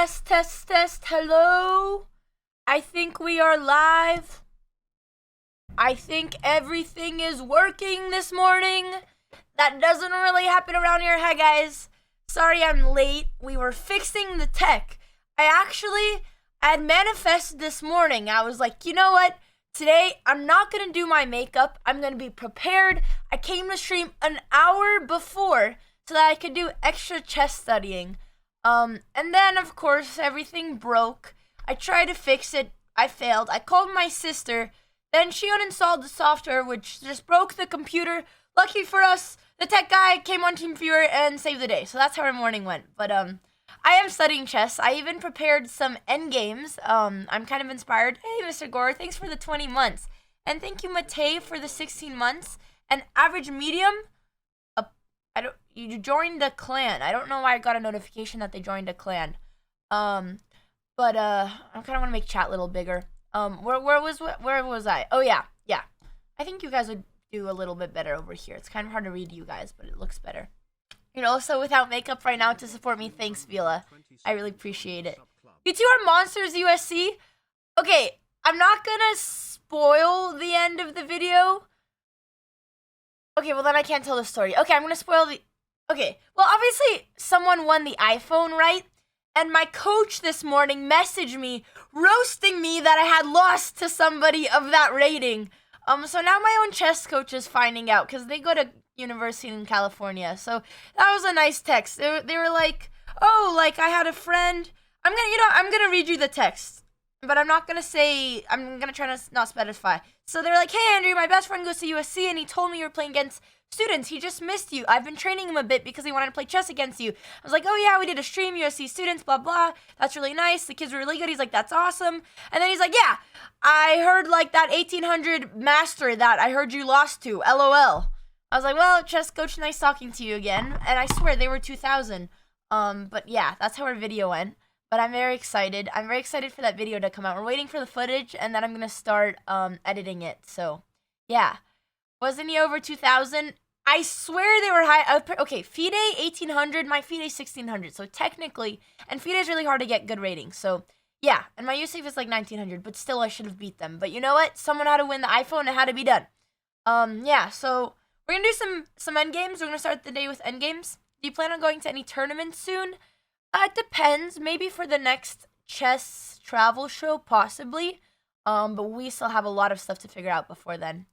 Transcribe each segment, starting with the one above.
Test, test, test. Hello? I think we are live. I think everything is working this morning. That doesn't really happen around here. Hi, guys. Sorry I'm late. We were fixing the tech. I had manifested this morning. I was like, you know what? Today, I'm not going to do my makeup. I'm going to be prepared. I came to stream an hour before so that I could do extra chess studying. And then, of course, everything broke. I tried to fix it. I failed. I called my sister. Then she uninstalled the software, which just broke the computer. Lucky for us, the tech guy came on TeamViewer and saved the day. So that's how our morning went. But I am studying chess. I even prepared some endgames. I'm kind of inspired. Hey, Mr. Gore, thanks for the 20 months. And thank you, Matei, for the 16 months. And Average Medium, you joined the clan. I don't know why I got a notification that they joined a clan. But I kind of want to make chat a little bigger. Where was I? Oh, yeah. I think you guys would do a little bit better over here. It's kind of hard to read you guys, but it looks better. You're also without makeup right now to support me. Thanks, Vila. I really appreciate it. You two are monsters, USC. Okay, I'm not gonna spoil the end of the video. Okay, well then I can't tell the story. Okay, I'm gonna spoil the... Okay, well obviously someone won the iPhone, right? And my coach this morning messaged me, roasting me that I had lost to somebody of that rating. So now my own chess coach is finding out, because they go to university in California. So that was a nice text. They were like, oh, like I had a friend. I'm gonna read you the text, but I'm not gonna say, I'm gonna try to not specify. So they're like, hey Andrew, my best friend goes to USC and he told me you were playing against students. He just missed you. I've been training him a bit because he wanted to play chess against you. I was like, oh yeah, we did a stream, USC students, blah blah. That's really nice. The kids were really good. He's like, that's awesome. And then he's like, yeah, I heard like that 1800 master that I heard you lost to. LOL. I was like, well, chess coach, nice talking to you again. And I swear they were 2000. But yeah, that's how our video went. But I'm very excited. I'm very excited for that video to come out. We're waiting for the footage, and then I'm gonna start editing it. So yeah, wasn't he over 2000? I swear they were high. Okay, FIDE 1800, my FIDE 1600. So technically, and FIDE is really hard to get good ratings. So yeah, and my USAFE is like 1900, but still I should have beat them. But you know what? Someone had to win the iPhone, and it had to be done. Yeah. So we're gonna do some end games. We're gonna start the day with end games. Do you plan on going to any tournaments soon? It depends. Maybe for the next chess travel show, possibly. But we still have a lot of stuff to figure out before then.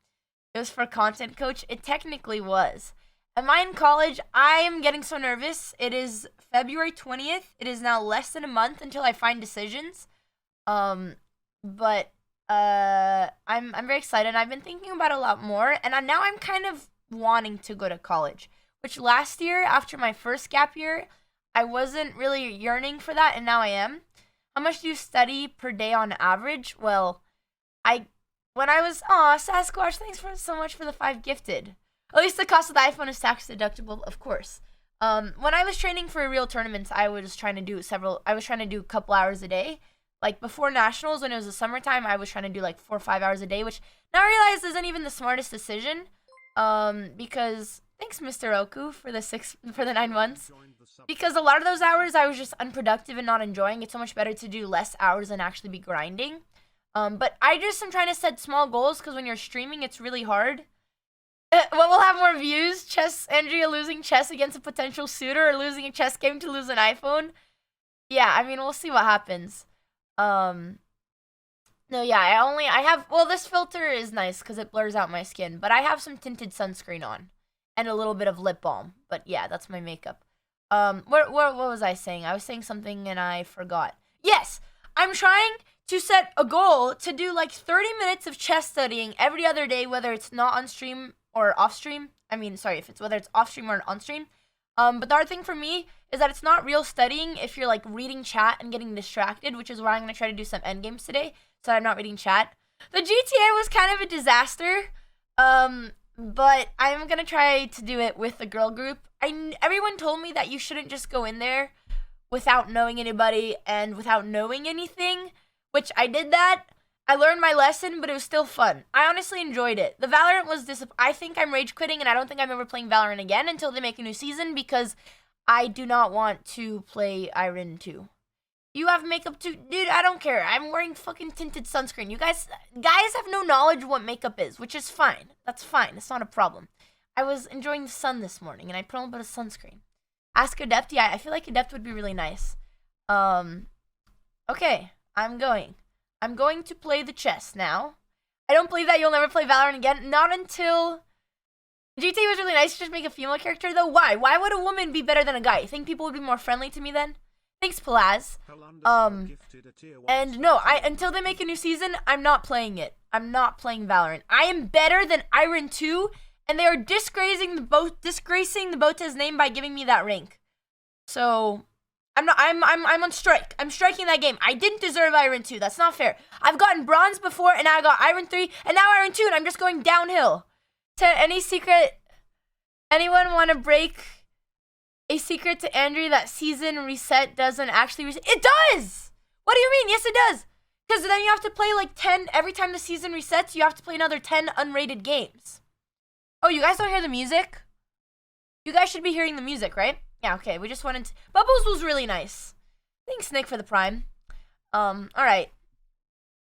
It was for content coach. It technically was. Am I in college? I am getting so nervous. It is February 20th. It is now less than a month until I find decisions. I'm very excited. I've been thinking about it a lot more, and now I'm kind of wanting to go to college. Which last year, after my first gap year, I wasn't really yearning for that, and now I am. How much do you study per day on average? Well, Sasquatch, thanks so much for the 5 gifted. At least the cost of the iPhone is tax deductible, of course. When I was training for real tournaments, I was trying to do a couple hours a day. Like before nationals, when it was the summertime, I was trying to do like 4 or 5 hours a day, which now I realize isn't even the smartest decision. Because thanks, Mr. Oku, for the 9 months. Because a lot of those hours I was just unproductive and not enjoying. It's so much better to do less hours and actually be grinding. But I just am trying to set small goals, because when you're streaming, it's really hard. What will have more views? Andrea losing chess against a potential suitor, or losing a chess game to lose an iPhone? Yeah, I mean, we'll see what happens. No, yeah, this filter is nice because it blurs out my skin, but I have some tinted sunscreen on and a little bit of lip balm. But yeah, that's my makeup. What was I saying? I was saying something and I forgot. Yes, I'm trying to set a goal to do like 30 minutes of chess studying every other day, whether it's not on stream or off stream. Whether it's off stream or on stream. But the hard thing for me is that it's not real studying if you're like reading chat and getting distracted, which is why I'm gonna try to do some end games today, so I'm not reading chat. The GTA was kind of a disaster. But I'm gonna try to do it with the girl group. Everyone told me that you shouldn't just go in there without knowing anybody and without knowing anything, which I did that. I learned my lesson, but it was still fun. I honestly enjoyed it. The Valorant was I think I'm rage quitting, and I don't think I'm ever playing Valorant again until they make a new season, because I do not want to play Iron 2. You have makeup too? Dude, I don't care. I'm wearing fucking tinted sunscreen. You guys have no knowledge of what makeup is, which is fine. That's fine. It's not a problem. I was enjoying the sun this morning, and I put on a bit of sunscreen. Ask Adept. Yeah, I feel like Adept would be really nice. Okay. I'm going to play the chess now. I don't believe that you'll never play Valorant again. Not until... GTA was really nice to just make a female character, though. Why? Why would a woman be better than a guy? You think people would be more friendly to me then? Thanks, Palaz. And no, until they make a new season, I'm not playing it. I'm not playing Valorant. I am better than Iron 2, and they are disgracing the Botez name by giving me that rank. So I'm on strike. I'm striking that game. I didn't deserve Iron 2. That's not fair. I've gotten bronze before, and now I got Iron 3, and now Iron 2, and I'm just going downhill. Any secret? Anyone want to break a secret to Andrew that season reset doesn't actually reset? It does! What do you mean? Yes, it does. Because then you have to play like 10, every time the season resets, you have to play another 10 unrated games. Oh, you guys don't hear the music? You guys should be hearing the music, right? Yeah, okay, we just went into... Bubbles was really nice. Thanks, Nick, for the prime. Alright.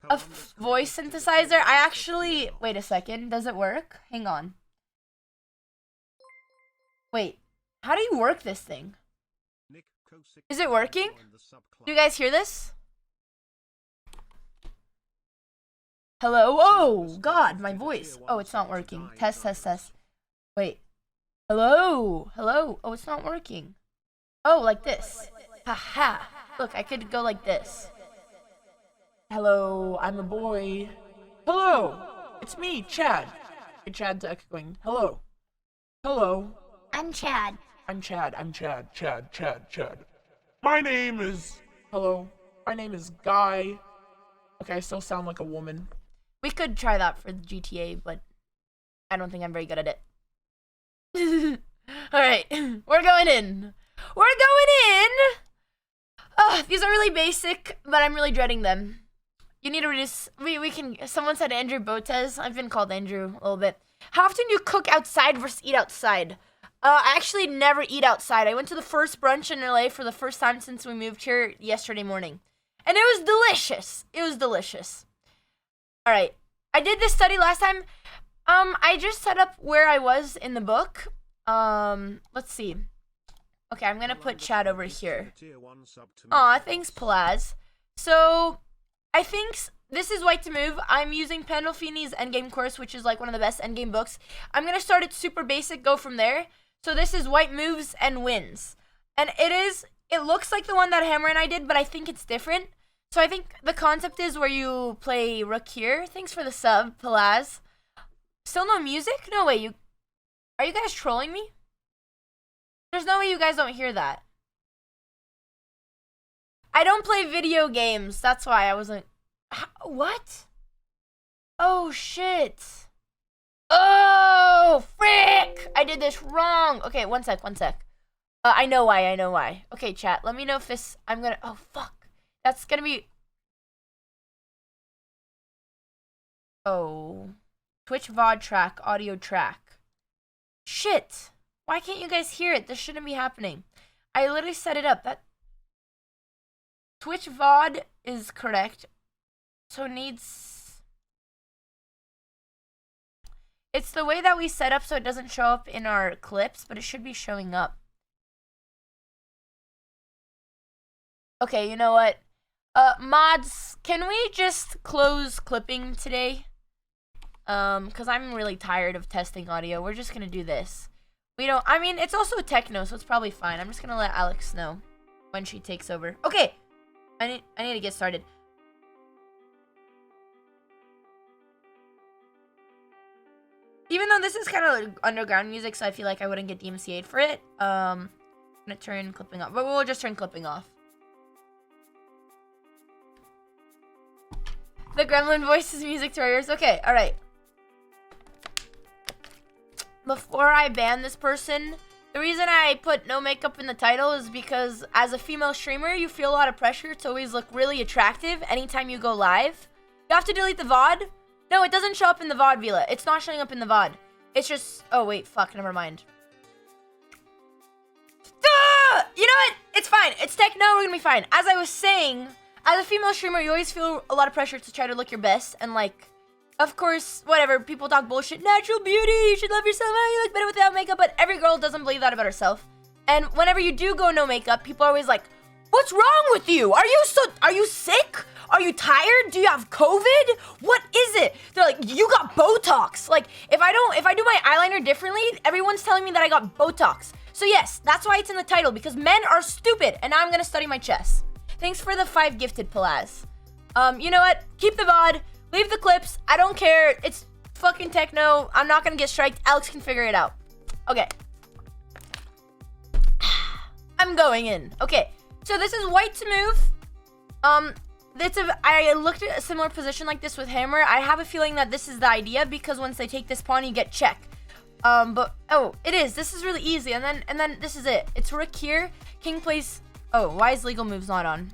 A voice synthesizer? I actually... Wait a second, does it work? Hang on. Wait. How do you work this thing? Is it working? Do you guys hear this? Hello? Oh, God, my voice. Oh, it's not working. Test, test, test. Wait. Hello? Hello? Oh, it's not working. Oh, like this. Haha. Look, I could go like this. Hello, I'm a boy. Hello, it's me, Chad. Hey, Chad's echoing. Hello. Hello. I'm Chad. I'm Chad. Chad. My name is... Hello. My name is Guy. Okay, I still sound like a woman. We could try that for the GTA, but I don't think I'm very good at it. Alright, we're going in. We're going in! These are really basic, but I'm really dreading them. You need to reduce... We can... Someone said Andrew Botez. I've been called Andrew a little bit. How often do you cook outside versus eat outside? I actually never eat outside. I went to the first brunch in LA for the first time since we moved here yesterday morning. And it was delicious. It was delicious. Alright. I did this study last time. I just set up where I was in the book. Let's see. Okay, I'm gonna put Chad over here. Aw, thanks, Palaz. So, I think this is White to Move. I'm using Pandolfini's Endgame course, which is like one of the best Endgame books. I'm gonna start it super basic, go from there. So this is White Moves and Wins. And it looks like the one that Hammer and I did, but I think it's different. So I think the concept is where you play Rook here. Thanks for the sub, Palaz. Still no music? No way, are you guys trolling me? There's no way you guys don't hear that. I don't play video games. That's why I wasn't... What? Oh, shit. Oh, frick! I did this wrong. Okay, one sec. I know why. Okay, chat, let me know if this... Oh, fuck. That's gonna be... Oh. Twitch VOD track, audio track. Shit. Why can't you guys hear it? This shouldn't be happening. I literally set it up. That Twitch VOD is correct. So it needs... It's the way that we set up so it doesn't show up in our clips, but it should be showing up. Okay, you know what? Mods, can we just close clipping today? Because I'm really tired of testing audio. We're just gonna do this. I mean, it's also a techno, so it's probably fine. I'm just gonna let Alex know when she takes over. Okay, I need to get started. Even though this is kind of like underground music, so I feel like I wouldn't get DMCA'd for it. I'm gonna turn clipping off, but we'll just turn clipping off. The gremlin voice is music to our ears. Okay, all right. Before I ban this person, the reason I put no makeup in the title is because as a female streamer, you feel a lot of pressure to always look really attractive anytime you go live. You have to delete the VOD. No, it doesn't show up in the VOD, Vila. It's not showing up in the VOD. It's just... Oh, wait. Fuck. Never mind. You know what? It's fine. it's techno, we're gonna be fine. As I was saying, as a female streamer, you always feel a lot of pressure to try to look your best. And like, of course, whatever, people talk bullshit. Natural beauty, you should love yourself. Oh, you look better without makeup. But every girl doesn't believe that about herself. And whenever you do go no makeup, people are always like, what's wrong with you? Are you sick? Are you tired? Do you have COVID? What is it? They're like, you got Botox. Like, if I do my eyeliner differently, everyone's telling me that I got Botox. So yes, that's why it's in the title, because men are stupid, and now I'm gonna study my chess. Thanks for the 5 gifted, Palaz. You know what? Keep the VOD, leave the clips, I don't care, it's fucking techno, I'm not gonna get striked, Alex can figure it out. Okay. I'm going in. Okay, so this is white to move. I looked at a similar position like this with hammer. I have a feeling that this is the idea, because once they take this pawn, you get check. But oh, it is. This is really easy. And then this is it. It's rook here. King plays. Oh, why is legal moves not on?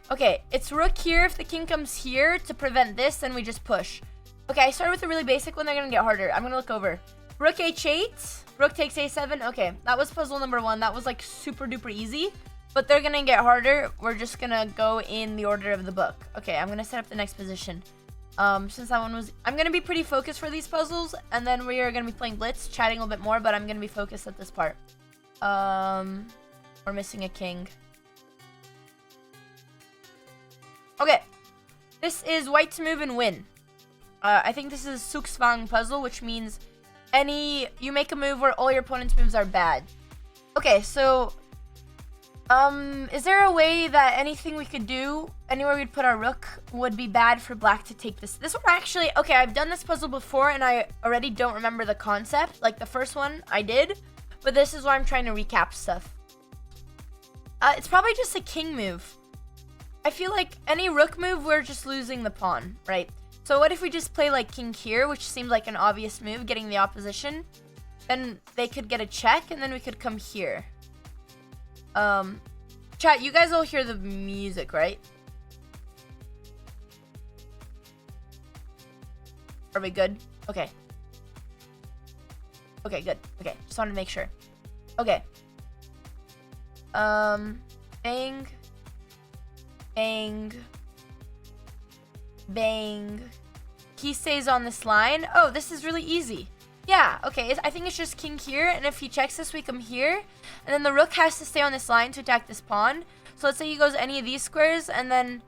Okay, it's rook here. If the king comes here to prevent this, then we just push. Okay, I started with a really basic one. They're gonna get harder. I'm gonna look over. Rook h8. Rook takes a7. Okay, that was puzzle number 1. That was like super duper easy. But they're gonna get harder. We're just gonna go in the order of the book. Okay, I'm gonna set up the next position. Since that one was, I'm gonna be pretty focused for these puzzles, and then we are gonna be playing Blitz, chatting a little bit more, but I'm gonna be focused at this part. We're missing a king. Okay, this is white to move and win. I think this is a Suksvang puzzle, which means you make a move where all your opponent's moves are bad. Okay, so is there a way that anything we could do, anywhere we'd put our rook, would be bad for black to take this? This one actually, okay, I've done this puzzle before and I already don't remember the concept. Like the first one I did, but this is why I'm trying to recap stuff. It's probably just a king move. I feel like any rook move, we're just losing the pawn, right? So what if we just play like king here, which seems like an obvious move, getting the opposition. Then they could get a check and then we could come here. Chat, you guys all hear the music, right? Are we good? Okay. Okay, good. Okay, just wanted to make sure. Okay. Bang. Bang. Bang. He stays on this line. Oh, this is really easy. Yeah, okay, I think it's just king here, and if he checks this, we come here, and then the rook has to stay on this line to attack this pawn. So let's say he goes any of these squares, and then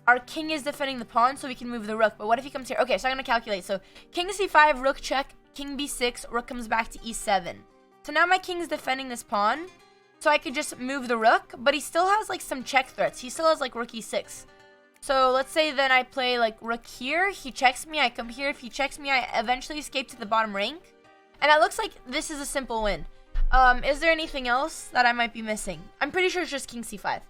our king is defending the pawn, so we can move the rook. But what if he comes here? Okay, so I'm gonna calculate. So king c5, rook check, king b6, rook comes back to e7. So now my king's defending this pawn, so I could just move the rook, but he still has like some check threats. He still has like rook e6. So let's say then I play like rook here, he checks me, I come here, if he checks me, I eventually escape to the bottom rank. And it looks like this is a simple win. Is there anything else that I might be missing? I'm pretty sure it's just king c5.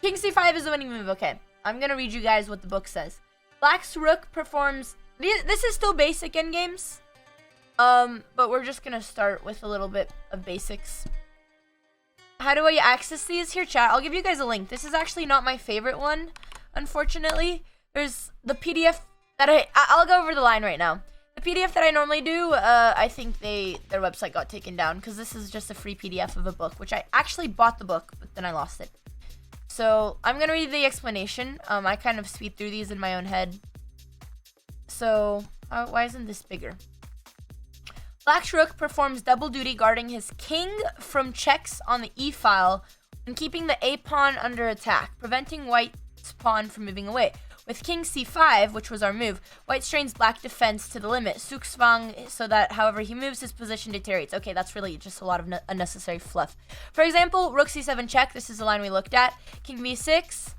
King c5 is the winning move, okay. I'm gonna read you guys what the book says. Black's rook performs, this is still basic endgames. But we're just gonna start with a little bit of basics. How do I access these? Here, chat. I'll give you guys a link. This is actually not my favorite one, unfortunately. There's the PDF that I'll go over the line right now. The PDF that I normally do, I think their website got taken down because this is just a free PDF of a book, which I actually bought the book, but then I lost it. So I'm gonna read the explanation. I kind of speed through these in my own head. So why isn't this bigger? Black's rook performs double duty guarding his king from checks on the e-file and keeping the a-pawn under attack, preventing white's pawn from moving away. With king c5, which was our move, white strains black defense to the limit, Suksvang, so that however he moves, his position deteriorates. Okay, that's really just a lot of unnecessary fluff. For example, rook c7 check, this is the line we looked at, king b6,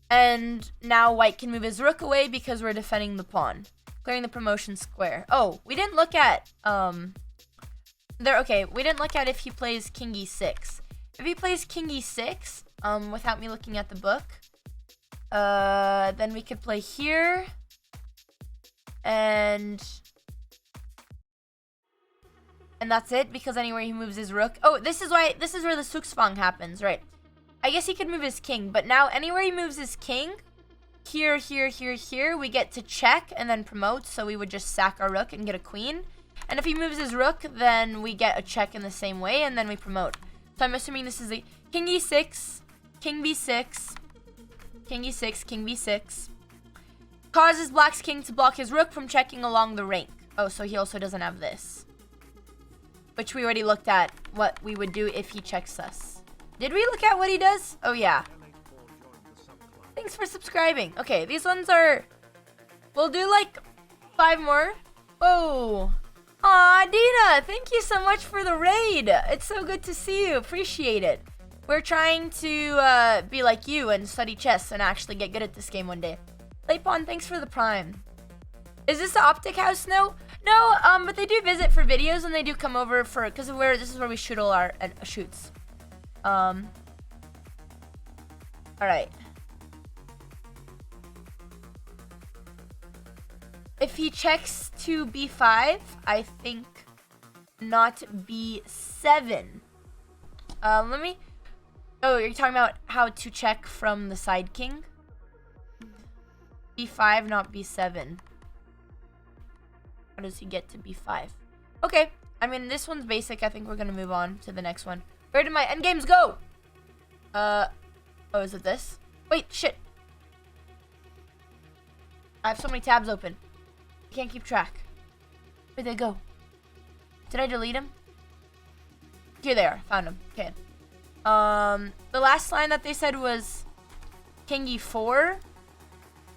and now white can move his rook away because we're defending the pawn. Clearing the promotion square. Oh, we didn't look at, we didn't look at if he plays king e6. If he plays king e6, without me looking at the book, then we could play here, and that's it, because anywhere he moves his rook. Oh, this is where the Suksvang happens, right? I guess he could move his king, but now anywhere he moves his king, here, we get to check and then promote, so we would just sack our rook and get a queen. And if he moves his rook, then we get a check in the same way, and then we promote. So I'm assuming this is a king e6, king b6, king e6, king b6. Causes black's king to block his rook from checking along the rank. Oh, so he also doesn't have this. Which we already looked at what we would do if he checks us. Did we look at what he does? Oh, yeah. Thanks for subscribing. Okay, these ones are... We'll do like 5 more. Oh. Aw, Dina, thank you so much for the raid. It's so good to see you. Appreciate it. We're trying to be like you and study chess and actually get good at this game one day. Lapon, thanks for the prime. Is this the Optic House? No, but they do visit for videos and they do come over for because this is where we shoot all our shoots. All right. If he checks to b5, I think not b7. Let me. Oh, you're talking about how to check from the side king. b5, not b7. How does he get to b5? Okay, I mean, this one's basic. I think we're gonna move on to the next one. Where did my endgames go? Oh, is it this? Wait, shit. I have so many tabs open. I can't keep track. Where'd they go? Did I delete them? Here they are. Found them. Okay. The last line that they said was king e4.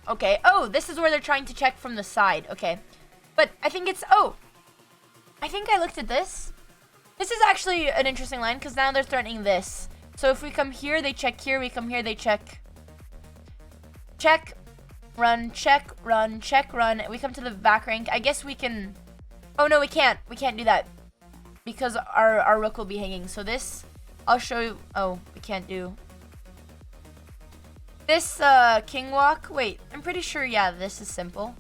Okay. Oh, this is where they're trying to check from the side. Okay. But I think it's... Oh. I think I looked at this. This is actually an interesting line because now they're threatening this. So if we come here, they check here. We come here, they check. Check. Run. Check. Run. Check. Run. We come to the back rank. I guess we can... Oh, no, we can't. We can't do that. Because our rook will be hanging. So this... I'll show you... Oh, we can't do... This king walk... Wait, I'm pretty sure, yeah, this is simple.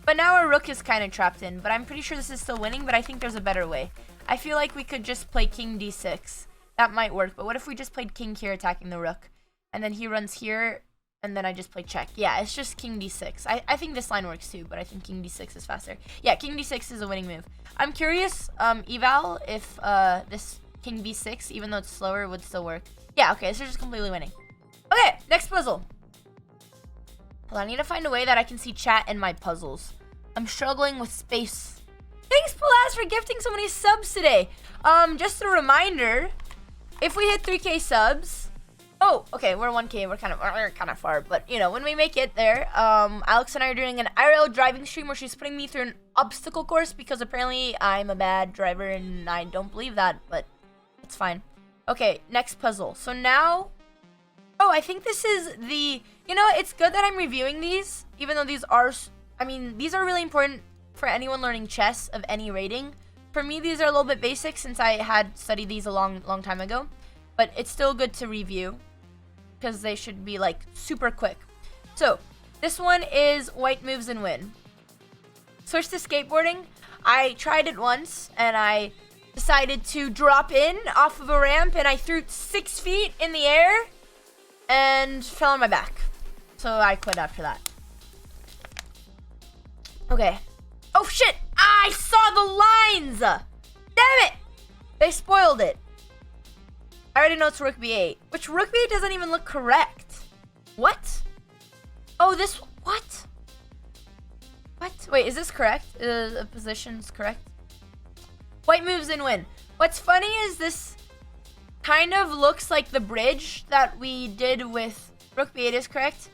But now our rook is kind of trapped in. But I'm pretty sure this is still winning, but I think there's a better way. I feel like we could just play king d6. That might work. But what if we just played king here attacking the rook? And then he runs here, and then I just play check. Yeah, it's just king d6. I think this line works too, but I think king d6 is faster. Yeah, king d6 is a winning move. I'm curious, eval, if this king b6, even though it's slower, would still work. Yeah, okay, so just completely winning. Okay, next puzzle. Well, I need to find a way that I can see chat in my puzzles. I'm struggling with space. Thanks, Palaz, for gifting so many subs today. Just a reminder, if we hit 3K subs... Oh, okay, we're 1K. We're kind of far, but you know, when we make it there, Alex and I are doing an IRL driving stream where she's putting me through an obstacle course because apparently I'm a bad driver and I don't believe that, but it's fine. Okay, next puzzle. So now, oh, I think this is the, you know, it's good that I'm reviewing these, even though these are, I mean, these are really important for anyone learning chess of any rating. For me, these are a little bit basic since I had studied these a long time ago, but it's still good to review because they should be like super quick. So this one is white moves and win. Switch to skateboarding. I tried it once and I decided to drop in off of a ramp and I threw 6 feet in the air and fell on my back. So I quit after that. Okay. Oh shit! I saw the lines! Damn it! They spoiled it. I already know it's rook b8. Which rook b8 doesn't even look correct. What? Oh, this... What? What? Wait, is this correct? The position's correct? White moves and win. What's funny is this kind of looks like the bridge that we did with rook b8 is correct.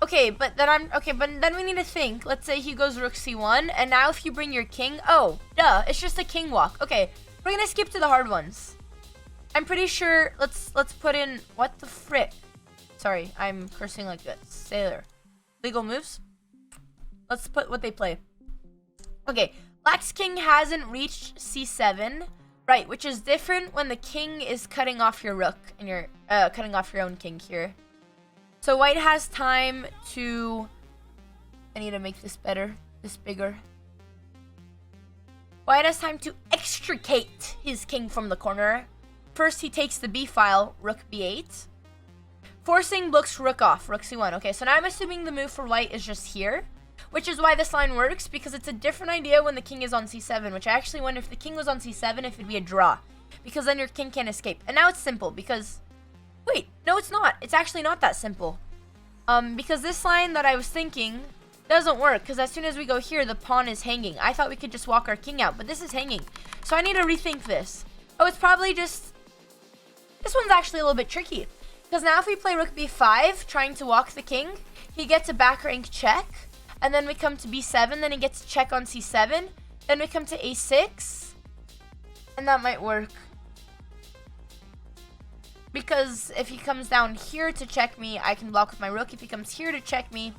Okay, but then but then we need to think. Let's say he goes rook c1, and now if you bring your king, oh, duh, it's just a king walk. Okay, we're gonna skip to the hard ones. I'm pretty sure. Let's put in what the frick. Sorry, I'm cursing like this. Sailor. Legal moves. Let's put what they play. Okay, black's king hasn't reached c7, right? Which is different when the king is cutting off your rook and you're cutting off your own king here. So white has time to... I need to make this better, this bigger. White has time to extricate his king from the corner. First, he takes the b file, rook b8. Forcing black's rook off, rook c1. Okay, so now I'm assuming the move for white is just here. which is why this line works, because it's a different idea when the king is on c7, which I actually wonder if the king was on c7 if it'd be a draw, because then your king can't escape. And now it's simple because, wait, no it's not. It's actually not that simple. Because this line that I was thinking doesn't work, because as soon as we go here, the pawn is hanging. I thought we could just walk our king out, but this is hanging. So I need to rethink this. Oh, it's probably just, this one's actually a little bit tricky. Because now if we play rook b5, trying to walk the king, he gets a back rank check. And then we come to b7, then he gets check on c7. Then we come to a6. And that might work. Because if he comes down here to check me, I can block with my rook. If he comes here to check me,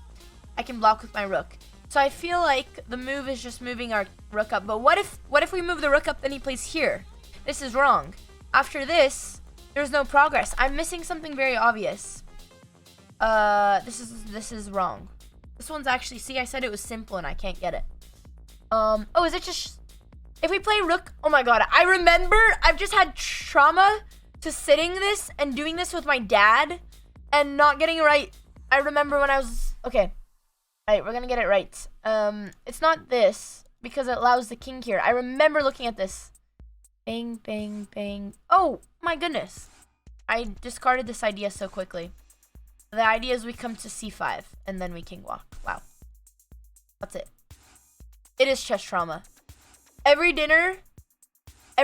I can block with my rook. So I feel like the move is just moving our rook up. But what if we move the rook up, then he plays here? This is wrong. After this, there's no progress. I'm missing something very obvious. This is wrong. This one's actually, see, I said it was simple and I can't get it. Oh, is it just, if we play rook, oh my god, I remember, I've just had trauma to sitting this and doing this with my dad and not getting it right. I remember when I was, okay. Alright, we're gonna get it right. It's not this, because it allows the king here. I remember looking at this. Bang, bang, bang. Oh, my goodness. I discarded this idea so quickly. The idea is we come to c5, and then we king walk. Wow. That's it. It is chess trauma. Every dinner, I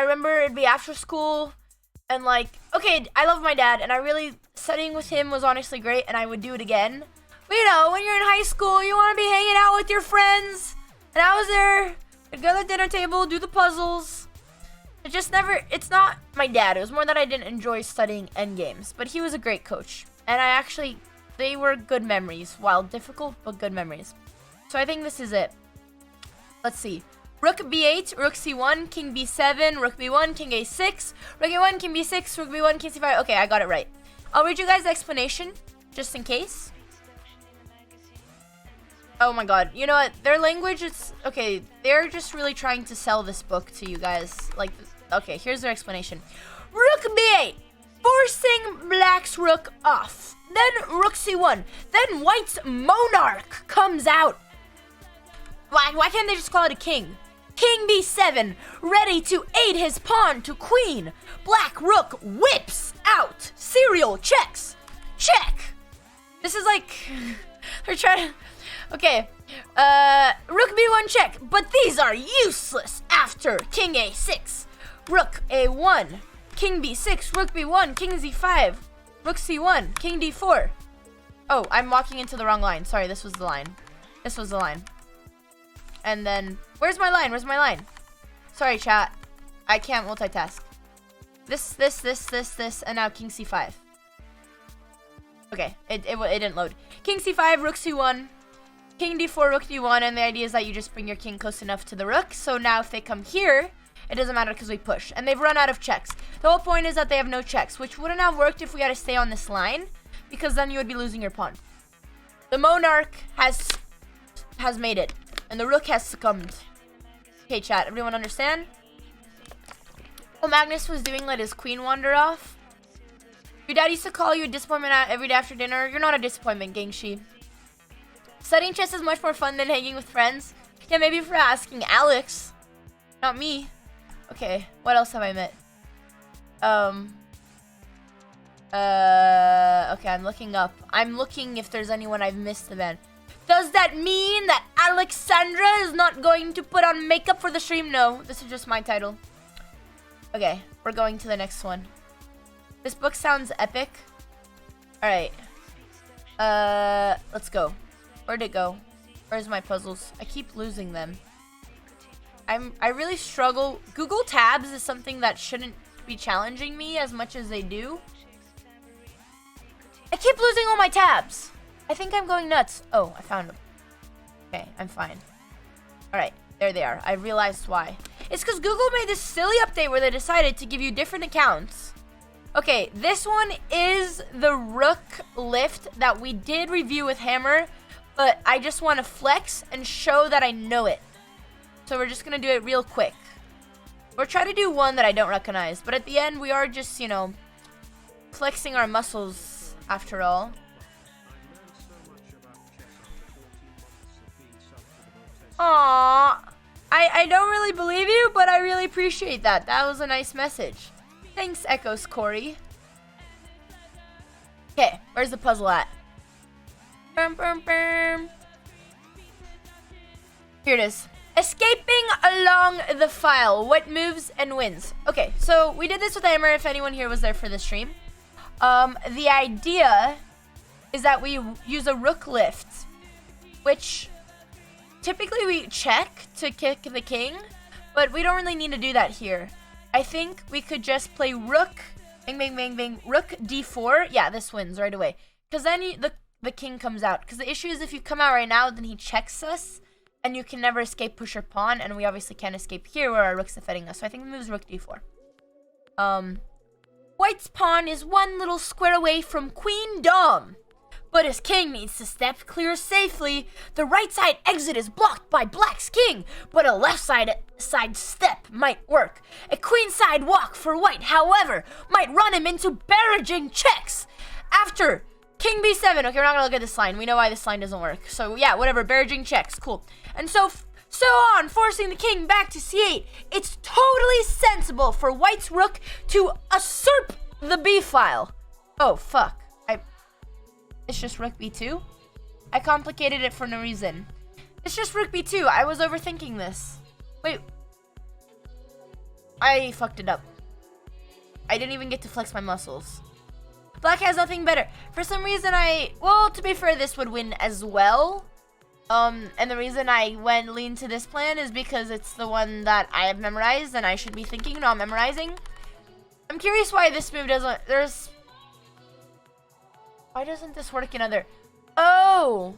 remember it'd be after school, and like, okay, I love my dad, and I really, studying with him was honestly great, and I would do it again. But you know, when you're in high school, you want to be hanging out with your friends, and I was there. I'd go to the dinner table, do the puzzles. It just never, it's not my dad. It was more that I didn't enjoy studying endgames. But he was a great coach. And I actually, they were good memories. While difficult, but good memories. So I think this is it. Let's see. Rook b8, rook c1, king b7, rook b1, king a6, rook a1, king b6, rook b1, king c5. Okay, I got it right. I'll read you guys the explanation, just in case. Oh my god, you know what, their language is, okay, they're just really trying to sell this book to you guys, like, okay, here's their explanation. Rook b8, forcing black's rook off, then rook c1, then white's monarch comes out. Why can't they just call it a king? King b7, ready to aid his pawn to queen, black rook whips out, serial checks, check. This is like, they're trying to, okay, rook b1 check, but these are useless after king a6, rook a1, king b6, rook b1, king z5, rook c1, king d4. Oh, I'm walking into the wrong line. Sorry, this was the line. This was the line. And then, where's my line? Where's my line? Sorry, chat. I can't multitask. This, and now king c5. Okay, it didn't load. King c5, rook c1, king d4, rook d1, and the idea is that you just bring your king close enough to the rook. So now if they come here, it doesn't matter because we push. And they've run out of checks. The whole point is that they have no checks, which wouldn't have worked if we had to stay on this line, because then you would be losing your pawn. The monarch has made it, and the rook has succumbed. Okay, chat, everyone understand? Oh, Magnus was doing let his queen wander off. Your dad used to call you a disappointment every day after dinner. You're not a disappointment, Gangshi. Studying chess is much more fun than hanging with friends. Yeah, maybe for asking Alex. Not me. Okay, what else have I met? Okay, I'm looking up. I'm looking if there's anyone I've missed then. Does that mean that Alexandra is not going to put on makeup for the stream? No, this is just my title. Okay, we're going to the next one. This book sounds epic. Alright. Let's go. Where'd it go? Where's my puzzles? I keep losing them. I really struggle. Google Tabs is something that shouldn't be challenging me as much as they do. I keep losing all my tabs. I think I'm going nuts. Oh, I found them. Okay, I'm fine. Alright, there they are. I realized why. It's because Google made this silly update where they decided to give you different accounts. Okay, this one is the rook lift that we did review with Hammer, but I just want to flex and show that I know it. So we're just going to do it real quick. We're trying to do one that I don't recognize, but at the end we are just, you know, flexing our muscles after all. Aww. I don't really believe you, but I really appreciate that. That was a nice message. Thanks, Echoes Corey. Okay, where's the puzzle at? Here it is. Escaping along the file. What moves and wins? Okay, so we did this with Hammer, if anyone here was there for the stream. The idea is that we use a rook lift, which typically we check to kick the king, but we don't really need to do that here. I think we could just play rook, bang, bang, bang, bang, rook d4. Yeah, this wins right away. Because then the king comes out. Because the issue is if you come out right now, then he checks us, and you can never escape push or pawn, and we obviously can't escape here where our rook's defending us. So I think we moves rook d4. White's pawn is one little square away from queen dom. But his king needs to step clear safely. The right side exit is blocked by black's king, but a left side step might work. A queen side walk for white, however, might run him into barraging checks. After king b7, okay, we're not gonna look at this line. We know why this line doesn't work. So yeah, whatever, barraging checks, cool. And so on, forcing the king back to c8. It's totally sensible for white's rook to usurp the b file. Oh, fuck. It's just rook b2? I complicated it for no reason. It's just rook b2. I was overthinking this. Wait. I fucked it up. I didn't even get to flex my muscles. Black has nothing better. For some reason well, to be fair, this would win as well. And the reason I leaned to this plan is because it's the one that I have memorized and I should be thinking, not memorizing. I'm curious why this move doesn't, why doesn't this work in other? Oh,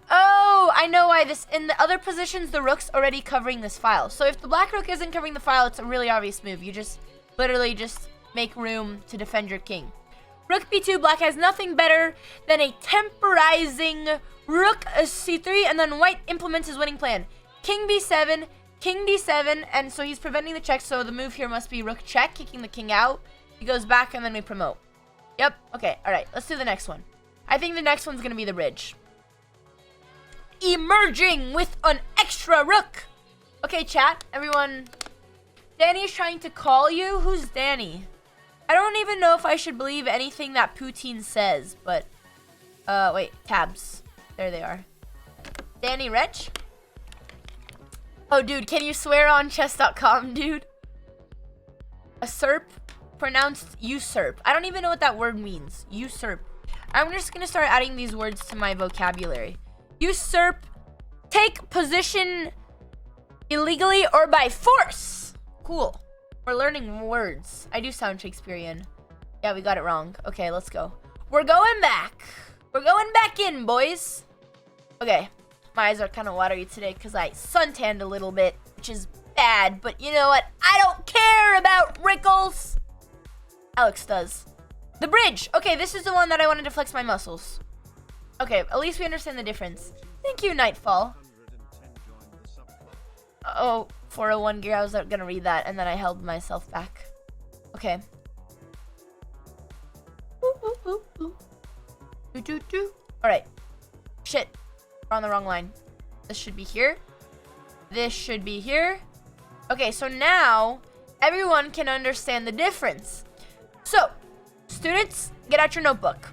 I know why this. In the other positions, the rook's already covering this file. So if the black rook isn't covering the file, it's a really obvious move. You just literally just make room to defend your king. Rook b2, black has nothing better than a temporizing rook c3, and then white implements his winning plan. King b7, king d7, and so he's preventing the check, so the move here must be rook check, kicking the king out. He goes back and then we promote. Yep. Okay. All right. Let's do the next one. I think the next one's going to be the bridge. Emerging with an extra rook. Okay, chat. Everyone. Danny's trying to call you. Who's Danny? I don't even know if I should believe anything that Poutine says, but... wait. Tabs. There they are. Danny Wretch? Oh, dude. Can you swear on chess.com, dude? Usurp? Pronounced usurp. I don't even know what that word means. Usurp. I'm just gonna start adding these words to my vocabulary. Usurp. Take position illegally or by force. Cool. We're learning words. I do sound Shakespearean. Yeah, we got it wrong. Okay, let's go. We're going back. We're going back in, boys. Okay. My eyes are kind of watery today because I suntanned a little bit, which is bad. But you know what? I don't care about wrinkles. Alex does. The bridge. Okay, this is the one that I wanted to flex my muscles. Okay, at least we understand the difference. Thank you, Nightfall. Oh, 401 gear. I was gonna read that, and then I held myself back. Okay. Alright. Shit. We're on the wrong line. This should be here. This should be here. Okay, so now everyone can understand the difference. So, students, get out your notebook.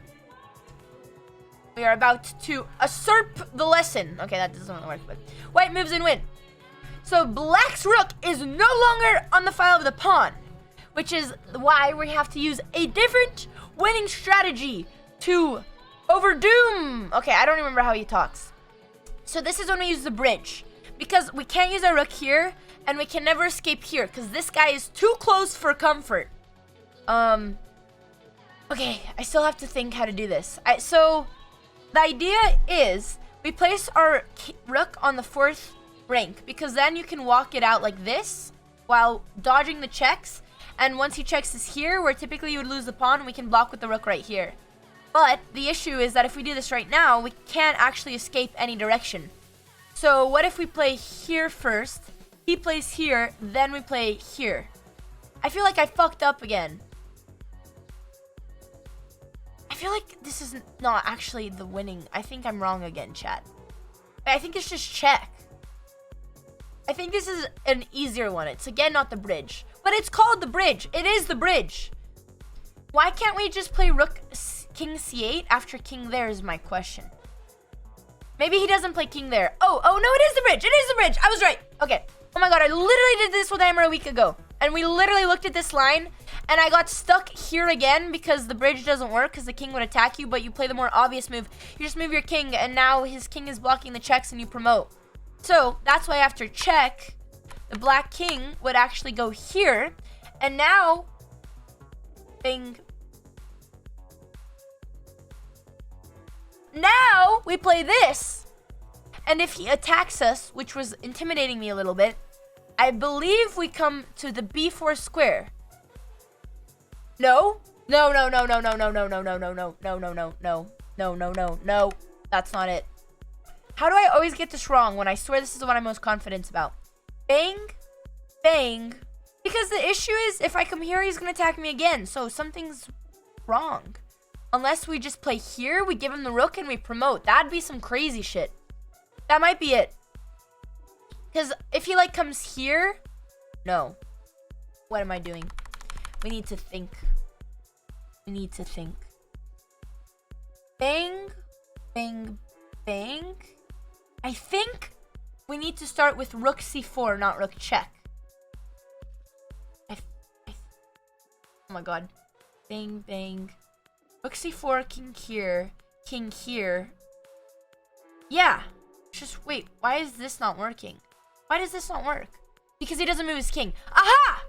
We are about to usurp the lesson. Okay, that doesn't work, but white moves and win. So, black's rook is no longer on the file of the pawn, which is why we have to use a different winning strategy to overdoom. Okay, I don't remember how he talks. So, this is when we use the bridge, because we can't use our rook here, and we can never escape here, because this guy is too close for comfort. Okay, I still have to think how to do this. So, the idea is we place our rook on the 4th rank, because then you can walk it out like this while dodging the checks. And once he checks is here, where typically you would lose the pawn, we can block with the rook right here. But the issue is that if we do this right now, we can't actually escape any direction. So what if we play here first, he plays here, then we play here? I feel like I fucked up again. I feel like this is not actually the winning. I think I'm wrong again, chat. I think it's just check. I think this is an easier one. It's again not the bridge. But it's called the bridge. It is the bridge. Why can't we just play rook king c8 after king there is my question. Maybe he doesn't play king there. Oh no, it is the bridge. It is the bridge. I was right. Okay. Oh my god, I literally did this with Amber a week ago. And we literally looked at this line and I got stuck here again because the bridge doesn't work because the king would attack you, but you play the more obvious move. You just move your king and now his king is blocking the checks and you promote. So that's why after check, the black king would actually go here. And now, bing. Now we play this. And if he attacks us, which was intimidating me a little bit, I believe we come to the b4 square. No. No. That's not it. How do I always get this wrong when I swear this is the one I'm most confident about? Bang. Bang. Because the issue is, if I come here, he's going to attack me again. So something's wrong. Unless we just play here, we give him the rook, and we promote. That'd be some crazy shit. That might be it. Because if he, like, comes here... No. What am I doing? We need to think. We need to think. Bang. Bang. Bang. I think we need to start with rook c4, not rook check. Oh my god. Bang, bang. Rook c4, king here, king here. Yeah. Just wait. Why is this not working? Why does this not work? Because he doesn't move his king. Aha!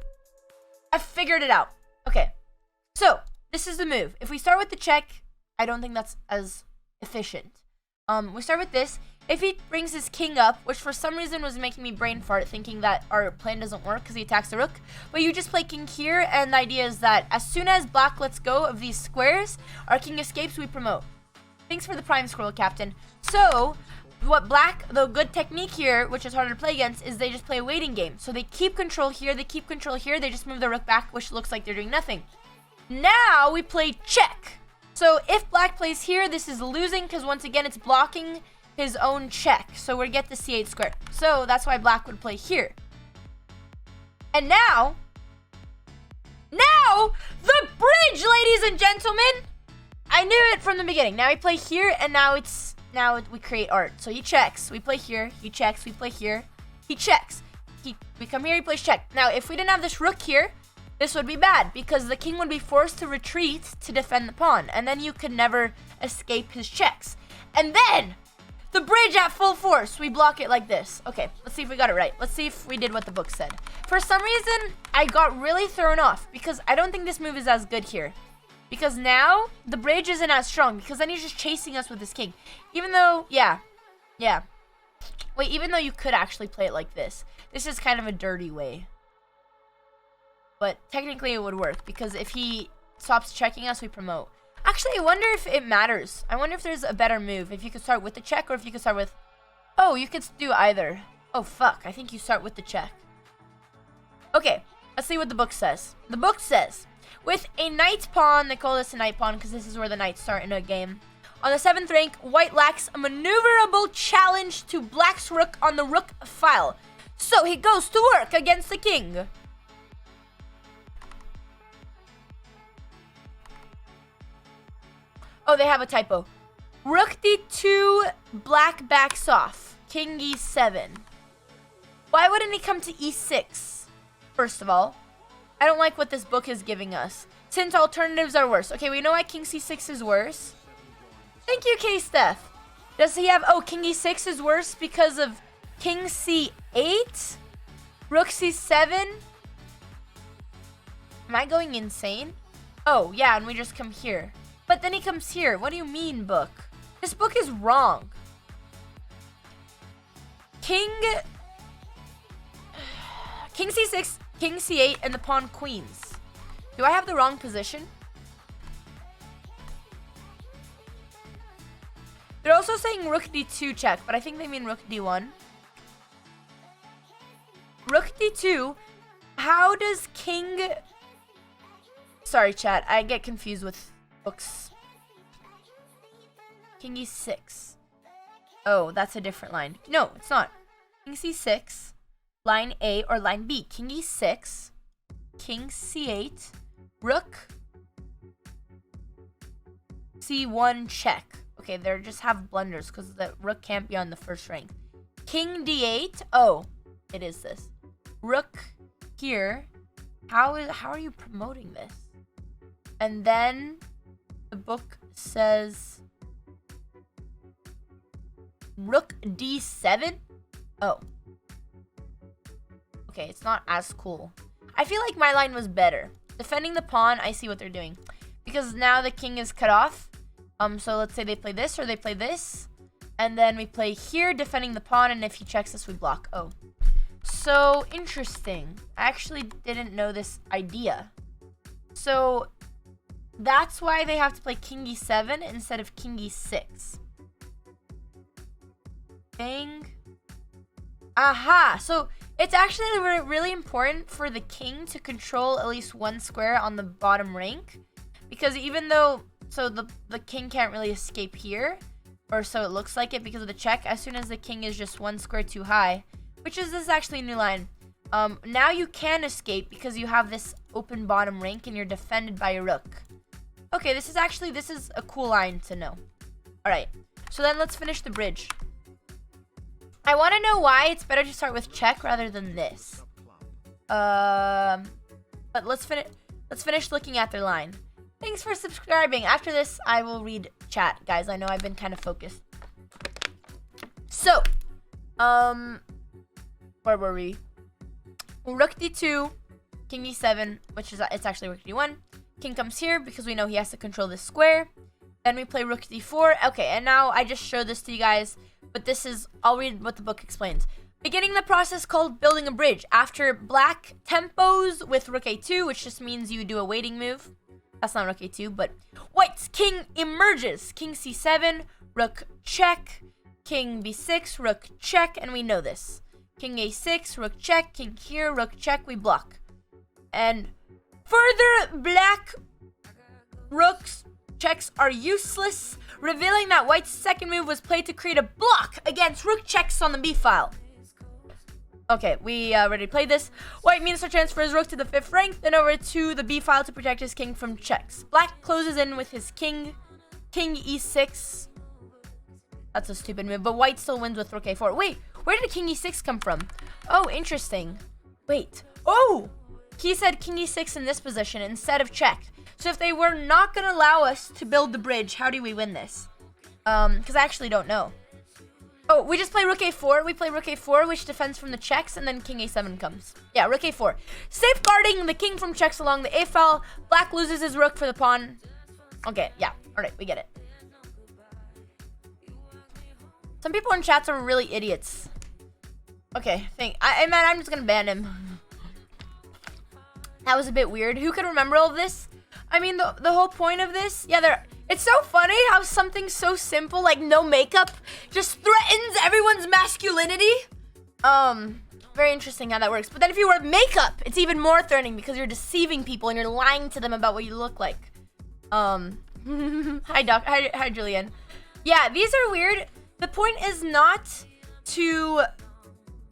I figured it out. Okay. So, this is the move. If we start with the check, I don't think that's as efficient. We start with this. If he brings his king up, which for some reason was making me brain fart, thinking that our plan doesn't work because he attacks the rook, but you just play king here, and the idea is that as soon as black lets go of these squares, our king escapes, we promote. Thanks for the prime scroll, Captain. So, what black, the good technique here, which is harder to play against, is they just play a waiting game. So they keep control here, they keep control here, they just move the rook back, which looks like they're doing nothing. Now we play check. So if black plays here, this is losing because once again it's blocking his own check. So we get the c8 square. So that's why black would play here. And now the bridge, ladies and gentlemen. I knew it from the beginning. Now we play here, and now we create art. So he checks, we play here. He checks, we play here. He checks. We come here, he plays check. Now if we didn't have this rook here, this would be bad because the king would be forced to retreat to defend the pawn, and then you could never escape his checks. And then the bridge at full force, we block it like this. Okay, let's see if we got it right. Let's see if we did what the book said. For some reason, I got really thrown off because I don't think this move is as good here. Because now the bridge isn't as strong because then he's just chasing us with his king. Even though, yeah. Wait, even though you could actually play it like this. This is kind of a dirty way. But technically it would work because if he stops checking us, we promote. Actually, I wonder if it matters. I wonder if there's a better move. If you could start with the check or if you could start with... Oh, you could do either. Oh, fuck. I think you start with the check. Okay, let's see what the book says. The book says, with a knight pawn, they call this a knight pawn because this is where the knights start in a game. On the 7th rank, white lacks a maneuverable challenge to black's rook on the rook file. So he goes to work against the king. Oh, they have a typo. Rook d2, black backs off. King e7. Why wouldn't he come to e6? First of all, I don't like what this book is giving us. Since alternatives are worse. Okay, we know why king c6 is worse. Thank you, K-Steph. Does he have... Oh, king e6 is worse because of king c8? Rook c7? Am I going insane? Oh, yeah, and we just come here. But then he comes here. What do you mean, book? This book is wrong. King c6, king c8, and the pawn queens. Do I have the wrong position? They're also saying rook d2 check, but I think they mean rook d1. Rook d2. How does king... Sorry, chat. I get confused with books. King e6. Oh, that's a different line. No, it's not. King c6, line A or line B. King e6, king c8, rook c1 check. Okay, they just have blunders because the rook can't be on the first rank. King d8. Oh, it is this. Rook here. How are you promoting this? And then the book says rook d7. Oh. Okay, it's not as cool. I feel like my line was better. Defending the pawn, I see what they're doing. Because now the king is cut off. So let's say they play this or they play this. And then we play here, defending the pawn, and if he checks this, we block. Oh. So interesting. I actually didn't know this idea. So that's why they have to play king e7 instead of king e6. Bang. Aha! So it's actually really important for the king to control at least one square on the bottom rank. Because even though, so the king can't really escape here, or so it looks like it because of the check, as soon as the king is just one square too high, which is this actually a new line. Now you can escape because you have this open bottom rank and you're defended by a rook. Okay, this is a cool line to know. Alright, so then let's finish the bridge. I want to know why it's better to start with check rather than this. But let's finish looking at their line. Thanks for subscribing. After this, I will read chat, guys. I know I've been kind of focused. So, where were we? Rook d2, king e7, which is it's actually rook d1. King comes here because we know he has to control this square. Then we play rook d4. Okay, and now I just showed this to you guys, but I'll read what the book explains. Beginning the process called building a bridge. After black tempos with rook a2, which just means you do a waiting move. That's not rook a2, but white's king emerges. King c7, rook check, king b6, rook check, and we know this. King a6, rook check, king here, rook check, we block. And further black rooks checks are useless, revealing that white's second move was played to create a block against rook checks on the b file. Okay, we already played this. White means to transfer his rook to the 5th rank, then over to the b file to protect his king from checks. Black closes in with his king e6. That's a stupid move, but white still wins with rook a4. Wait, where did king e6 come from? Oh, interesting. Wait. Oh! He said king e6 in this position instead of check. So if they were not going to allow us to build the bridge, how do we win this? Because I actually don't know. Oh, we just play rook a4. We play rook a4, which defends from the checks, and then king a7 comes. Yeah, rook a4. Safeguarding the king from checks along the a file. Black loses his rook for the pawn. Okay, yeah. All right, we get it. Some people in chats are really idiots. Okay, man, I'm just gonna ban him. That was a bit weird. Who could remember all of this? I mean, the whole point of this, yeah, it's so funny how something so simple like no makeup just threatens everyone's masculinity. Very interesting how that works. But then if you wear makeup, it's even more threatening because you're deceiving people and you're lying to them about what you look like. Hi Doc, hi Julian. Yeah, these are weird. The point is not to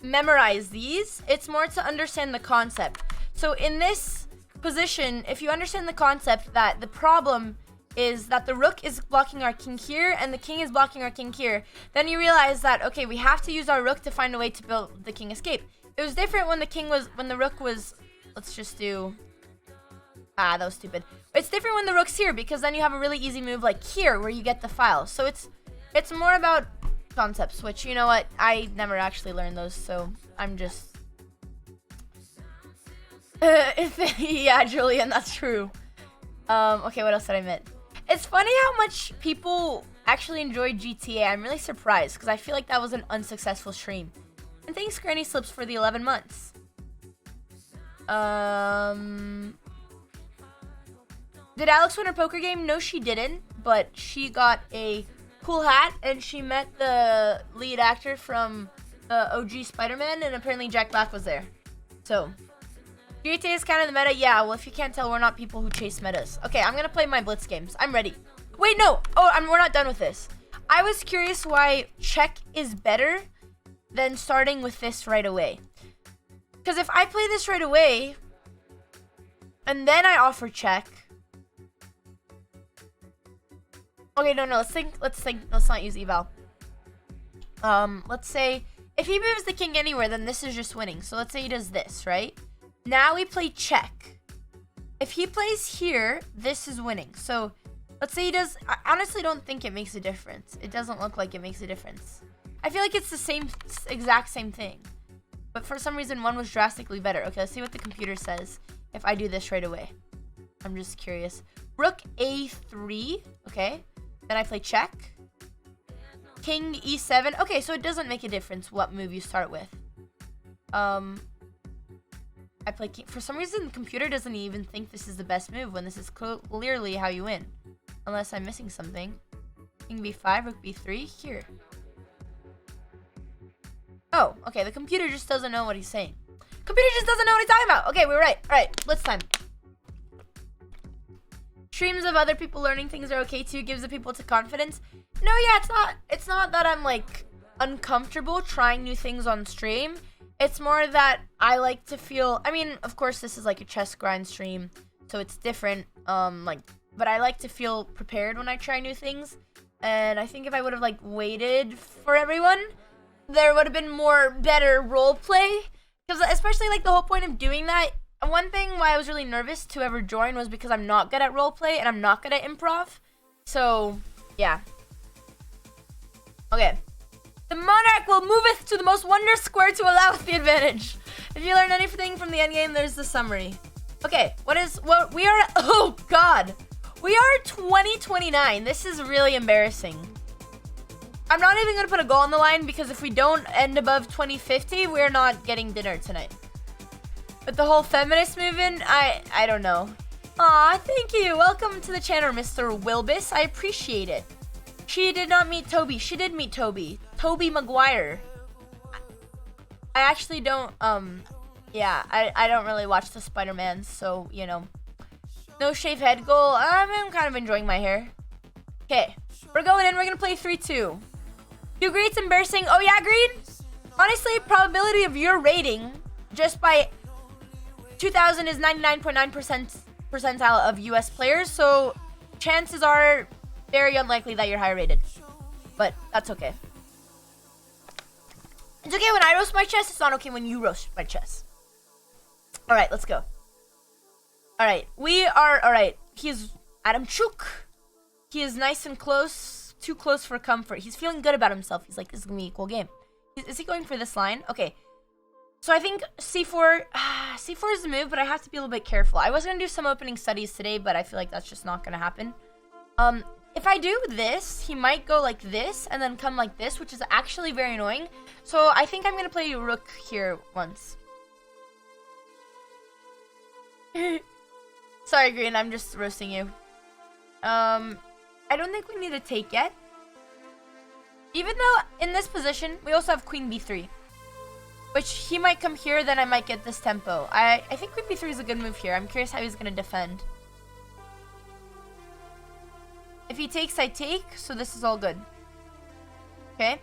memorize these, it's more to understand the concept. So in this position, if you understand the concept that the problem is that the rook is blocking our king here and the king is blocking our king here, then you realize that, okay, we have to use our rook to find a way to build the king escape. It was different when the rook was, let's just do, that was stupid. It's different when the rook's here because then you have a really easy move like here where you get the file. So it's more about concepts, which, you know what, I never actually learned those, so I'm just yeah, Julian, that's true. Okay, what else did I miss? It's funny how much people actually enjoy GTA. I'm really surprised because I feel like that was an unsuccessful stream. And thanks Granny Slips for the 11 months. Did Alex win her poker game? No, she didn't, but she got a cool hat and she met the lead actor from the OG Spider-Man, and apparently Jack Black was there. So GTA is kind of the meta. Yeah, well, if you can't tell, we're not people who chase metas. Okay, I'm gonna play my blitz games. I'm ready. Wait, no. Oh, we're not done with this. I was curious why check is better than starting with this right away. Because if I play this right away, and then I offer check. Okay, no, let's think. Let's not use eval. Let's say if he moves the king anywhere, then this is just winning. So let's say he does this, right? Now we play check. If he plays here, this is winning. So let's say he does. I honestly don't think it makes a difference. It doesn't look like it makes a difference. I feel like it's the exact same thing. But for some reason, one was drastically better. Okay, let's see what the computer says if I do this right away. I'm just curious. Rook A3. Okay. Then I play check. King E7. Okay, so it doesn't make a difference what move you start with. I play king. For some reason, the computer doesn't even think this is the best move when this is clearly how you win. Unless I'm missing something. King B5, Rook B3. Here. Oh, okay. The computer just doesn't know what he's saying. Computer just doesn't know what he's talking about. Okay, we're right. All right, blitz time. Streams of other people learning things are okay too. Gives the people to confidence. No, yeah, it's not that I'm like uncomfortable trying new things on stream. It's more that I like to feel. I mean, of course, this is like a chess grind stream, so it's different. But I like to feel prepared when I try new things. And I think if I would have like waited for everyone, there would have been more better role play. Because especially like the whole point of doing that. One thing why I was really nervous to ever join was because I'm not good at roleplay and I'm not good at improv. So, yeah. Okay. The monarch will moveth to the most wondrous square to allow the advantage. If you learn anything from the endgame, there's the summary. Okay, what we are, oh god. We are 2029. This is really embarrassing. I'm not even gonna put a goal on the line because if we don't end above 2050, we're not getting dinner tonight. But the whole feminist movement, I don't know. Aw, thank you. Welcome to the channel, Mr. Wilbus. I appreciate it. She did not meet Toby. She did meet Toby. Toby Maguire. I actually don't, yeah, I don't really watch the Spider-Mans, so, you know. No shave head goal. I'm kind of enjoying my hair. Okay, we're going in. We're going to play 3-2. You agree it's embarrassing? Oh, yeah, agreed? Honestly, probability of your rating just by 2000 is 99.9% percentile of US players, so chances are very unlikely that you're higher rated. But that's okay. It's okay when I roast my chess, it's not okay when you roast my chess. Alright, let's go. Alright, alright, he's Adam Chuk. He is nice and close, too close for comfort. He's feeling good about himself. He's like, this is gonna be an equal game. Is he going for this line? Okay. So I think C4 is the move, but I have to be a little bit careful. I was going to do some opening studies today, but I feel like that's just not going to happen. If I do this, he might go like this and then come like this, which is actually very annoying. So I think I'm going to play rook here once. Sorry, Green, I'm just roasting you. I don't think we need to take yet. Even though in this position, we also have queen b3. Which he might come here, then I might get this tempo. I think queen b3 is a good move here. I'm curious how he's going to defend. If he takes, I take, so this is all good. Okay.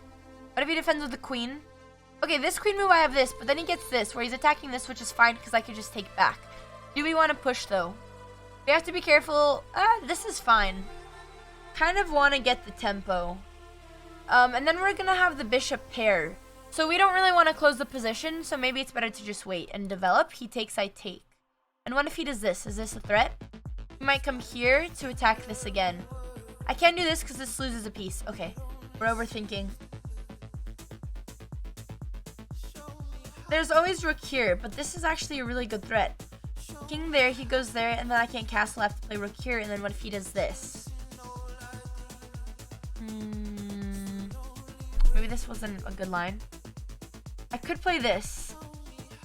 What if he defends with the queen? Okay, this queen move, I have this, but then he gets this, where he's attacking this, which is fine, because I could just take back. Do we want to push, though? We have to be careful. This is fine. Kind of want to get the tempo. And then we're going to have the bishop pair. So we don't really want to close the position, so maybe it's better to just wait and develop. He takes, I take. And what if he does this? Is this a threat? He might come here to attack this again. I can't do this because this loses a piece. Okay, we're overthinking. There's always rook here, but this is actually a really good threat. King there, he goes there, and then I can't castle. I have to play rook here, and then what if he does this? Maybe this wasn't a good line. I could play this.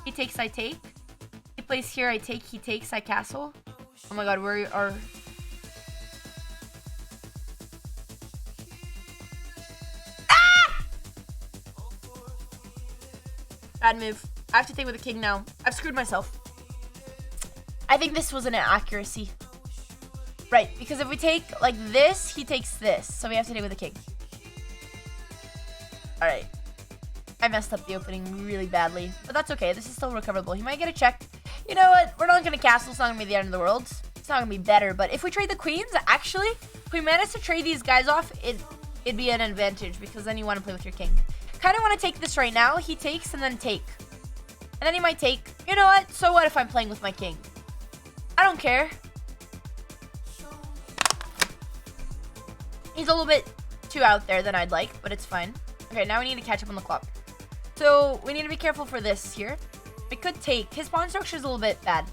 He takes, I take. He plays here, I take. He takes, I castle. Oh my god, where are... Ah! Bad move. I have to take with the king now. I've screwed myself. I think this was an inaccuracy. Right, because if we take like this, he takes this. So we have to take with the king. Alright. I messed up the opening really badly. But that's okay. This is still recoverable. He might get a check. You know what? We're not going to castle. It's not going to be the end of the world. It's not going to be better. But if we trade the queens, actually, if we manage to trade these guys off, it'd be an advantage. Because then you want to play with your king. Kind of want to take this right now. He takes and then take. And then he might take. You know what? So what if I'm playing with my king? I don't care. He's a little bit too out there than I'd like, but it's fine. Okay, now we need to catch up on the clock. So we need to be careful for this here. We could take. His pawn structure is a little bit bad.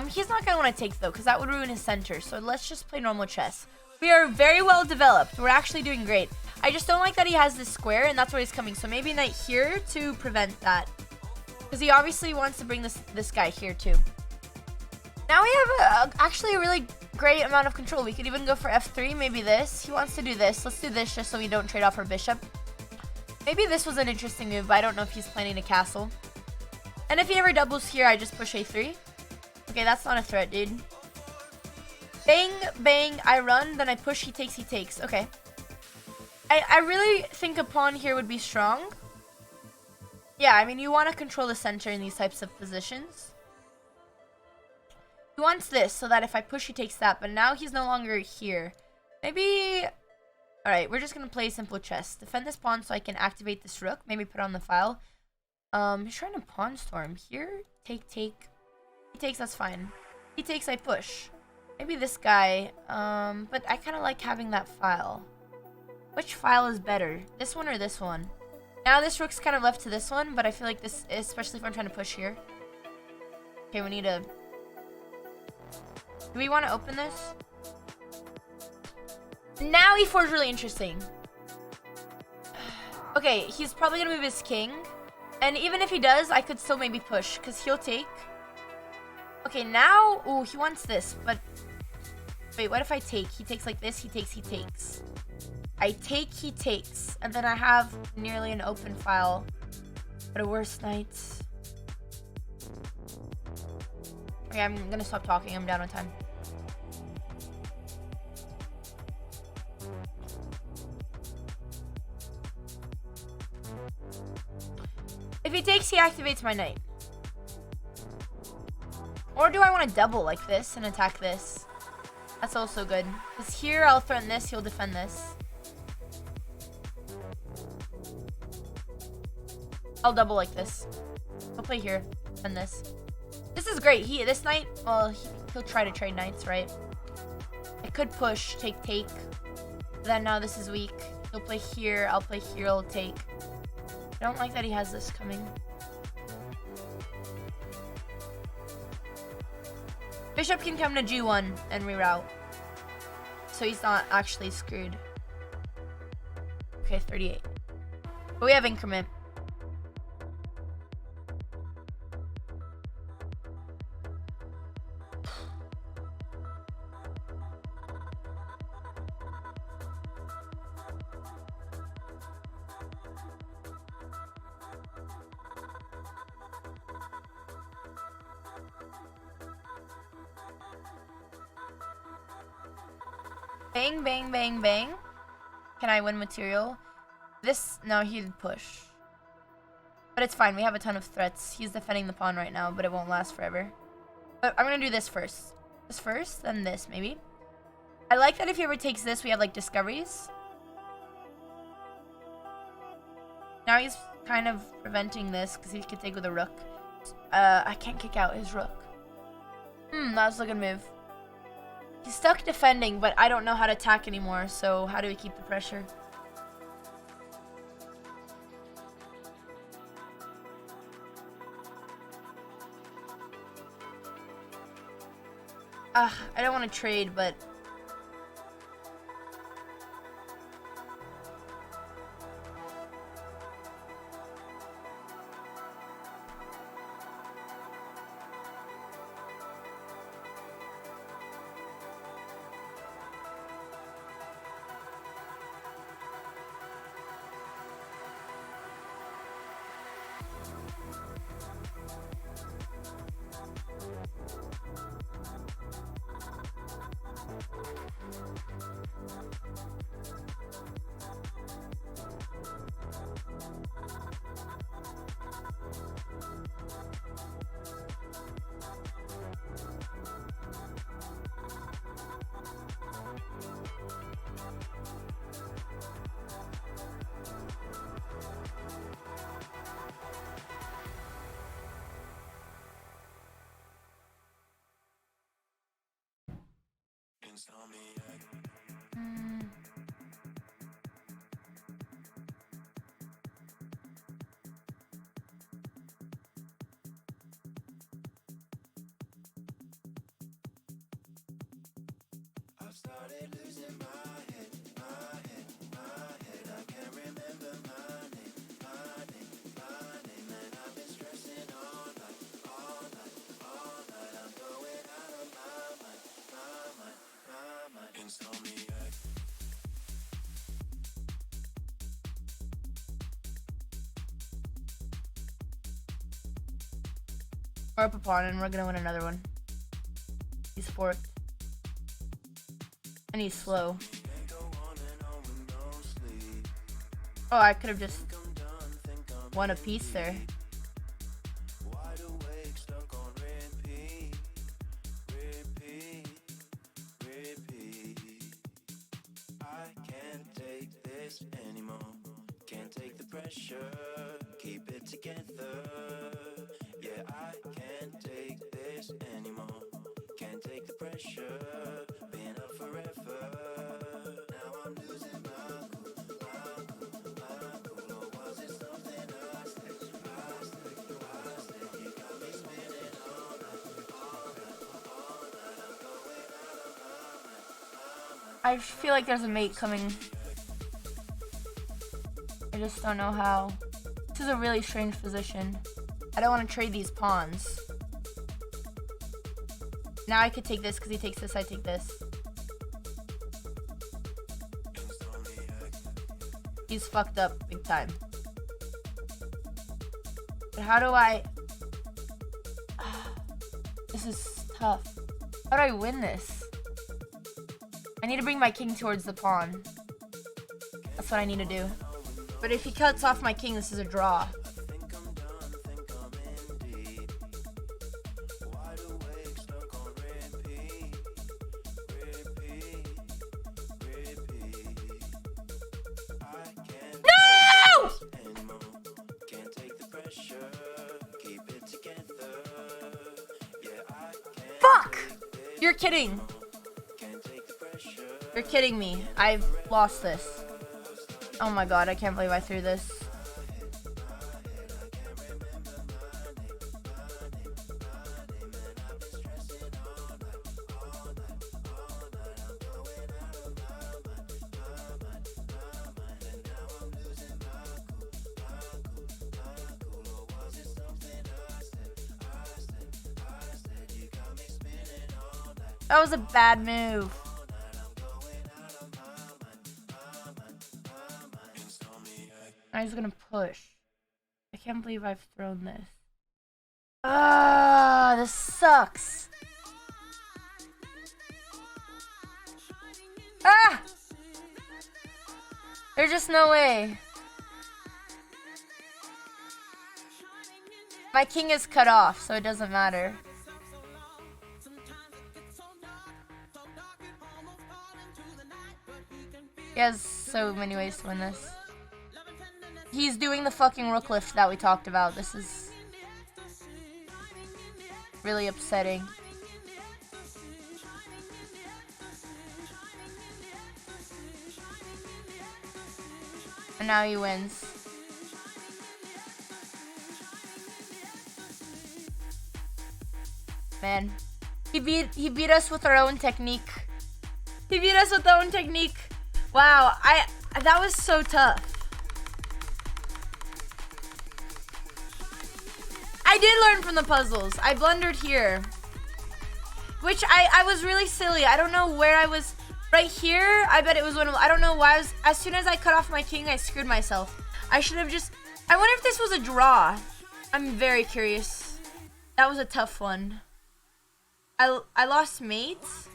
He's not going to want to take, though, because that would ruin his center. So let's just play normal chess. We are very well developed. We're actually doing great. I just don't like that he has this square, and that's where he's coming. So maybe knight here to prevent that. Because he obviously wants to bring this guy here, too. Now we have actually a really great amount of control. We could even go for f3, maybe this. He wants to do this. Let's do this just so we don't trade off our bishop. Maybe this was an interesting move, but I don't know if he's planning to castle. And if he ever doubles here, I just push a3. Okay, that's not a threat, dude. Bang, bang, I run, then I push, he takes. Okay. I really think a pawn here would be strong. Yeah, I mean, you want to control the center in these types of positions. He wants this, so that if I push, he takes that. But now he's no longer here. Maybe... Alright, we're just going to play simple chess. Defend this pawn so I can activate this rook. Maybe put on the file. He's trying to pawn storm. Here, take. He takes, that's fine. He takes, I push. Maybe this guy. But I kind of like having that file. Which file is better? This one or this one? Now this rook's kind of left to this one, but I feel like this, especially if I'm trying to push here. Okay, we need to... Do we want to open this? Now e4 is really interesting. Okay, he's probably going to move his king. And even if he does, I could still maybe push, because he'll take. Okay, now... Ooh, he wants this, but... Wait, what if I take? He takes like this, he takes. I take, he takes. And then I have nearly an open file. But a worse knight. Okay, I'm going to stop talking. I'm down on time. If he takes, he activates my knight. Or do I want to double like this and attack this? That's also good. Because here I'll threaten this, he'll defend this. I'll double like this. He'll play here, defend this. This is great. This knight, well, he'll try to trade knights, right? I could push, take. Then now this is weak. He'll play here, I'll play here, he'll take. I don't like that he has this coming. Bishop can come to g1 and reroute. So he's not actually screwed. Okay, 38. But we have increment. Bang, bang, bang, bang. Can I win material? This, no, he'd push. But it's fine, we have a ton of threats. He's defending the pawn right now, but it won't last forever. But I'm gonna do this first. This first, then this, maybe. I like that if he ever takes this, we have, like, discoveries. Now he's kind of preventing this, because he could take with a rook. I can't kick out his rook. That was a good move. He's stuck defending, but I don't know how to attack anymore, so how do we keep the pressure? I don't want to trade, but... We're up a pawn and we're gonna win another one. He's forked. And he's slow. Oh, I could have just won a piece there. Keep it together. Yeah, I can't take this anymore. Can't take the pressure. Been up forever. Now I'm losing my cool. Or was it something I said? You got me spinning all night. I'm going out of I just feel like there's a mate coming. I just don't know how. This is a really strange position. I don't want to trade these pawns. Now I could take this because he takes this, I take this. He's fucked up big time. But how do I... This is tough. How do I win this? I need to bring my king towards the pawn. That's what I need to do. But if he cuts off my king, this is a draw. Fuck! You're kidding. You're kidding me. I've lost this. Oh my god, I can't believe I threw this. That was a bad move. I'm just gonna push. I can't believe I've thrown this. Ah, this sucks. Ah! There's just no way. My king is cut off, so it doesn't matter. He has so many ways to win this. He's doing the fucking rook lift that we talked about. This is really upsetting. And now he wins. Man. He beat us with our own technique. He beat us with our own technique. Wow, that was so tough. I did learn from the puzzles. I blundered here. Which I was really silly. I don't know where I was. Right here, I bet it was one of, I don't know why I was, as soon as I cut off my king, I screwed myself. I should have just, I wonder if this was a draw. I'm very curious. That was a tough one. I lost mates.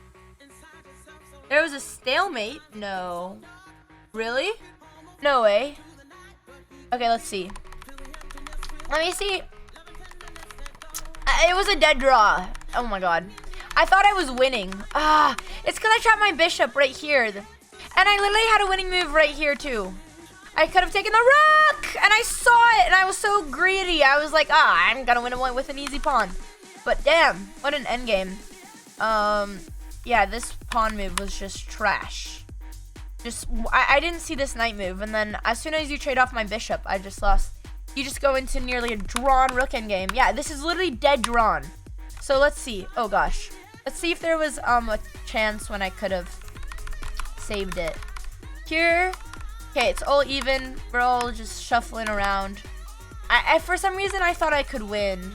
There was a stalemate. No. Really? No way. Okay, let's see. Let me see. It was a dead draw. Oh my god. I thought I was winning. It's because I trapped my bishop right here. And I literally had a winning move right here too. I could have taken the rook! And I saw it and I was so greedy. I was like, I'm gonna win a point with an easy pawn. But damn, what an endgame. yeah, this pawn move was just trash. I didn't see this knight move, and then as soon as you trade off my bishop, I just lost. You just go into nearly a drawn rook endgame. Yeah, this is literally dead drawn. So let's see. Oh gosh. Let's see if there was a chance when I could have saved it. Here. Okay, it's all even. We're all just shuffling around. For some reason, I thought I could win.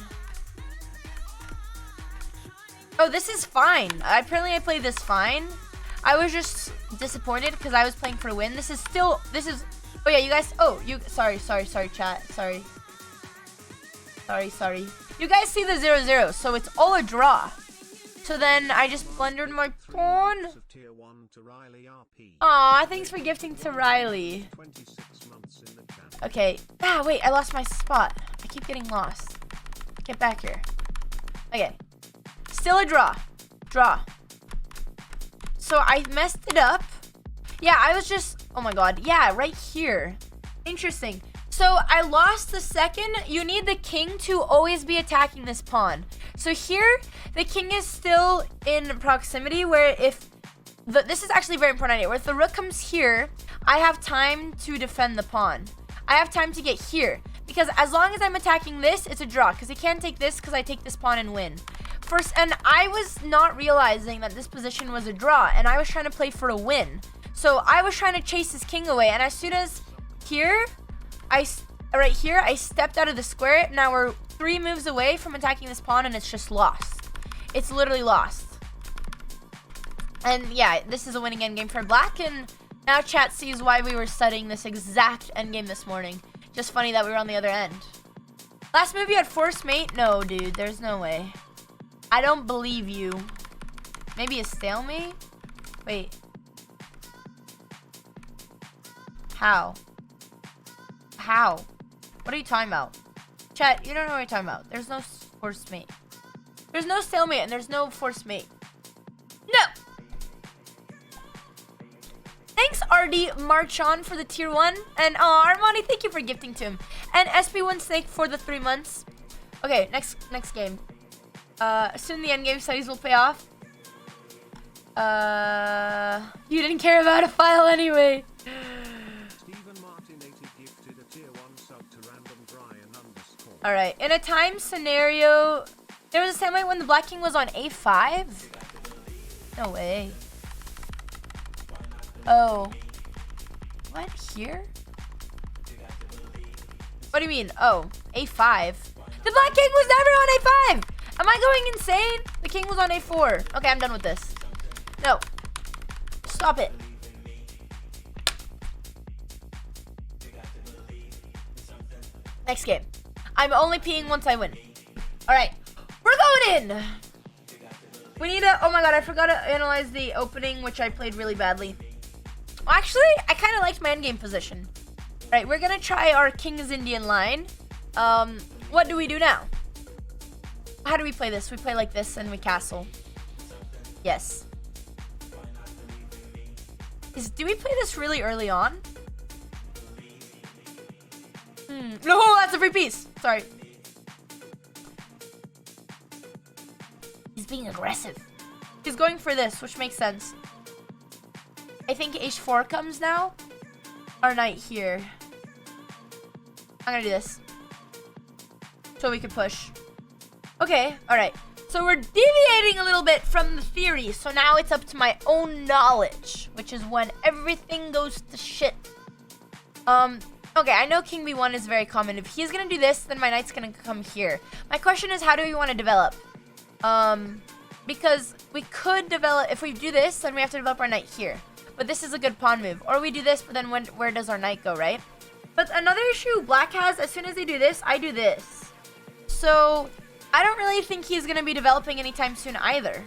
Oh, this is fine. Apparently, I played this fine. I was just disappointed because I was playing for a win. This is. Oh yeah, you guys. Oh, sorry, chat. Sorry. You guys see the 0-0, so it's all a draw. So then I just blundered my pawn. Aw, thanks for gifting to Riley. Okay. Ah, wait, I lost my spot. I keep getting lost. Get back here. Okay. Still a draw. So I messed it up. Yeah, I was just... Oh my god. Yeah, right here. Interesting. So I lost the second. You need the king to always be attacking this pawn. So here, the king is still in proximity where if... This is actually a very important idea. Where if the rook comes here, I have time to defend the pawn. I have time to get here. Because as long as I'm attacking this, it's a draw. Because he can't take this because I take this pawn and win. And I was not realizing that this position was a draw. And I was trying to play for a win. So I was trying to chase his king away. And as soon as here, right here, I stepped out of the square. Now we're 3 moves away from attacking this pawn and it's just lost. It's literally lost. And yeah, this is a winning endgame for black. And now chat sees why we were studying this exact endgame this morning. Just funny that we were on the other end. Last move you had force mate? No, dude, there's no way. I don't believe you. Maybe a stalemate? Wait. How? What are you talking about? Chat, you don't know what you're talking about. There's no force mate. There's no stalemate and there's no force mate. No! Thanks, RD Marchon, for the tier 1. And Armani, thank you for gifting to him. And SB1 Snake for the 3 months. Okay, next game. Soon the endgame studies will pay off. You didn't care about a file anyway. Alright, in a time scenario, there was a stalemate when the black king was on a5? No way. Oh. What? Here? What do you mean? Oh, a5. The black king was never on a5! Am I going insane? The king was on a4. Okay, I'm done with this. No. Stop it. Next game. I'm only peeing once I win. Alright. We're going in! We need to... Oh my god, I forgot to analyze the opening, which I played really badly. Actually, I kind of liked my endgame position. Alright, we're gonna try our King's Indian line. What do we do now? How do we play this? We play like this and we castle. Yes. Do we play this really early on? No, that's a free piece. Sorry. He's being aggressive. He's going for this, which makes sense. I think h4 comes now. Our knight here. I'm gonna do this. So we can push. Okay, alright. So we're deviating a little bit from the theory. So now it's up to my own knowledge, which is when everything goes to shit. Okay, I know King B1 is very common. If he's gonna do this, then my knight's gonna come here. My question is, how do we want to develop? Because we could develop, if we do this, then we have to develop our knight here. But this is a good pawn move. Or we do this, but then where does our knight go, right? But another issue black has, as soon as they do this, I do this. So I don't really think he's gonna be developing anytime soon either.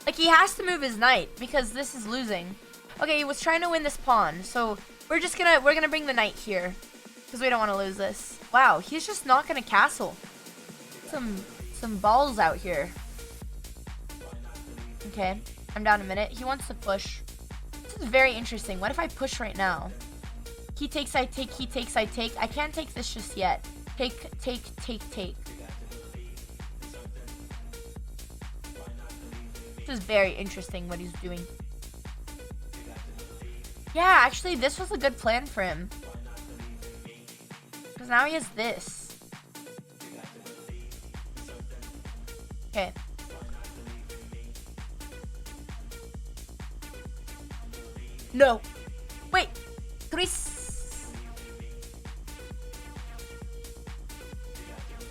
Like, he has to move his knight because this is losing. Okay, he was trying to win this pawn, so we're gonna bring the knight here because we don't want to lose this. Wow, he's just not gonna castle. Some balls out here. Okay, I'm down a minute. He wants to push. This is very interesting. What if I push right now? He takes, I take, he takes, I take. I can't take this just yet. Take. This is very interesting what he's doing. Yeah, actually, this was a good plan for him. Because now he has this. Okay. No. Wait.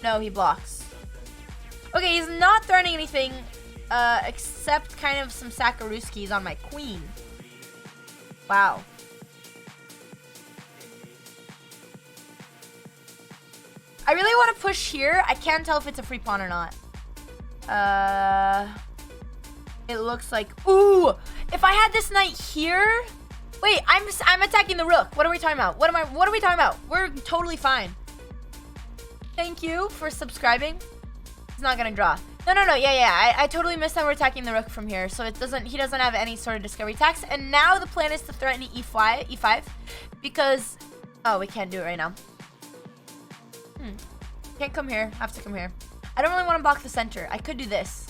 No, he blocks. Okay, he's not throwing anything except kind of some Sakaruskis on my queen. Wow. I really want to push here. I can't tell if it's a free pawn or not. It looks like... Ooh! If I had this knight here... Wait, I'm attacking the rook. What are we talking about? What are we talking about? We're totally fine. Thank you for subscribing. He's not gonna draw. No. Yeah. I totally missed that we're attacking the rook from here. So he doesn't have any sort of discovery tax. And now the plan is to threaten e5 because... Oh, we can't do it right now. Can't come here. Have to come here. I don't really want to block the center. I could do this.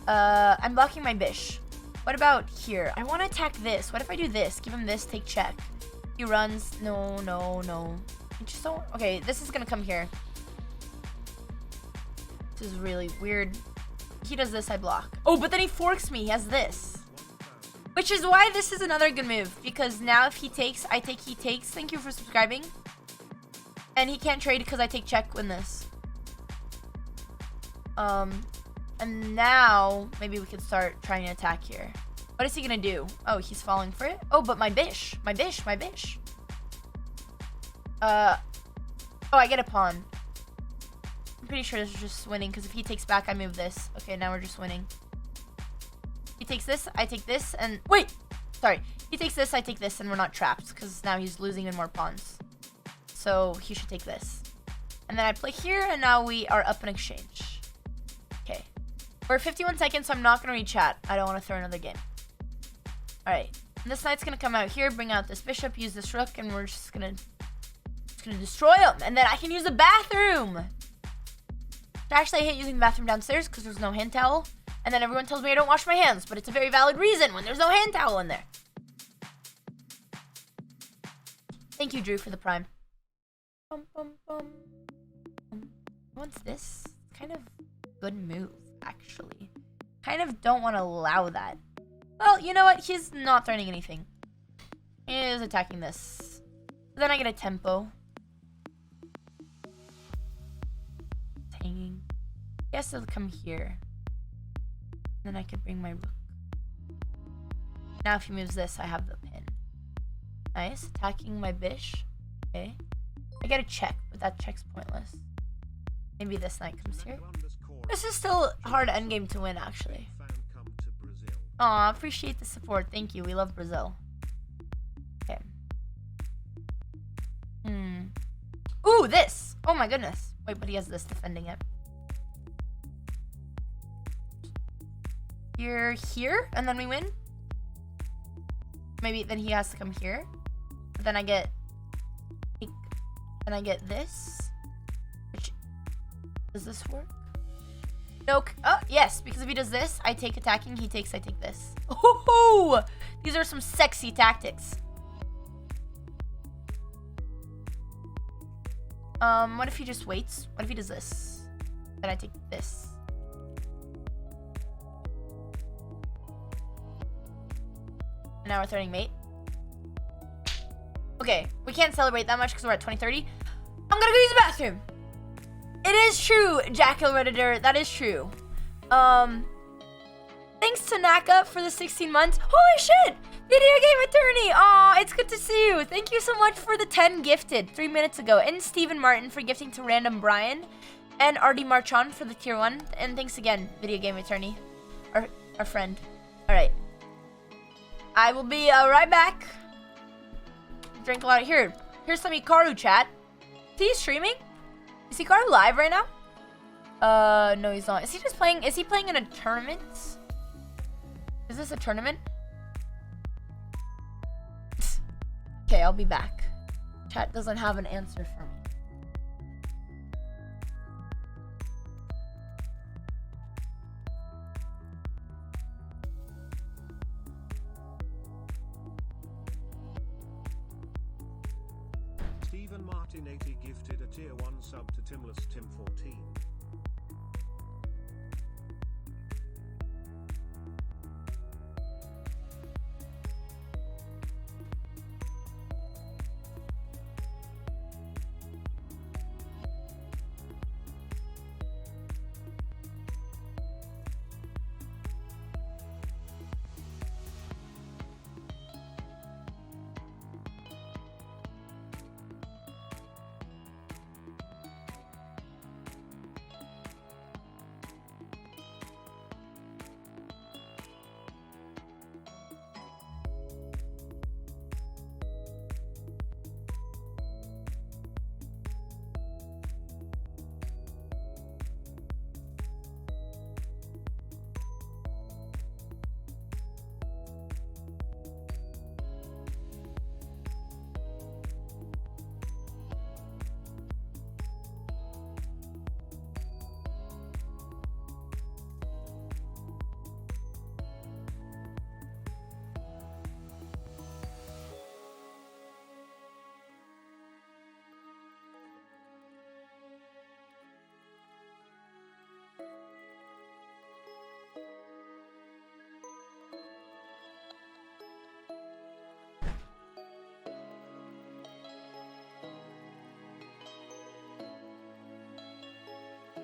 I'm blocking my bish. What about here? I want to attack this. What if I do this? Give him this. Take check. He runs. No. I just don't... Okay, this is going to come here. This is really weird. He does this, I block. Oh, but then he forks me. He has this. Which is why this is another good move. Because now if he takes, I take, he takes. Thank you for subscribing. And he can't trade because I take check win this. And now maybe we could start trying to attack here. What is he gonna do? Oh, he's falling for it. Oh, but my bish. Oh, I get a pawn. I'm pretty sure this is just winning because if he takes back, I move this. Okay, now we're just winning. He takes this, I take this, and wait! Sorry. He takes this, I take this, and we're not trapped because now he's losing in more pawns. So he should take this. And then I play here, and now we are up in exchange. Okay. We're 51 seconds, so I'm not going to read chat. I don't want to throw another game. Alright. This knight's going to come out here, bring out this bishop, use this rook, and we're just going to destroy him. And then I can use the bathroom. Actually, I hate using the bathroom downstairs because there's no hand towel. And then everyone tells me I don't wash my hands, but it's a very valid reason when there's no hand towel in there. Thank you, Drew, for the prime. What's this? It's kind of good move, actually. Kind of don't want to allow that. Well, you know what? He's not threatening anything. He is attacking this. Then I get a tempo. It's hanging. I guess it'll come here. Then I could bring my rook. Now if he moves this, I have the pin. Nice. Attacking my bish. Okay. I get a check, but that check's pointless. Maybe this knight comes here. This is still a hard endgame to win, actually. Aw, appreciate the support. Thank you. We love Brazil. Okay. Ooh, this! Oh my goodness. Wait, but he has this defending it. Here, and then we win? Maybe then he has to come here. But then I get... Then I get this. Which... Does this work? No. Oh, yes. Because if he does this, I take attacking. He takes, I take this. Oh, these are some sexy tactics. What if he just waits? What if he does this? Then I take this. And now we're threatening mate. Okay, we can't celebrate that much because we're at 2030. I'm gonna go use the bathroom. It is true, Jackal Redditor. That is true. Thanks to Naka for the 16 months. Holy shit! Video game attorney. Aw, it's good to see you. Thank you so much for the 10 gifted 3 minutes ago. And Stephen Martin for gifting to Random Brian. And RD Marchon for the tier 1. And thanks again, video game attorney. Our friend. Alright. I will be right back. Drink a lot of here. Here's some Hikaru chat. Is he streaming? Is Hikaru live right now? No, he's not. Is he just playing? Is he playing in a tournament? Is this a tournament? Okay, I'll be back. Chat doesn't have an answer for me. Martin80 gifted a tier 1 sub to Timless Tim14.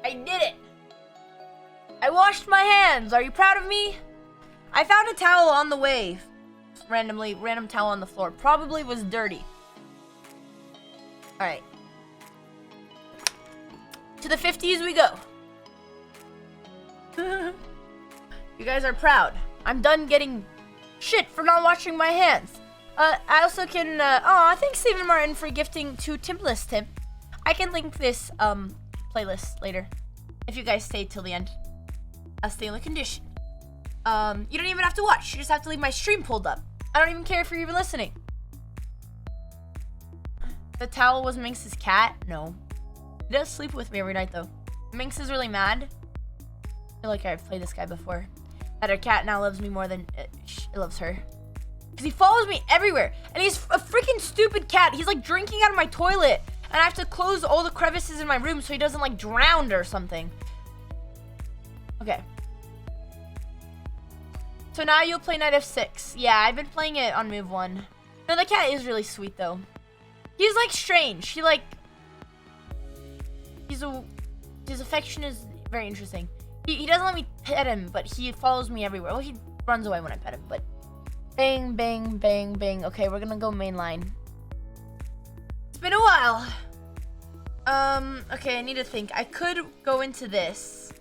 I did it! I washed my hands. Are you proud of me? I found a towel on the way. Random towel on the floor. Probably was dirty. Alright. To the 50s we go. You guys are proud. I'm done getting shit for not washing my hands. I also can, thanks Stephen Martin for gifting to Timless Tim. I can link this, playlist later. If you guys stay till the end. I'll stay on the condition. You don't even have to watch. You just have to leave my stream pulled up. I don't even care if you're even listening. The towel was Minx's cat? No. He does sleep with me every night though. Minx is really mad. I feel like I've played this guy before. That her cat now loves me more than it loves her. Because he follows me everywhere. And he's a freaking stupid cat. He's like drinking out of my toilet. And I have to close all the crevices in my room so he doesn't like drown or something. Okay. So now you'll play Knight f6. Yeah, I've been playing it on move 1. No, the cat is really sweet though. He's like strange. He like... His affection is very interesting. He doesn't let me pet him, but he follows me everywhere. Well, he runs away when I pet him, but... Bang, bang, bang, bang. Okay, we're gonna go main line. It's been a while. Okay, I need to think. I could go into this.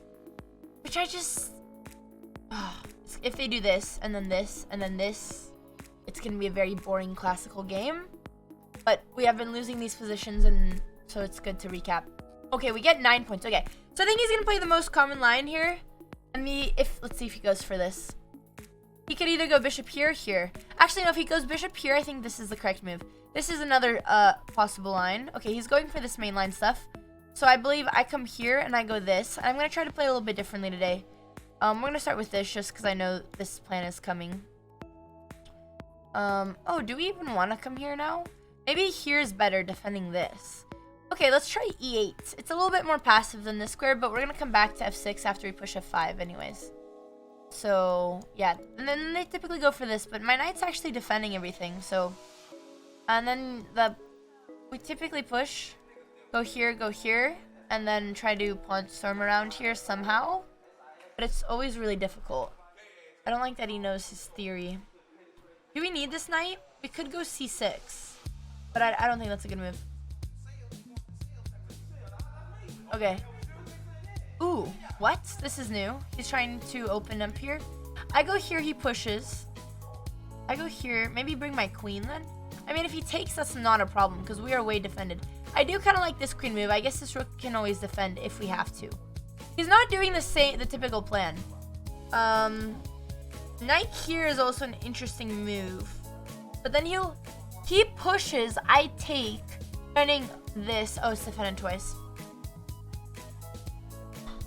Which I just... if they do this, and then this, and then this, it's gonna be a very boring classical game. But we have been losing these positions, and so it's good to recap. Okay, we get 9 points. Okay, so I think he's gonna play the most common line here. And let's see if he goes for this. He could either go bishop here or here. Actually, no, if he goes bishop here, I think this is the correct move. This is another possible line. Okay, he's going for this main line stuff. So I believe I come here and I go this. I'm gonna try to play a little bit differently today. We're gonna start with this just because I know this plan is coming. Oh, do we even want to come here now? Maybe here's better defending this. Okay, let's try e8. It's a little bit more passive than this square, but we're gonna come back to f6 after we push f5 anyways. So, yeah. And then they typically go for this, but my knight's actually defending everything, so... And then we typically push, go here, and then try to pawn storm around here somehow. But it's always really difficult. I don't like that he knows his theory. Do we need this knight? We could go c6. But I don't think that's a good move. Okay. Ooh, what? This is new. He's trying to open up here. I go here, he pushes. I go here. Maybe bring my queen then? I mean, if he takes, that's not a problem because we are way defended. I do kind of like this queen move. I guess this rook can always defend if we have to. He's not doing the typical plan. Knight here is also an interesting move. But then he pushes, I take, turning this. Oh, it's defended twice.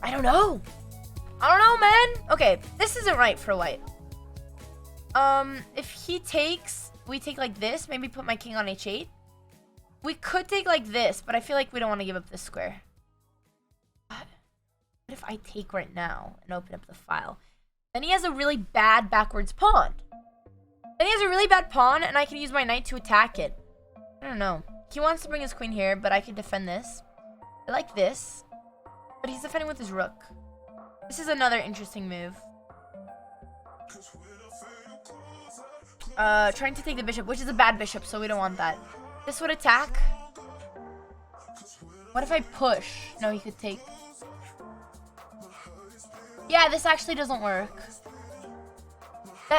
I don't know, man. Okay, this isn't right for white. If he takes, we take like this. Maybe put my king on h8. We could take like this, but I feel like we don't want to give up this square. What if I take right now and open up the file? Then he has a really bad backwards pawn. Then he has a really bad pawn, and I can use my knight to attack it. I don't know. He wants to bring his queen here, but I can defend this. I like this. But he's defending with his rook. This is another interesting move. Trying to take the bishop, which is a bad bishop, so we don't want that. This would attack. What if I push? No, he could take. Yeah, this actually doesn't work.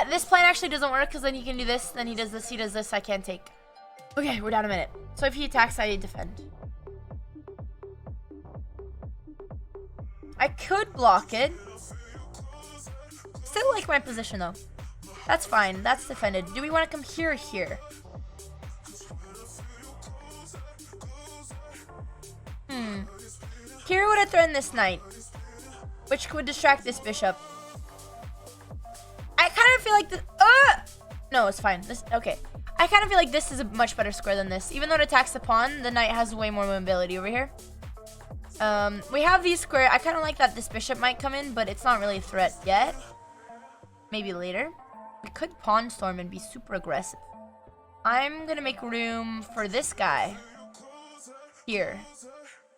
This plan actually doesn't work because then he can do this, then he does this, I can't take. Okay, we're down a minute. So if he attacks, I defend. I could block it. Still like my position though. That's fine, that's defended. Do we want to come here or here? Here would have threatened this knight, which would distract this bishop. I kind of feel like this. No, it's fine. Okay. I kind of feel like this is a much better square than this. Even though it attacks the pawn, the knight has way more mobility over here. We have these square. I kind of like that this bishop might come in, but it's not really a threat yet. Maybe later. We could pawn storm and be super aggressive. I'm gonna make room for this guy. Here.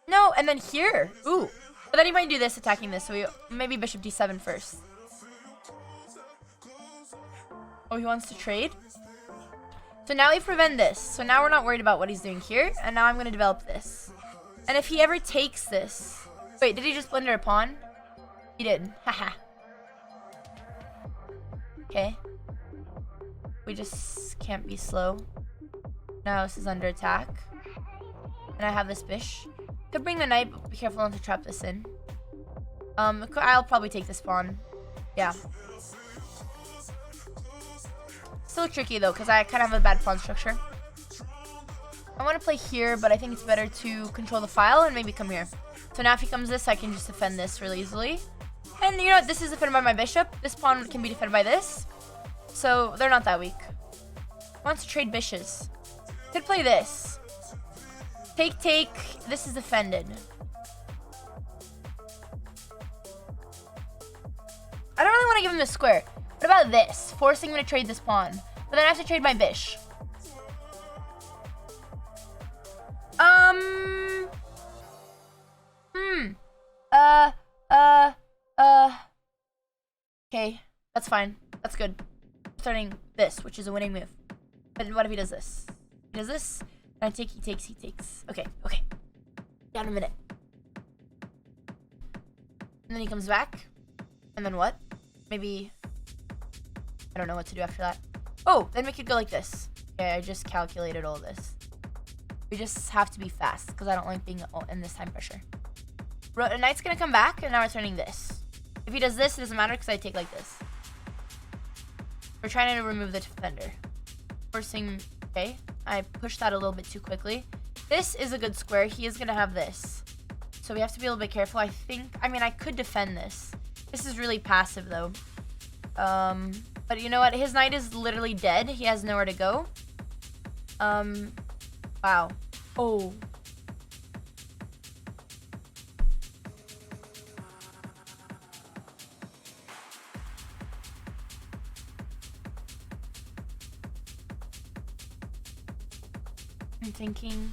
No, and then here. Ooh. But then he might do this, attacking this. So maybe bishop d7 first. Oh, he wants to trade? So now we prevent this. So now we're not worried about what he's doing here. And now I'm going to develop this. And if he ever takes this... Wait, did he just blunder a pawn? He did. Haha. Okay. We just can't be slow. Now this is under attack. And I have this bish. Could bring the knight, but be careful not to trap this in. I'll probably take this pawn. Yeah. Still tricky though, because I kind of have a bad pawn structure. I want to play here, but I think it's better to control the file and maybe come here. So now if he comes this, I can just defend this really easily. And you know what? This is defended by my bishop. This pawn can be defended by this. So they're not that weak. Wants to trade bishops. Could play this. Take, take. This is defended. I don't really want to give him a square. What about this? Forcing him to trade this pawn. But then I have to trade my bish. Okay, that's fine. That's good. Starting this, which is a winning move. But what if he does this? He does this, and I take, he takes, he takes. Okay, okay. Down a minute. And then he comes back. And then what? Maybe... I don't know what to do after that. Oh, then we could go like this. Okay, I just calculated all this. We just have to be fast, because I don't like being in this time pressure. Knight's gonna come back, and now we're turning this. If he does this, it doesn't matter, because I take like this. We're trying to remove the defender. Forcing... Okay, I pushed that a little bit too quickly. This is a good square. He is gonna have this. So we have to be a little bit careful. I think... I mean, I could defend this. This is really passive, though. But you know what? His knight is literally dead. He has nowhere to go. Wow. Oh. I'm thinking...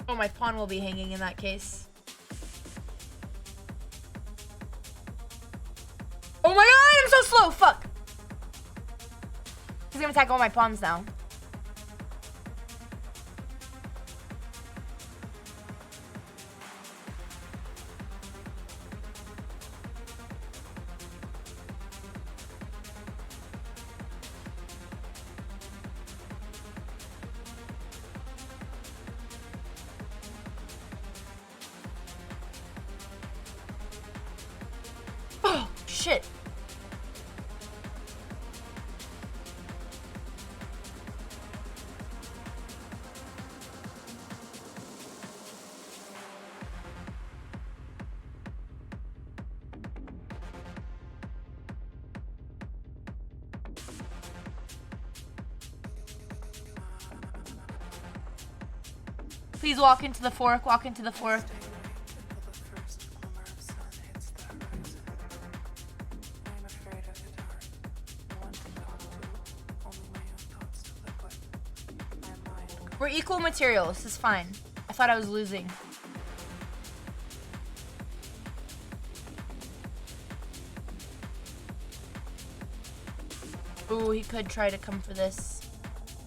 Oh, my pawn will be hanging in that case. Oh my god, I'm so slow! Fuck! He's gonna attack all my pawns now. Oh, shit. Please walk into the fork, walk into the fork. We're equal materials. This is fine. I thought I was losing. Ooh, he could try to come for this.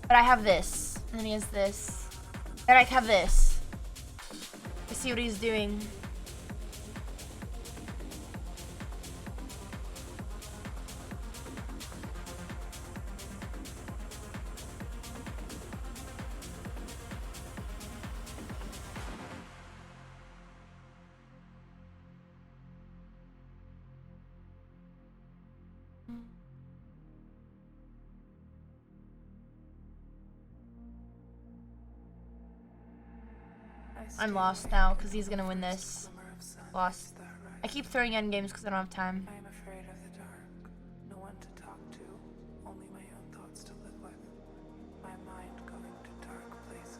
But I have this. And then he has this. And I have this. I see what he's doing. I'm lost now because he's gonna win this. Lost. I keep throwing end games because I don't have time. I am afraid of the dark. No one to talk to. Only my own thoughts to live with. My mind going to dark places.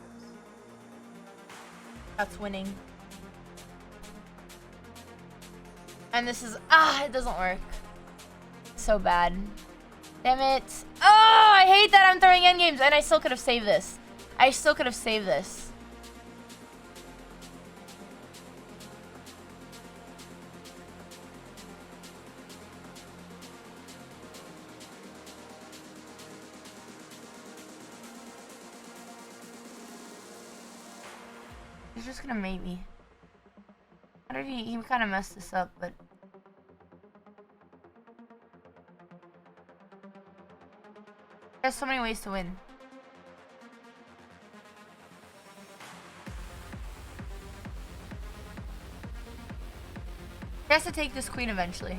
That's winning. And this is it doesn't work. So bad. Damn it. Oh, I hate that I'm throwing end games and I still could have saved this. I still could have saved this. He's just gonna mate me. I don't know if he kind of messed this up, but there's so many ways to win. He has to take this queen eventually.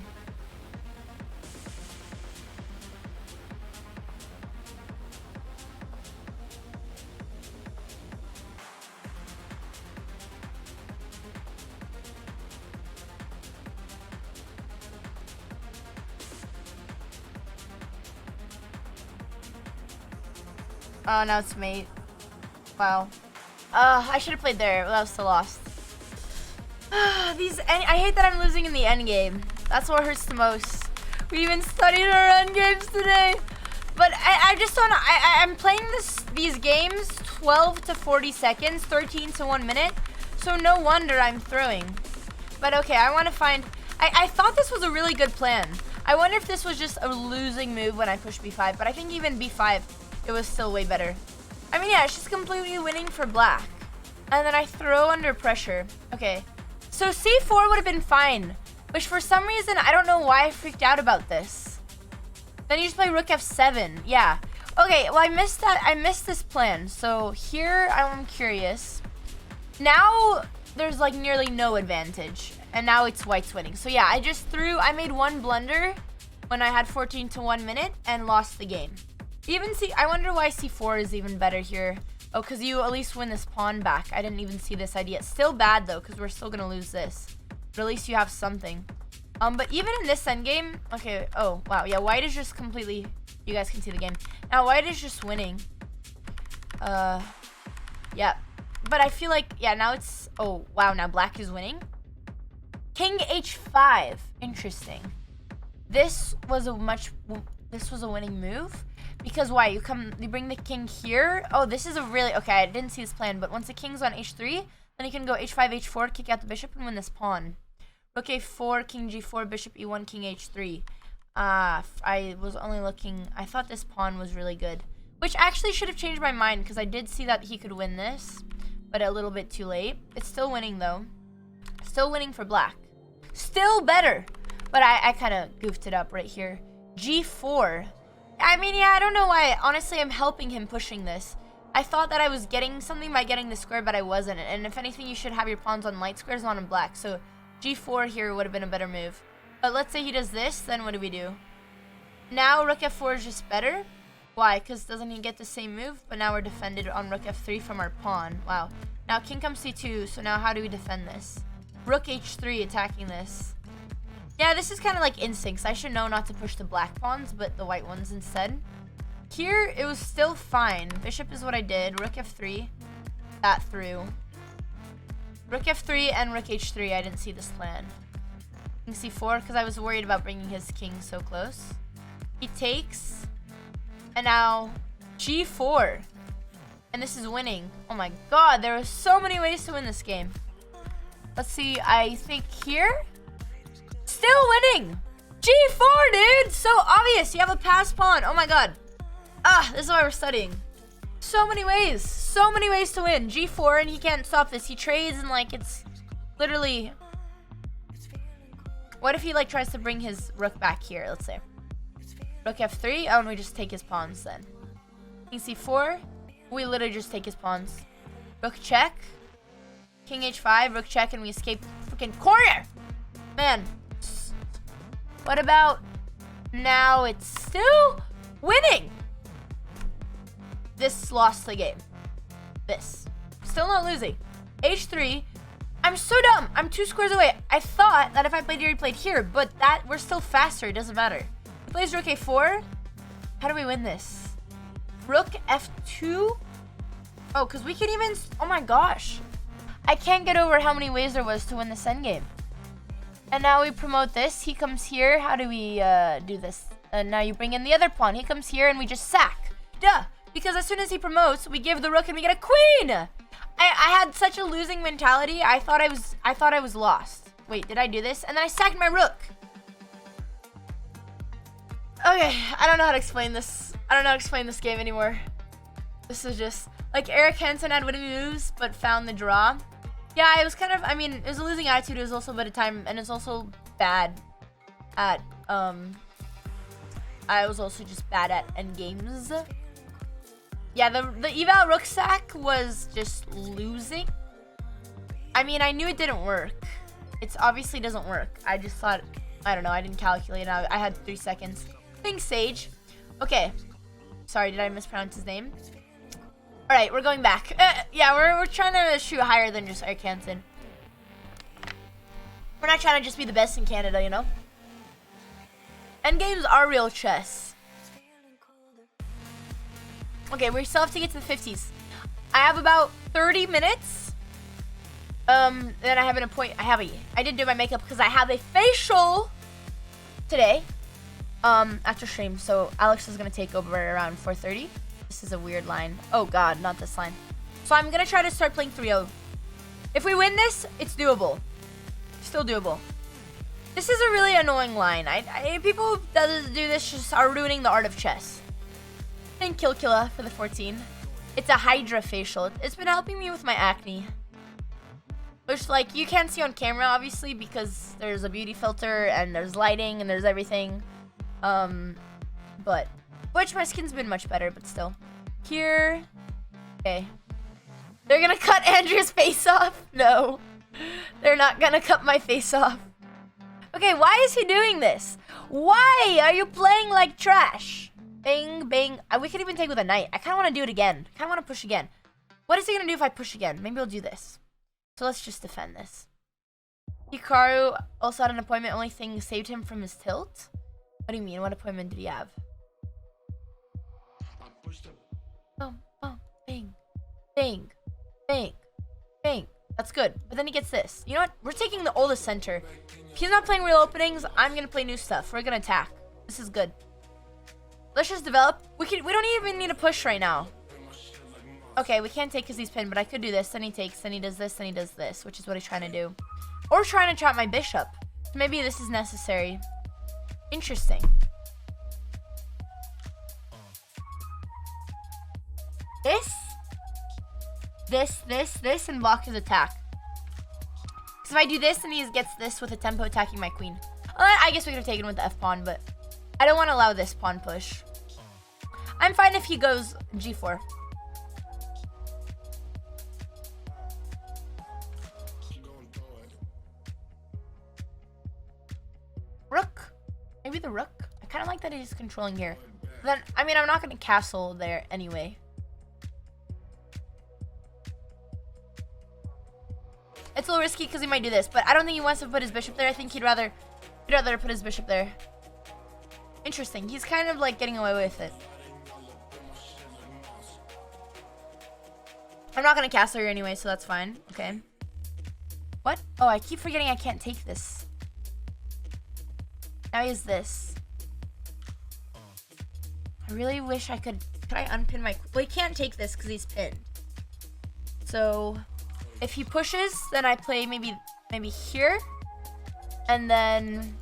Oh, now it's mate. Wow. I should have played there, but I was still lost. I hate that I'm losing in the end game. That's what hurts the most. We even studied our end games today. But I just don't know. I'm playing these games 12 to 40 seconds, 13 to 1 minute. So no wonder I'm throwing. But okay, I want to find... I thought this was a really good plan. I wonder if this was just a losing move when I pushed b5. But I think even b5, it was still way better. I mean, yeah, it's just completely winning for black. And then I throw under pressure. Okay. So c4 would have been fine. Which for some reason, I don't know why I freaked out about this. Then you just play rook f7. Yeah. Okay, well, I missed that. I missed this plan. So here, I'm curious. Now, there's like nearly no advantage. And now it's white's winning. So yeah, I made one blunder when I had 14 to 1 minute and lost the game. I wonder why c4 is even better here. Oh, because you at least win this pawn back. I didn't even see this idea. Still bad though, because we're still going to lose this. But at least you have something. But even in this endgame, okay, oh, wow. Yeah, white is just completely, you guys can see the game. Now, white is just winning. Yeah. But I feel like, yeah, now it's, oh, wow, now black is winning. King h5, interesting. This was a winning move. Because why? You bring the king here. Oh, this is a really, okay, I didn't see this plan, but once the king's on h3, then you can go h5, h4, kick out the bishop, and win this pawn. Rook a4, king g4, bishop e1, king h3. I was only looking, I thought this pawn was really good. Which actually should have changed my mind, because I did see that he could win this, but a little bit too late. It's still winning, though. Still winning for black. Still better. But I kind of goofed it up right here. g4. I mean, yeah, I don't know why. Honestly, I'm helping him pushing this. I thought that I was getting something by getting the square, but I wasn't. And if anything, you should have your pawns on light squares, not on black. So g4 here would have been a better move. But let's say he does this, then what do we do? Now rook f4 is just better. Why? Because doesn't he get the same move? But now we're defended on rook f3 from our pawn. Wow. Now king comes c2, so now how do we defend this? Rook h3 attacking this. Yeah, this is kind of like instincts. I should know not to push the black pawns, but the white ones instead. Here, it was still fine. Bishop is what I did. Rook f3. That through. Rook f3 and rook h3. I didn't see this plan. King c4 because I was worried about bringing his king so close. He takes. And now g4. And this is winning. Oh my god, there are so many ways to win this game. Let's see, I think here. Still winning. G4, dude. So obvious. You have a pass pawn. Oh my god. Ah, this is why we're studying. So many ways. So many ways to win. G4, and he can't stop this. He trades and like it's literally. What if he like tries to bring his rook back here? Let's say. Rook f3. Oh, and we just take his pawns then. King c4. We literally just take his pawns. Rook check. King h5. Rook check, and we escape freaking corner. Man. What about now? It's still winning. This lost the game. This. Still not losing. h3. I'm so dumb. I'm 2 squares away. I thought that if I played here, he played here, but that we're still faster. It doesn't matter. He plays rook a4. How do we win this? Rook f2. Oh, because we can even. Oh my gosh. I can't get over how many ways there was to win this endgame. And now we promote this. He comes here. How do we do this? And now you bring in the other pawn. He comes here and we just sack. Duh. Because as soon as he promotes, we give the rook and we get a queen. I had such a losing mentality. I thought I was lost. Wait, did I do this? And then I sacked my rook. Okay, I don't know how to explain this. I don't know how to explain this game anymore. This is just like Eric Hansen had winning moves, but found the draw. Yeah, it was kind of. I mean, it was a losing attitude. It was also a bit of time, and it's also bad at. I was also just bad at endgames. Yeah, the eval rook sack was just losing. I mean, I knew it didn't work. It obviously doesn't work. I just thought, I don't know, I didn't calculate. I had 3 seconds. Thanks, Sage. Okay. Sorry, did I mispronounce his name? All right, we're going back. Yeah, we're trying to shoot higher than just Eric Hansen. We're not trying to just be the best in Canada, you know? Endgames are real chess. Okay, we still have to get to the 50s. I have about 30 minutes. Then I have an appointment. I didn't do my makeup because I have a facial today. After stream. So Alex is gonna take over around 4:30. This is a weird line. Oh god, not this line. So I'm gonna try to start playing 3-0. If we win this, it's doable. Still doable. This is a really annoying line. People who do this just are ruining the art of chess. Thank Kilkilla for the 14. It's a Hydra facial. It's been helping me with my acne. Which, like, you can't see on camera, obviously, because there's a beauty filter, and there's lighting, and there's everything. But, which my skin's been much better, but still. Here. Okay. They're gonna cut Andrew's face off? No. They're not gonna cut my face off. Okay, why is he doing this? Why are you playing like trash? Bang, bang. We could even take with a knight. I kind of want to do it again. I kind of want to push again. What is he going to do if I push again? Maybe he'll do this. So let's just defend this. Hikaru also had an appointment. Only thing saved him from his tilt. What do you mean? What appointment did he have? Boom, boom, bang, bang, bang, bang. That's good. But then he gets this. You know what? We're taking the oldest center. If he's not playing real openings, I'm going to play new stuff. We're going to attack. This is good. Let's just develop. We don't even need a push right now. Okay, we can't take because he's pinned, but I could do this. Then he takes, then he does this, then he does this, which is what he's trying to do. Or trying to trap my bishop. Maybe this is necessary. Interesting. This, and block his attack. Because if I do this, then he gets this with a tempo attacking my queen. I guess we could have taken with the f-pawn, but I don't want to allow this pawn push. I'm fine if he goes g4. Rook. Maybe the rook. I kind of like that he's controlling here. But then, I mean, I'm not going to castle there anyway. It's a little risky because he might do this, but I don't think he wants to put his bishop there. I think he'd rather put his bishop there. Interesting. He's kind of like getting away with it. I'm not going to castle here anyway, so that's fine. Okay. What? Oh, I keep forgetting I can't take this. Now he has this. I really wish I could. Could I unpin my... Well, he can't take this because he's pinned. So, if he pushes, then I play maybe here. And then...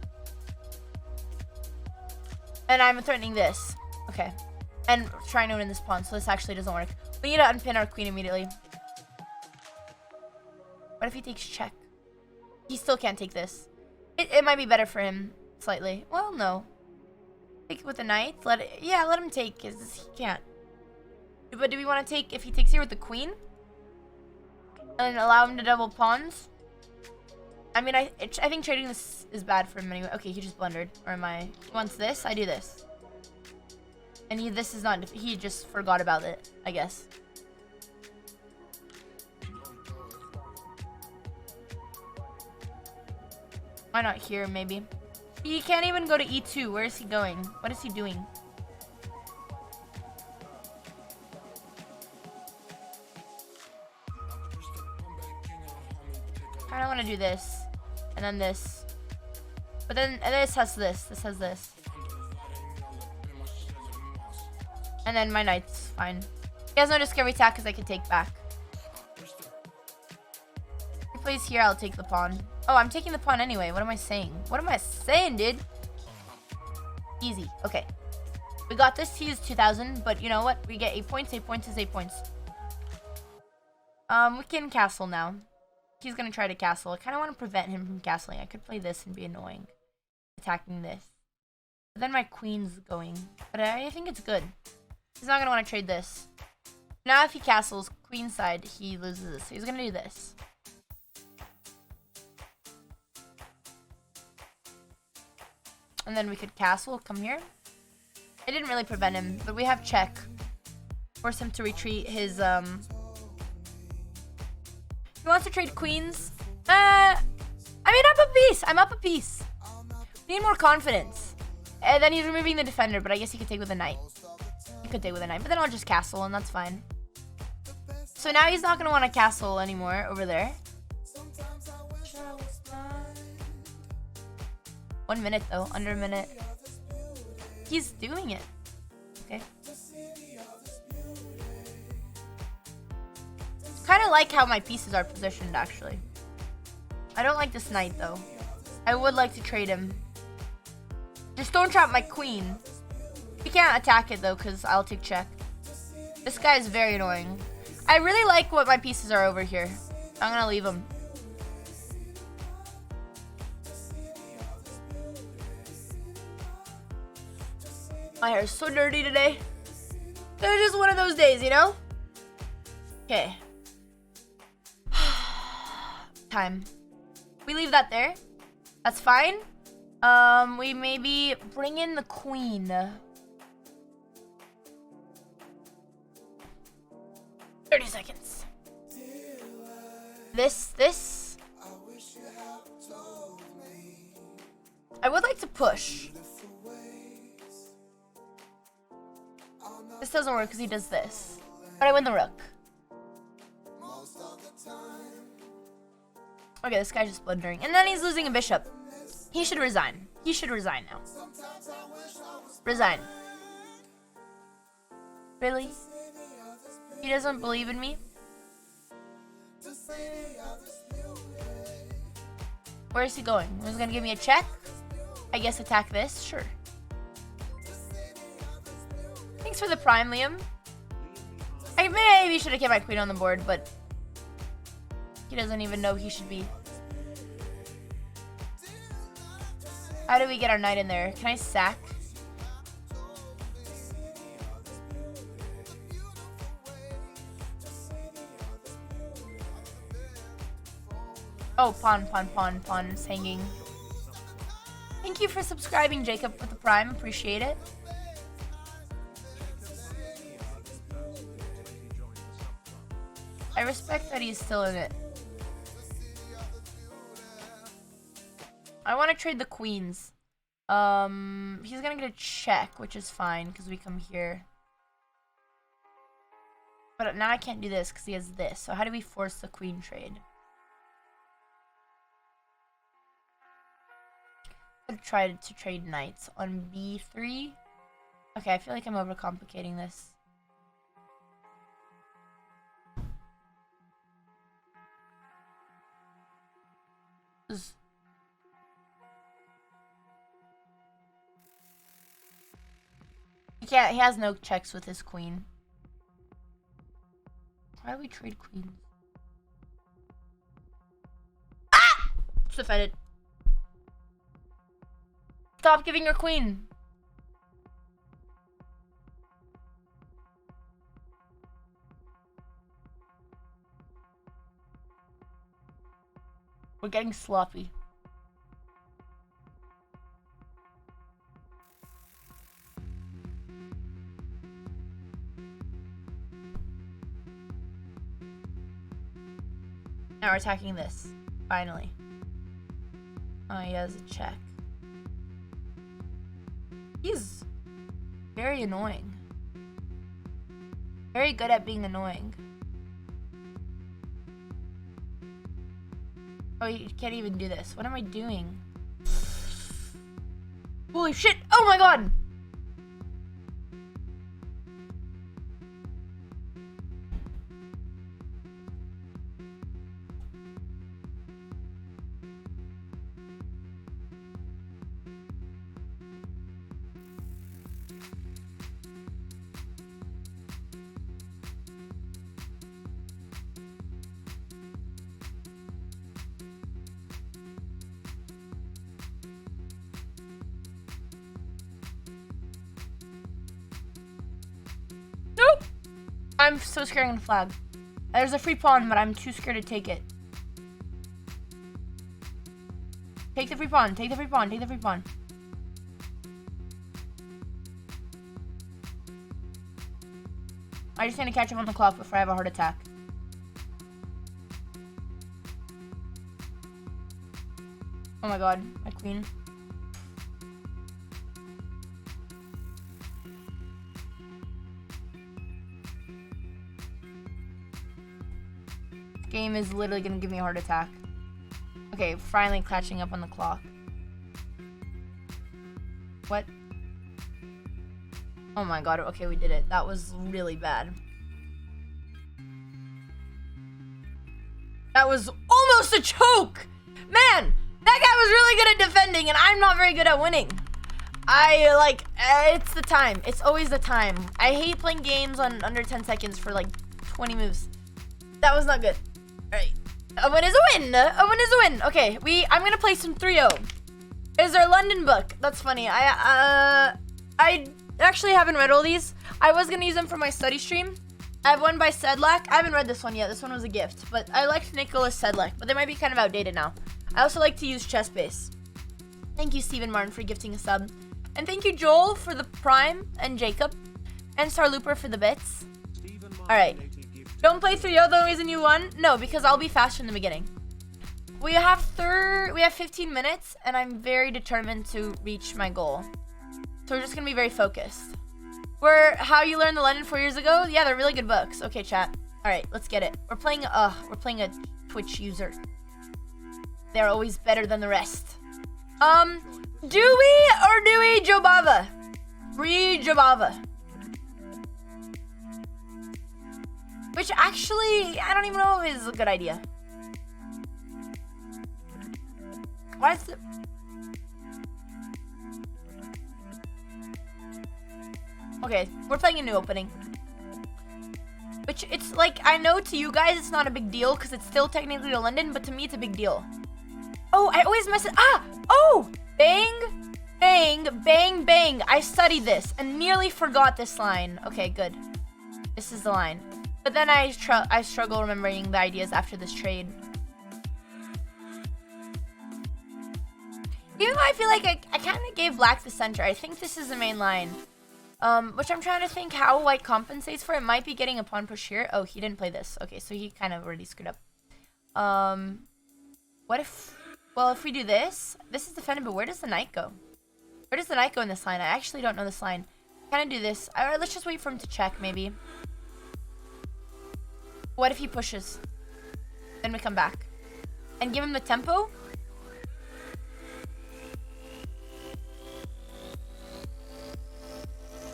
And I'm threatening this. Okay. And trying to win this pawn, so this actually doesn't work. We need to unpin our queen immediately. What if he takes check? He still can't take this. It might be better for him, slightly. Well, no. Take it with the knight. Let him take, because he can't. But do we want to take, if he takes here with the queen? And allow him to double pawns? I mean, I think trading this is bad for him anyway. Okay, he just blundered. Or am I... He wants this, I do this. And this is not... He just forgot about it, I guess. Why not here, maybe? He can't even go to E2. Where is he going? What is he doing? I don't want to do this. And then this. But then this has this. This has this. And then my knight's fine. He has no discovery attack because I can take back. If he plays here, I'll take the pawn. Oh, I'm taking the pawn anyway. What am I saying? What am I saying, dude? Easy. Okay. We got this. He is 2,000. But you know what? We get 8 points. 8 points is 8 points. We can castle now. He's going to try to castle. I kind of want to prevent him from castling. I could play this and be annoying. Attacking this. But then my queen's going. But I think it's good. He's not going to want to trade this. Now if he castles queen side, he loses this. So he's going to do this. And then we could castle, come here. It didn't really prevent him, but we have check. Force him to retreat his, He wants to trade queens. I mean, up a piece. I'm up a piece. We need more confidence. And then he's removing the defender, but I guess he could take with a knight. He could take with a knight, but then I'll just castle, and that's fine. So now he's not going to want to castle anymore over there. 1 minute, though. Under a minute. He's doing it. Okay. Kind of like how my pieces are positioned, actually. I don't like this knight, though. I would like to trade him. Just don't trap my queen. He can't attack it, though, because I'll take check. This guy is very annoying. I really like what my pieces are over here. I'm going to leave them. My hair is so dirty today. It's just one of those days, you know? Okay. Time. We leave that there. That's fine. We maybe bring in the queen. 30 seconds. This. I would like to push. This doesn't work because he does this. But I win the rook. Okay, this guy's just blundering. And then he's losing a bishop. He should resign. He should resign now. Resign. Really? He doesn't believe in me? Where is he going? He's gonna give me a check? I guess attack this? Sure. Thanks for the prime, Liam. I maybe should have kept my queen on the board, but he doesn't even know he should be. How do we get our knight in there? Can I sack? Oh, pawn is hanging. Thank you for subscribing, Jacob, with the prime. Appreciate it. I respect that he's still in it. I want to trade the queens. He's gonna get a check, which is fine because we come here. But now I can't do this because he has this. So how do we force the queen trade? I'm gonna try to trade knights on b3. Okay, I feel like I'm overcomplicating this. He has no checks with his queen. Why do we trade queens? Ah! Just offended. Stop giving your queen. We're getting sloppy. Now we're attacking this. Finally. Oh, he has a check. He's very annoying. Very good at being annoying. Oh, you can't even do this. What am I doing? Holy shit! Oh my god! Nope! I'm so scared I'm gonna flag. There's a free pawn, but I'm too scared to take it. Take the free pawn, take the free pawn, take the free pawn. I just need to catch up on the clock before I have a heart attack. Oh my god, my queen. Game is literally gonna give me a heart attack. Okay, finally catching up on the clock. What? Oh my god, okay, we did it. That was really bad. That was almost a choke! Man, that guy was really good at defending and I'm not very good at winning. It's the time. It's always the time. I hate playing games on under 10 seconds for like 20 moves. That was not good. Alright. A win is a win! A win is a win! Okay, I'm gonna play some 3-0. Is our London book. That's funny. I actually haven't read all these. I was gonna use them for my study stream. I have one by Sedlak. I haven't read this one yet. This one was a gift. But I liked Nicholas Sedlak, but they might be kind of outdated now. I also like to use Chessbase. Thank you, Stephen Martin, for gifting a sub. And thank you, Joel, for the Prime, and Jacob, and Starlooper for the bits. Alright. Don't play 3-0, the reason you won? No, because I'll be faster in the beginning. We have 15 minutes, and I'm very determined to reach my goal. So we're just gonna be very focused. How You Learned the London 4 years ago? Yeah, they're really good books. Okay, chat. Alright, let's get it. We're playing a Twitch user. They're always better than the rest. Do we Jobava? Jobava. Which actually, I don't even know if is a good idea. Why is it? Okay, we're playing a new opening. Which, it's like, I know to you guys it's not a big deal because it's still technically a London, but to me it's a big deal. Oh, I always mess it. Oh! Bang, bang, bang, bang. I studied this and nearly forgot this line. Okay, good. This is the line. But then I struggle remembering the ideas after this trade. Even though I feel like I kind of gave black the center. I think this is the main line. Which I'm trying to think how white compensates for. It might be getting a pawn push here. Oh, he didn't play this. Okay, so he kind of already screwed up. What if... Well, if we do this, this is defended, but where does the knight go? Where does the knight go in this line? I actually don't know this line. Kind of do this. Alright, let's just wait for him to check, maybe. What if he pushes? Then we come back. And give him the tempo?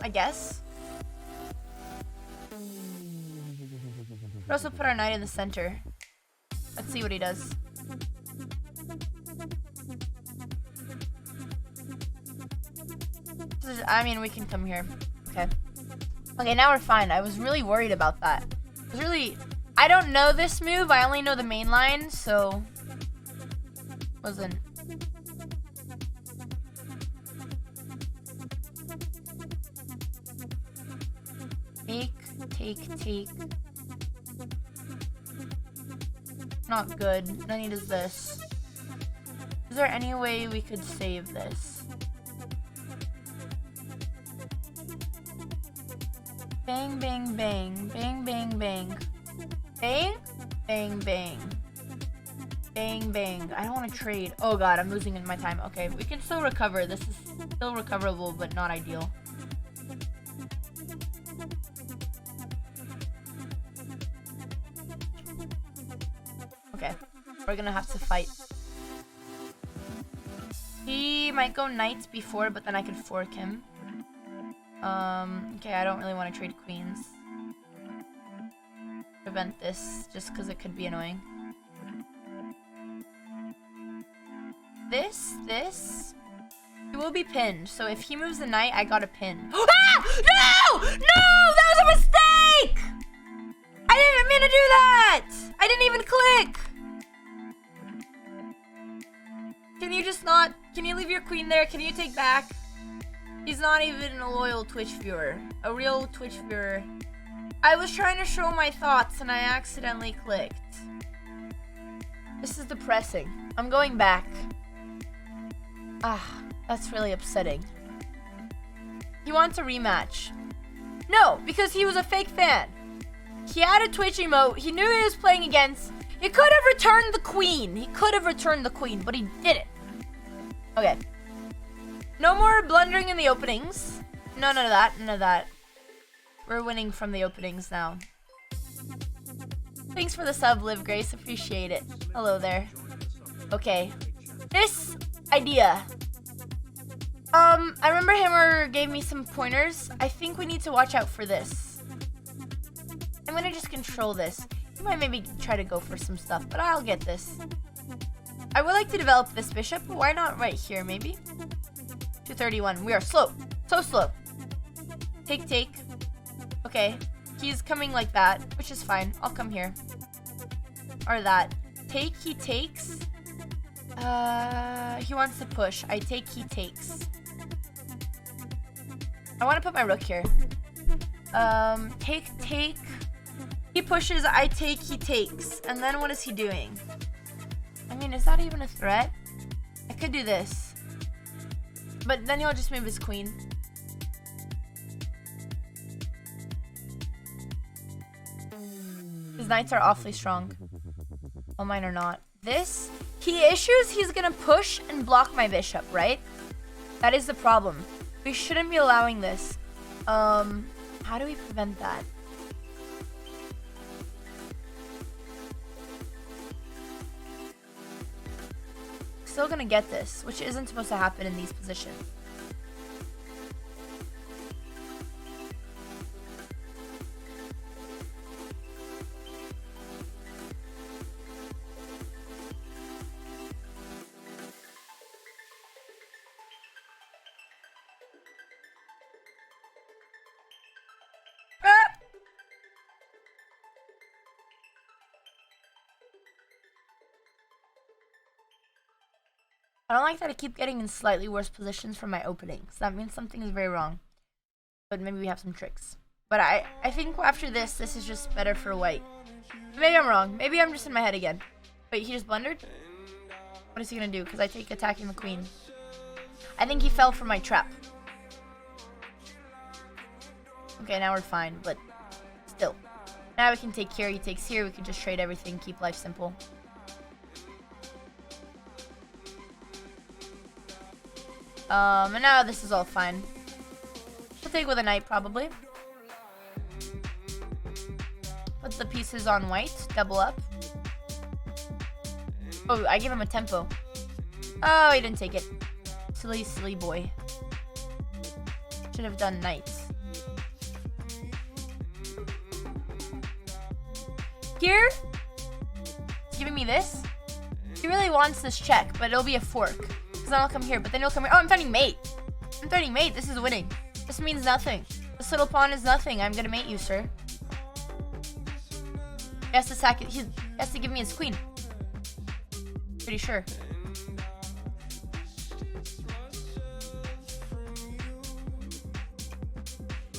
I guess. We'll also put our knight in the center. Let's see what he does. I mean, we can come here. Okay. Okay, now we're fine. I was really worried about that. I don't know this move. I only know the main line, so wasn't. Take. Not good. Then he does this. Is there any way we could save this? Bang, bang, bang. Bang, bang, bang. Bang? Bang, bang. Bang, bang. I don't want to trade. Oh god, I'm losing in my time. Okay, we can still recover. This is still recoverable, but not ideal. Okay, we're gonna have to fight. He might go knights before, but then I could fork him. Okay, I don't really want to trade queens. Prevent this, just because it could be annoying. This, he will be pinned, so if he moves the knight, I got a pin. Ah! No! No! That was a mistake! I didn't mean to do that! I didn't even click! Can you just not... Can you leave your queen there? Can you take back? He's not even a loyal Twitch viewer. A real Twitch viewer. I was trying to show my thoughts and I accidentally clicked. This is depressing. I'm going back. Ah, that's really upsetting. He wants a rematch. No, because he was a fake fan. He had a Twitch emote. He knew he was playing against. He could have returned the queen. But he didn't. Okay. No more blundering in the openings. None of that. We're winning from the openings now. Thanks for the sub, Live Grace. Appreciate it. Hello there. Okay. This idea. I remember Hammer gave me some pointers. I think we need to watch out for this. I'm gonna just control this. He might maybe try to go for some stuff, but I'll get this. I would like to develop this bishop, but why not right here, maybe? 231. We are slow. So slow. Take. Okay. He's coming like that, which is fine. I'll come here. Or that. Take, he takes. He wants to push. I take, he takes. I want to put my rook here. Take. He pushes, I take, he takes. And then what is he doing? I mean, is that even a threat? I could do this. But then he'll just move his queen. His knights are awfully strong. Well, mine are not. This, he issues, he's gonna push and block my bishop, right? That is the problem. We shouldn't be allowing this. How do we prevent that? Still gonna get this, which isn't supposed to happen in these positions. I don't like that I keep getting in slightly worse positions from my openings. That means something is very wrong. But maybe we have some tricks. But I think after this is just better for white. Maybe I'm wrong. Maybe I'm just in my head again. Wait, he just blundered? What is he gonna do? Because I take attacking the queen. I think he fell for my trap. Okay, now we're fine, but still. Now we can take here, he takes here, we can just trade everything, keep life simple. And now this is all fine. We'll take with a knight, probably. Put the pieces on white, double up. Oh, I give him a tempo. Oh, he didn't take it. Silly, silly boy. Should have done knights. Here? He's giving me this? He really wants this check, but it'll be a fork. Because then I'll come here, but then he'll come here. Oh, I'm threatening mate. I'm threatening mate. This is winning. This means nothing. This little pawn is nothing. I'm gonna mate you, sir. He has to sack it. He has to give me his queen. Pretty sure.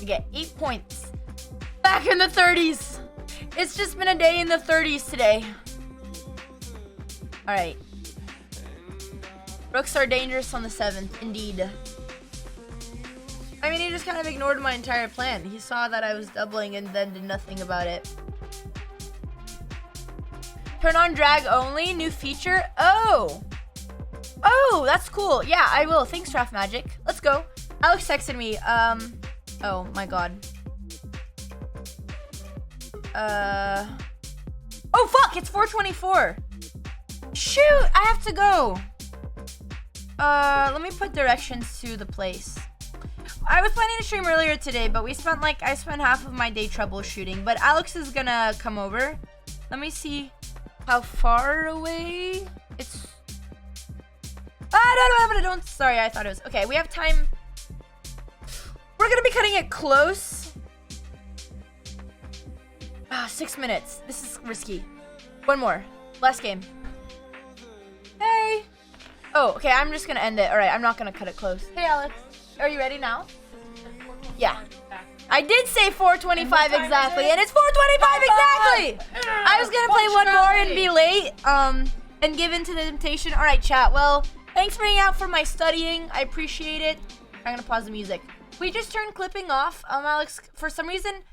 We get 8 points. Back in the 30s. It's just been a day in the 30s today. Alright. Rooks are dangerous on the 7th, indeed. I mean, he just kind of ignored my entire plan. He saw that I was doubling and then did nothing about it. Turn on drag only, new feature. Oh! Oh, that's cool. Yeah, I will. Thanks, Draft Magic. Let's go. Alex texted me. Oh my god. Oh fuck, it's 4:24. Shoot, I have to go. Let me put directions to the place. I was planning to stream earlier today, but I spent half of my day troubleshooting, but Alex is gonna come over. Let me see how far away it's. Don't. Sorry, I thought it was. Okay, we have time. We're gonna be cutting it close. 6 minutes. This is risky. One more. Last game. Hey. Oh, okay. I'm just gonna end it. All right. I'm not gonna cut it close. Hey, Alex. Are you ready now? Yeah. I did say 4:25 exactly, and it's 4:25 exactly. I was gonna play one more and be late. And give in to the temptation. All right, chat. Well, thanks for hanging out for my studying. I appreciate it. I'm gonna pause the music. We just turned clipping off. Alex, for some reason,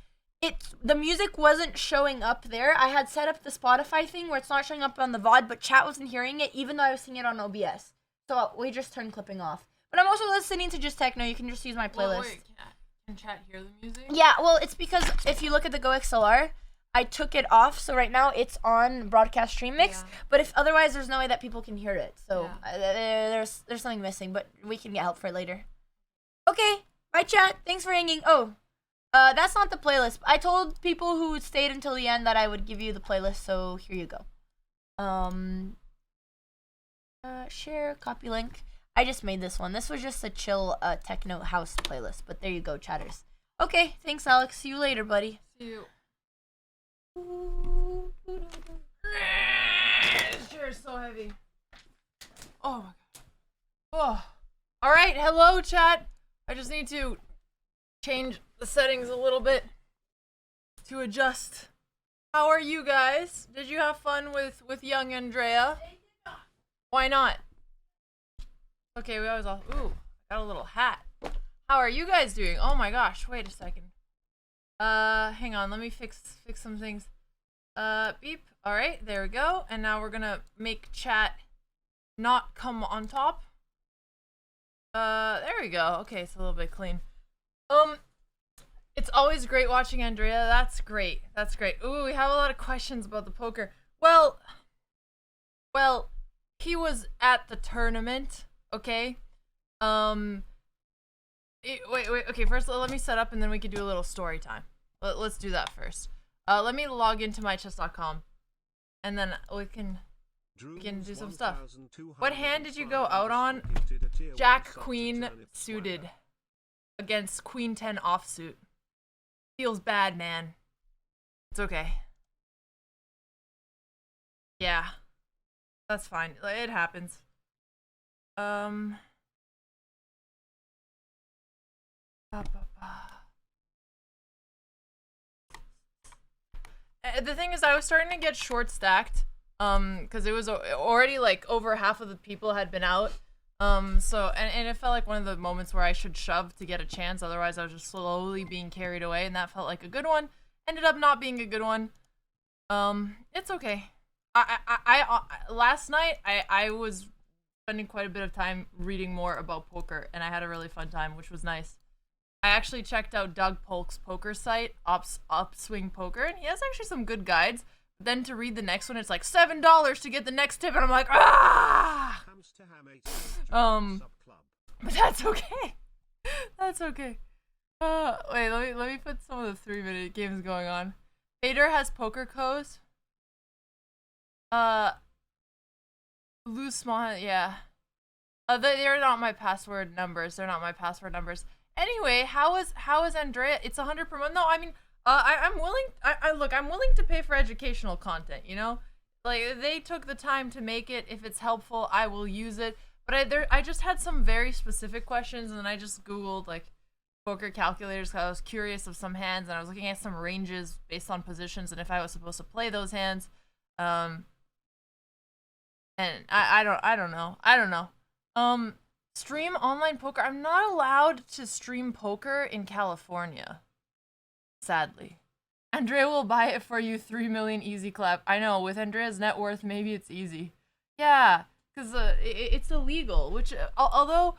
the music wasn't showing up there. I had set up the Spotify thing where it's not showing up on the VOD, but chat wasn't hearing it, even though I was seeing it on OBS. So we just turned clipping off. But I'm also listening to just techno. You can just use my playlist. Wait, can chat hear the music? Yeah, well, it's because if you look at the Go XLR, I took it off, so right now it's on broadcast stream mix. Yeah. But if otherwise, there's no way that people can hear it. So there's something missing, but we can get help for it later. Okay, bye chat. Thanks for hanging. Oh, that's not the playlist. I told people who stayed until the end that I would give you the playlist, so here you go. Share, copy link. I just made this one. This was just a chill techno house playlist, but there you go, chatters. Okay, thanks, Alex. See you later, buddy. See you. This chair is so heavy. Oh my god. Oh. All right, hello, chat. I just need to change the settings a little bit to adjust. How are you guys? Did you have fun with young Andrea? Why not? Okay, we always all. Ooh, got a little hat. How are you guys doing? Oh my gosh, wait a second. Hang on, let me fix some things. Beep. All right, there we go. And now we're gonna make chat not come on top. There we go. Okay, it's a little bit clean. It's always great watching Andrea. That's great. That's great. Ooh, we have a lot of questions about the poker. Well, he was at the tournament, okay? Wait, okay, first let me set up and then we can do a little story time. Let's do that first. Let me log into mychess.com and then we can do some stuff. What hand did you go out on? Jack Queen suited against Queen 10 offsuit. Feels bad, man. It's okay. Yeah. That's fine. It happens. The thing is, I was starting to get short stacked, because it was already like over half of the people had been out, so and it felt like one of the moments where I should shove to get a chance. Otherwise, I was just slowly being carried away, and that felt like a good one. Ended up not being a good one. It's okay. I last night I was spending quite a bit of time reading more about poker, and I had a really fun time, which was nice. I actually checked out Doug Polk's poker site, Upswing Poker, and he has actually some good guides. Then to read the next one, it's like $7 to get the next tip, and I'm like, ah! But that's okay. That's okay. Wait, let me put some of the 3-minute games going on. Vader has poker codes. Uh, lose small, yeah. They're not my password numbers. They're not my password numbers. Anyway, how is Andrea? It's 100 per month. No, I mean, I'm willing. Look, I'm willing to pay for educational content. You know, like they took the time to make it. If it's helpful, I will use it. But I just had some very specific questions, and then I just Googled like poker calculators because I was curious of some hands, and I was looking at some ranges based on positions and if I was supposed to play those hands. And I don't know. Stream online poker. I'm not allowed to stream poker in California. Sadly. Andrea will buy it for you. 3 million easy clap. I know, with Andrea's net worth, maybe it's easy. Yeah, because it's illegal, which, although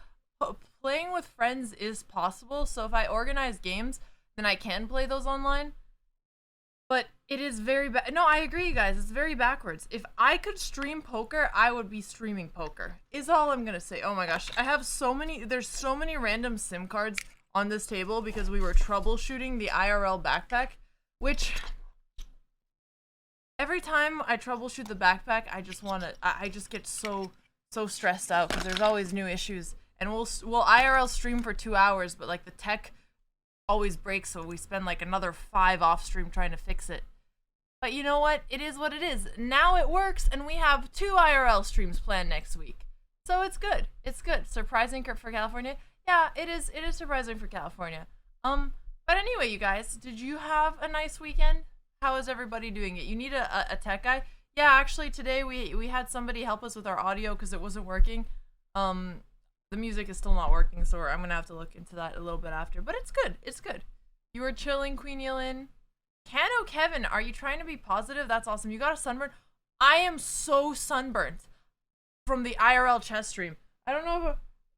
playing with friends is possible, so if I organize games, then I can play those online. But it is very no, I agree, you guys. It's very backwards. If I could stream poker, I would be streaming poker. Is all I'm gonna say. Oh my gosh, I have so many. There's so many random SIM cards on this table because we were troubleshooting the IRL backpack, which every time I troubleshoot the backpack, I just get so stressed out because there's always new issues. And we'll IRL stream for 2 hours, but like the tech always breaks, so we spend like another 5 off stream trying to fix it. But you know what? It is what it is. Now it works, and we have 2 IRL streams planned next week. So it's good. It's good. Surprising for California. Yeah, it is surprising for California. But anyway, you guys, did you have a nice weekend? How is everybody doing it? You need a tech guy? Yeah, actually today we had somebody help us with our audio because it wasn't working. The music is still not working, so I'm gonna have to look into that a little bit after. But it's good. It's good. You were chilling, Queen Yelin. Cano Kevin, are you trying to be positive? That's awesome. You got a sunburn? I am so sunburnt from the IRL chess stream. I don't know if...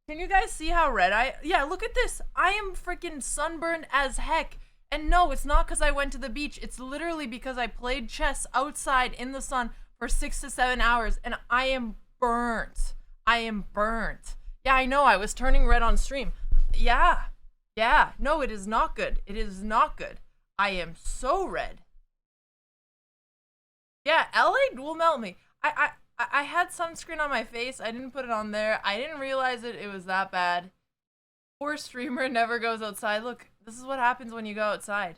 Can you guys see how red Yeah, look at this. I am freaking sunburned as heck. And no, it's not because I went to the beach. It's literally because I played chess outside in the sun for 6 to 7 hours, and I am burnt. I am burnt. Yeah, I know. I was turning red on stream. Yeah. Yeah. No, it is not good. It is not good. I am so red. Yeah, LA will melt me. I had sunscreen on my face. I didn't put it on there. I didn't realize it was that bad. Poor streamer never goes outside. Look, this is what happens when you go outside.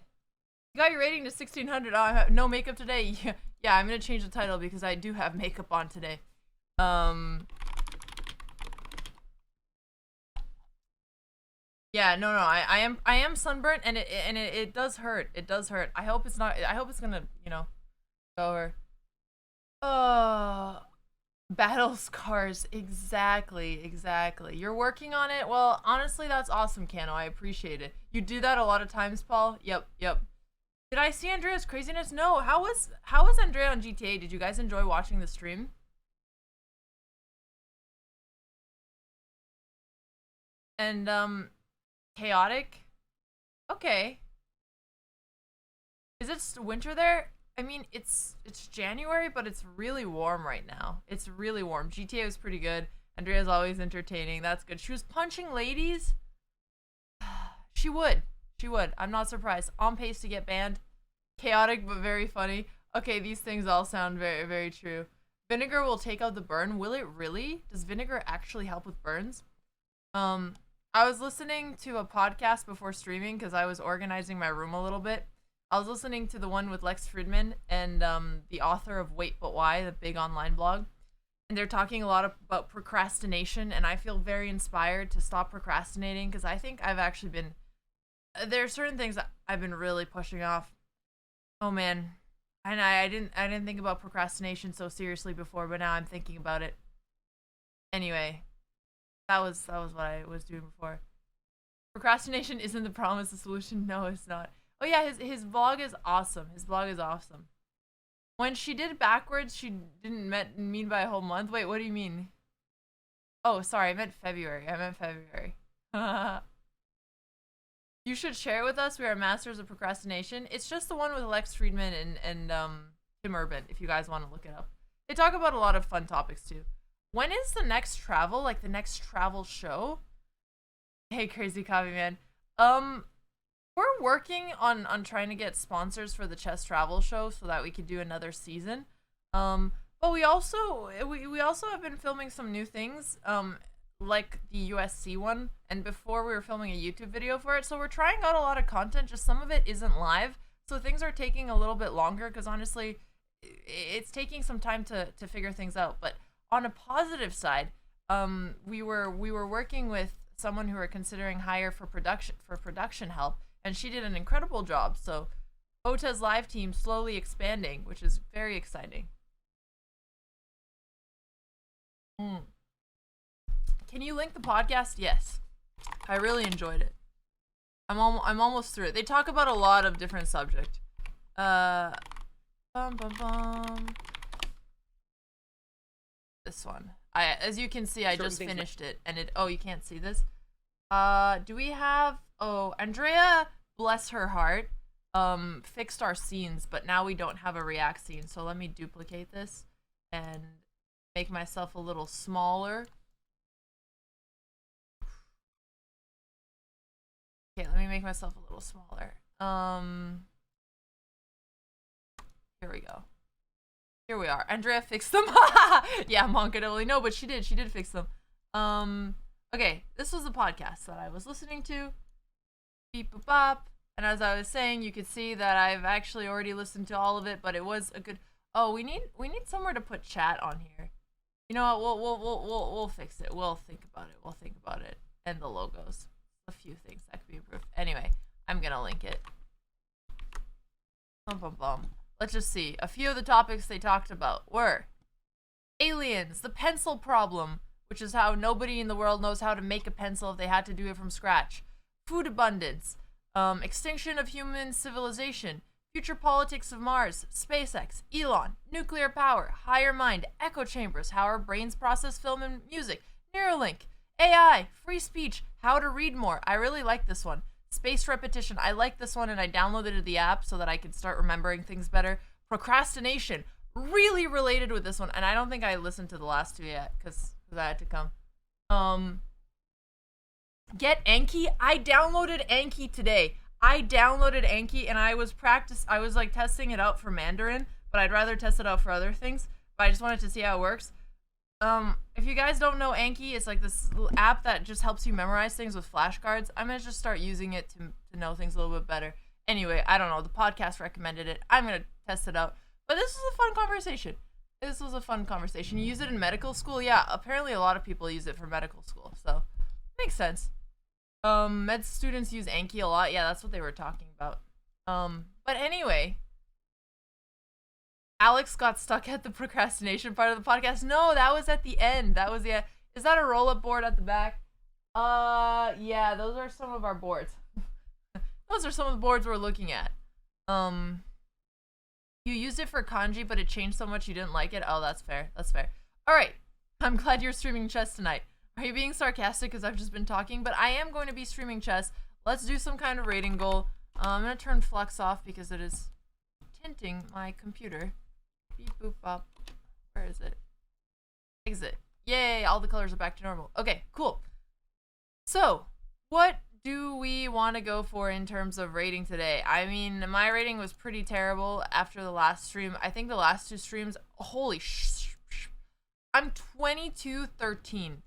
You got your rating to 1600. Oh, I have no makeup today. Yeah, I'm gonna change the title because I do have makeup on today. Yeah, no, I am sunburnt, and it does hurt. It does hurt. I hope it's not. I hope it's gonna, go over. Oh, battle scars. Exactly. You're working on it. Well, honestly, that's awesome, Cano. I appreciate it. You do that a lot of times, Paul. Yep. Did I see Andrea's craziness? No. How was Andrea on GTA? Did you guys enjoy watching the stream? And chaotic? Okay. Is it winter there? I mean, it's January, but it's really warm right now. It's really warm. GTA was pretty good. Andrea's always entertaining. That's good. She was punching ladies. She would. I'm not surprised. On pace to get banned. Chaotic, but very funny. Okay, these things all sound very, very true. Vinegar will take out the burn. Will it really? Does vinegar actually help with burns? I was listening to a podcast before streaming because I was organizing my room a little bit. I was listening to the one with Lex Fridman and the author of Wait But Why, the big online blog. And they're talking a lot about procrastination, and I feel very inspired to stop procrastinating because I think I've actually been... There are certain things that I've been really pushing off. Oh man. And I didn't think about procrastination so seriously before, but now I'm thinking about it. Anyway. That was what I was doing before. Procrastination isn't the problem, it's the solution. No, it's not. Oh yeah, his vlog is awesome. His vlog is awesome. When she did backwards, she didn't mean by a whole month. Wait, what do you mean? Oh, sorry, I meant February. You should share it with us. We are masters of procrastination. It's just the one with Lex Friedman and Tim Urban, if you guys want to look it up. They talk about a lot of fun topics too. When is the next travel? Like the next travel show? Hey, Crazy Copy Man. We're working on trying to get sponsors for the chess travel show so that we could do another season. But we also have been filming some new things, like the USC one, and before we were filming a YouTube video for it. So we're trying out a lot of content. Just some of it isn't live, so things are taking a little bit longer because honestly, it's taking some time to figure things out. But on a positive side, we were working with someone who we're considering hire for production help, and she did an incredible job. So BotezLive team slowly expanding, which is very exciting. Can you link the podcast? Yes. I really enjoyed it. I'm almost through it. They talk about a lot of different subjects. This one. As you can see, I just finished it, and it. Oh, you can't see this. Do we have? Oh, Andrea, bless her heart, fixed our scenes, but now we don't have a react scene. So let me duplicate this and make myself a little smaller. Okay, let me make myself a little smaller. Here we go. Here we are. Andrea fixed them. Yeah, Monkadoli. No, but she did fix them. Okay, this was the podcast that I was listening to. Beep boop bop. And as I was saying, you could see that I've actually already listened to all of it, but it was a good. Oh, we need somewhere to put chat on here. You know what? We'll fix it. We'll think about it. We'll think about it. And the logos. A few things that could be improved. Anyway, I'm gonna link it. Let's just see. A few of the topics they talked about were aliens, the pencil problem, which is how nobody in the world knows how to make a pencil if they had to do it from scratch. Food abundance, extinction of human civilization, future politics of Mars, SpaceX, Elon, nuclear power, higher mind, echo chambers, how our brains process film and music, Neuralink, AI, free speech, how to read more. I really like this one. Spaced repetition. I like this one, and I downloaded the app so that I could start remembering things better. Procrastination. Really related with this one, and I don't think I listened to the last two yet because I had to come. Get Anki. I downloaded Anki today. And I was like testing it out for Mandarin, but I'd rather test it out for other things. But I just wanted to see how it works. If you guys don't know Anki, it's like this app that just helps you memorize things with flashcards. I'm gonna just start using it to know things a little bit better. Anyway, I don't know. The podcast recommended it. I'm gonna test it out. But this was a fun conversation. You use it in medical school? Yeah, apparently a lot of people use it for medical school, so makes sense. Med students use Anki a lot. Yeah, that's what they were talking about. But anyway, Alex got stuck at the procrastination part of the podcast. No, that was at the end. That was the. Is that a roll-up board at the back? Yeah, those are some of our boards. Those are some of the boards we're looking at. You used it for kanji, but it changed so much you didn't like it. Oh, that's fair. That's fair. All right. I'm glad you're streaming chess tonight. Are you being sarcastic because I've just been talking? But I am going to be streaming chess. Let's do some kind of rating goal. I'm going to turn flux off because it is tinting my computer. Beep boop bop. Where is it? Exit. Yay, all the colors are back to normal. Okay, cool. So, what do we want to go for in terms of rating today? I mean, my rating was pretty terrible after the last stream. I think the last two streams, holy I'm 22-13.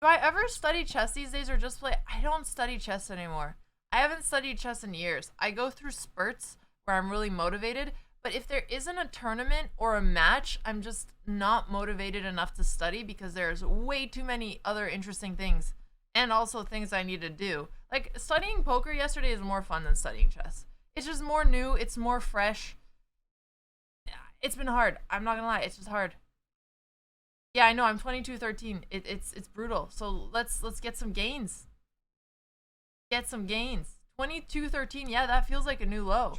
Do I ever study chess these days or just play? I don't study chess anymore. I haven't studied chess in years. I go through spurts where I'm really motivated, but if there isn't a tournament or a match, I'm just not motivated enough to study because there's way too many other interesting things and also things I need to do. Like, studying poker yesterday is more fun than studying chess. It's just more new. It's more fresh. It's been hard. I'm not gonna lie. It's just hard. Yeah, I know. I'm 22-13. It's brutal. So let's get some gains. Get some gains. 22-13. Yeah, that feels like a new low.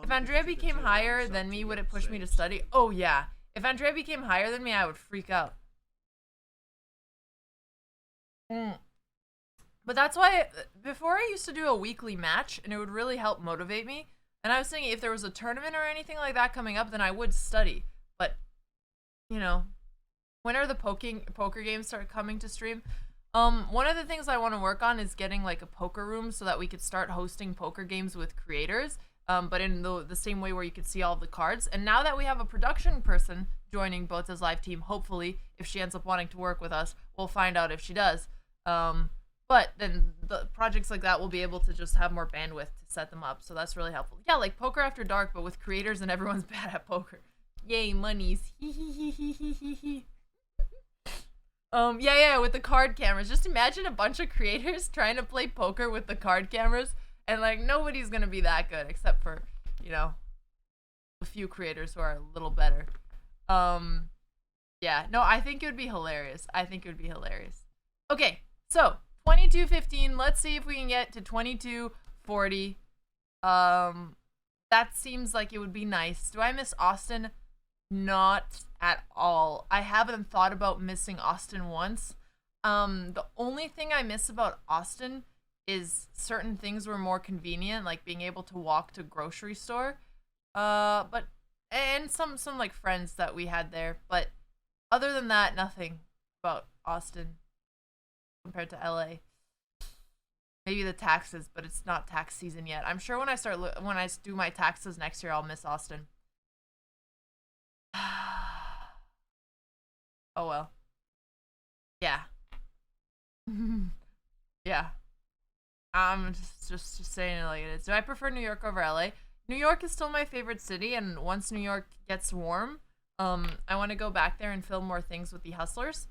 If Andrea became higher than me, would it push me to study? Oh yeah. If Andrea became higher than me, I would freak out. But that's why before I used to do a weekly match, and it would really help motivate me. And I was thinking if there was a tournament or anything like that coming up, then I would study. But you know, when are the poker games start coming to stream? One of the things I want to work on is getting like a poker room so that we could start hosting poker games with creators. but in the same way where you could see all of the cards. And now that we have a production person joining BotezLive team, hopefully, if she ends up wanting to work with us, we'll find out if she does. But then the projects like that will be able to just have more bandwidth to set them up, so that's really helpful. Yeah, like Poker After Dark, but with creators and everyone's bad at poker. Yay, monies. Yeah, with the card cameras. Just imagine a bunch of creators trying to play poker with the card cameras, and like nobody's gonna be that good except for, you know, a few creators who are a little better. Yeah, no, I think it would be hilarious. Okay, so 22:15. Let's see if we can get to 22:40. That seems like it would be nice. Do I miss Austin? Not at all. I haven't thought about missing Austin once. The only thing I miss about Austin is certain things were more convenient, like being able to walk to grocery store. And some like friends that we had there. But other than that, nothing about Austin compared to LA. Maybe the taxes, but it's not tax season yet. I'm sure when I do my taxes next year, I'll miss Austin. Oh well. Yeah. Yeah. I'm just saying it like it is. Do I prefer New York over LA? New York is still my favorite city, and once New York gets warm, I want to go back there and film more things with the Hustlers.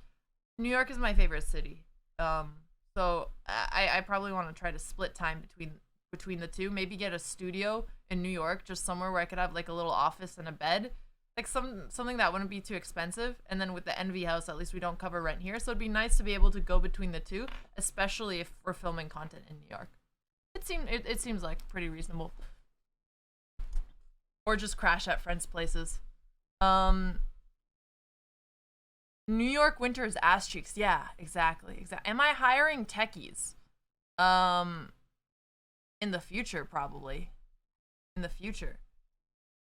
New York is my favorite city. So I probably want to try to split time between the two. Maybe get a studio in New York, just somewhere where I could have like a little office and a bed. Like something that wouldn't be too expensive. And then with the Envy house, at least we don't cover rent here. So it'd be nice to be able to go between the two, especially if we're filming content in New York. It seems like pretty reasonable. Or just crash at friends' places. New York winter is ass cheeks. Yeah, exactly. Am I hiring techies? In the future, probably. In the future.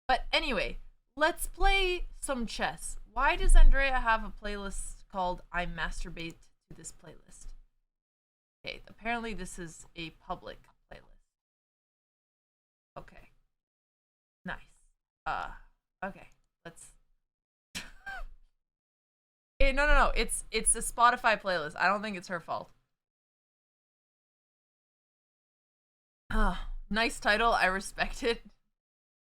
But anyway, let's play some chess. Why does Andrea have a playlist called I Masturbate to This Playlist? Okay, apparently this is a public playlist. Okay. Nice. Okay. Let's... No. It's a Spotify playlist. I don't think it's her fault. Nice title. I respect it. You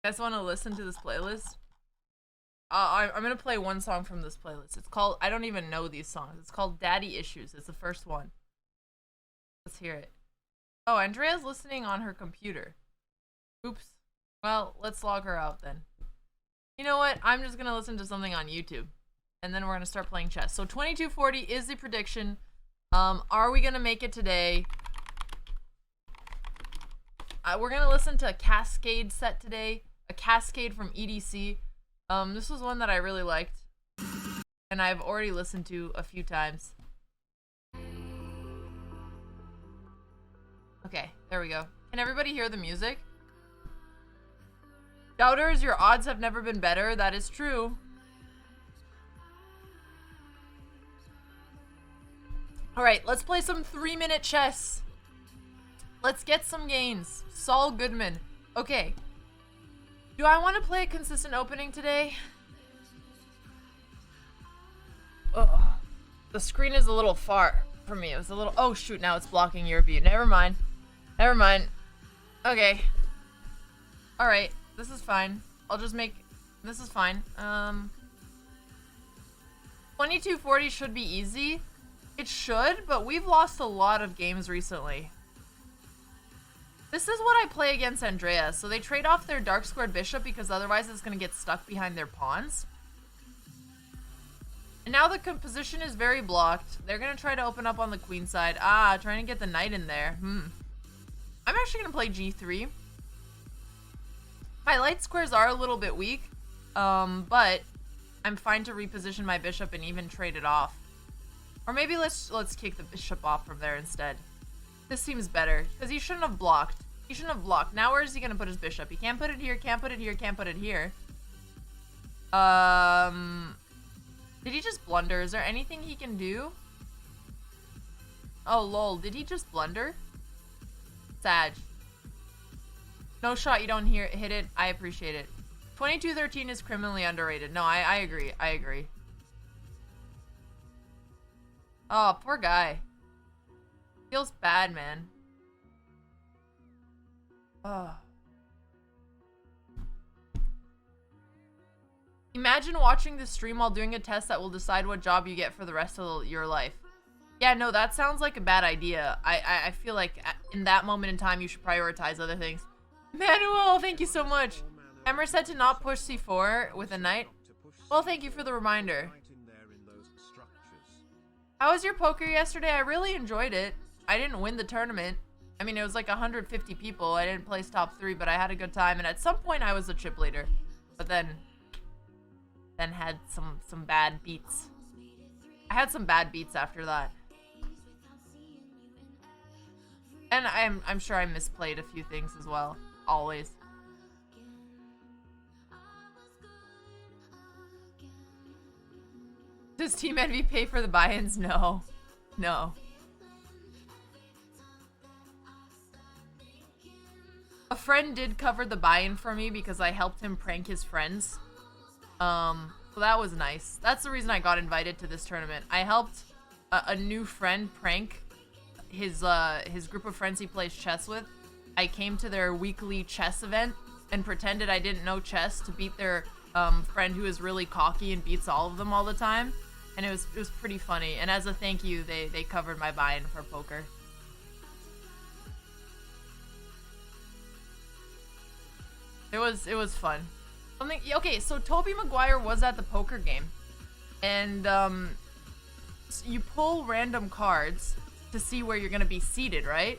guys want to listen to this playlist? I'm gonna play one song from this playlist. It's called, I don't even know these songs. It's called Daddy Issues. It's the first one. Let's hear it. Oh, Andrea's listening on her computer. Oops. Well, let's log her out then. You know what? I'm just gonna listen to something on YouTube. And then we're gonna start playing chess. So 22:40 is the prediction. Are we gonna make it today? We're gonna listen to a Cascade set today. A Cascade from EDC. This was one that I really liked. And I've already listened to a few times. Okay, there we go. Can everybody hear the music? Doubters, your odds have never been better. That is true. Alright, let's play some 3-minute chess. Let's get some gains. Saul Goodman. Okay. Do I want to play a consistent opening today? Ugh. The screen is a little far for me. It was a little... Oh, shoot. Now it's blocking your view. Never mind. Never mind. Okay. Alright. This is fine. I'll just make... This is fine. 22:40 should be easy. It should, but we've lost a lot of games recently. This is what I play against Andrea. So they trade off their dark squared bishop because otherwise it's going to get stuck behind their pawns. And now the position is very blocked. They're going to try to open up on the queen side. Trying to get the knight in there. I'm actually going to play g3. My light squares are a little bit weak. But I'm fine to reposition my bishop and even trade it off. Or maybe let's kick the bishop off from there instead. This seems better, because he shouldn't have blocked. He shouldn't have blocked. Now where is he going to put his bishop? He can't put it here, can't put it here, can't put it here. Did he just blunder? Is there anything he can do? Oh, lol. Did he just blunder? Sag. No shot you don't hit it. I appreciate it. 2213 is criminally underrated. No, I agree. I agree. Oh, poor guy. Feels bad, man. Oh. Imagine watching the stream while doing a test that will decide what job you get for the rest of your life. Yeah, no, that sounds like a bad idea. I feel like in that moment in time, you should prioritize other things. Manuel, thank you so much. Emmer said to not push C4 with a knight. Well, thank you for the reminder. How was your poker yesterday? I really enjoyed it. I didn't win the tournament. I mean, it was like 150 people. I didn't place top 3, but I had a good time. And at some point, I was the chip leader. But then had some bad beats. I had some bad beats after that. And I'm sure I misplayed a few things as well. Always. Does Team Envy pay for the buy-ins? No. No. A friend did cover the buy-in for me because I helped him prank his friends. So that was nice. That's the reason I got invited to this tournament. I helped a new friend prank his group of friends he plays chess with. I came to their weekly chess event and pretended I didn't know chess to beat their friend who is really cocky and beats all of them all the time. And it was pretty funny. And as a thank you, they covered my buy-in for poker. It was fun. Okay, so Toby Maguire was at the poker game. And so you pull random cards to see where you're gonna be seated, right?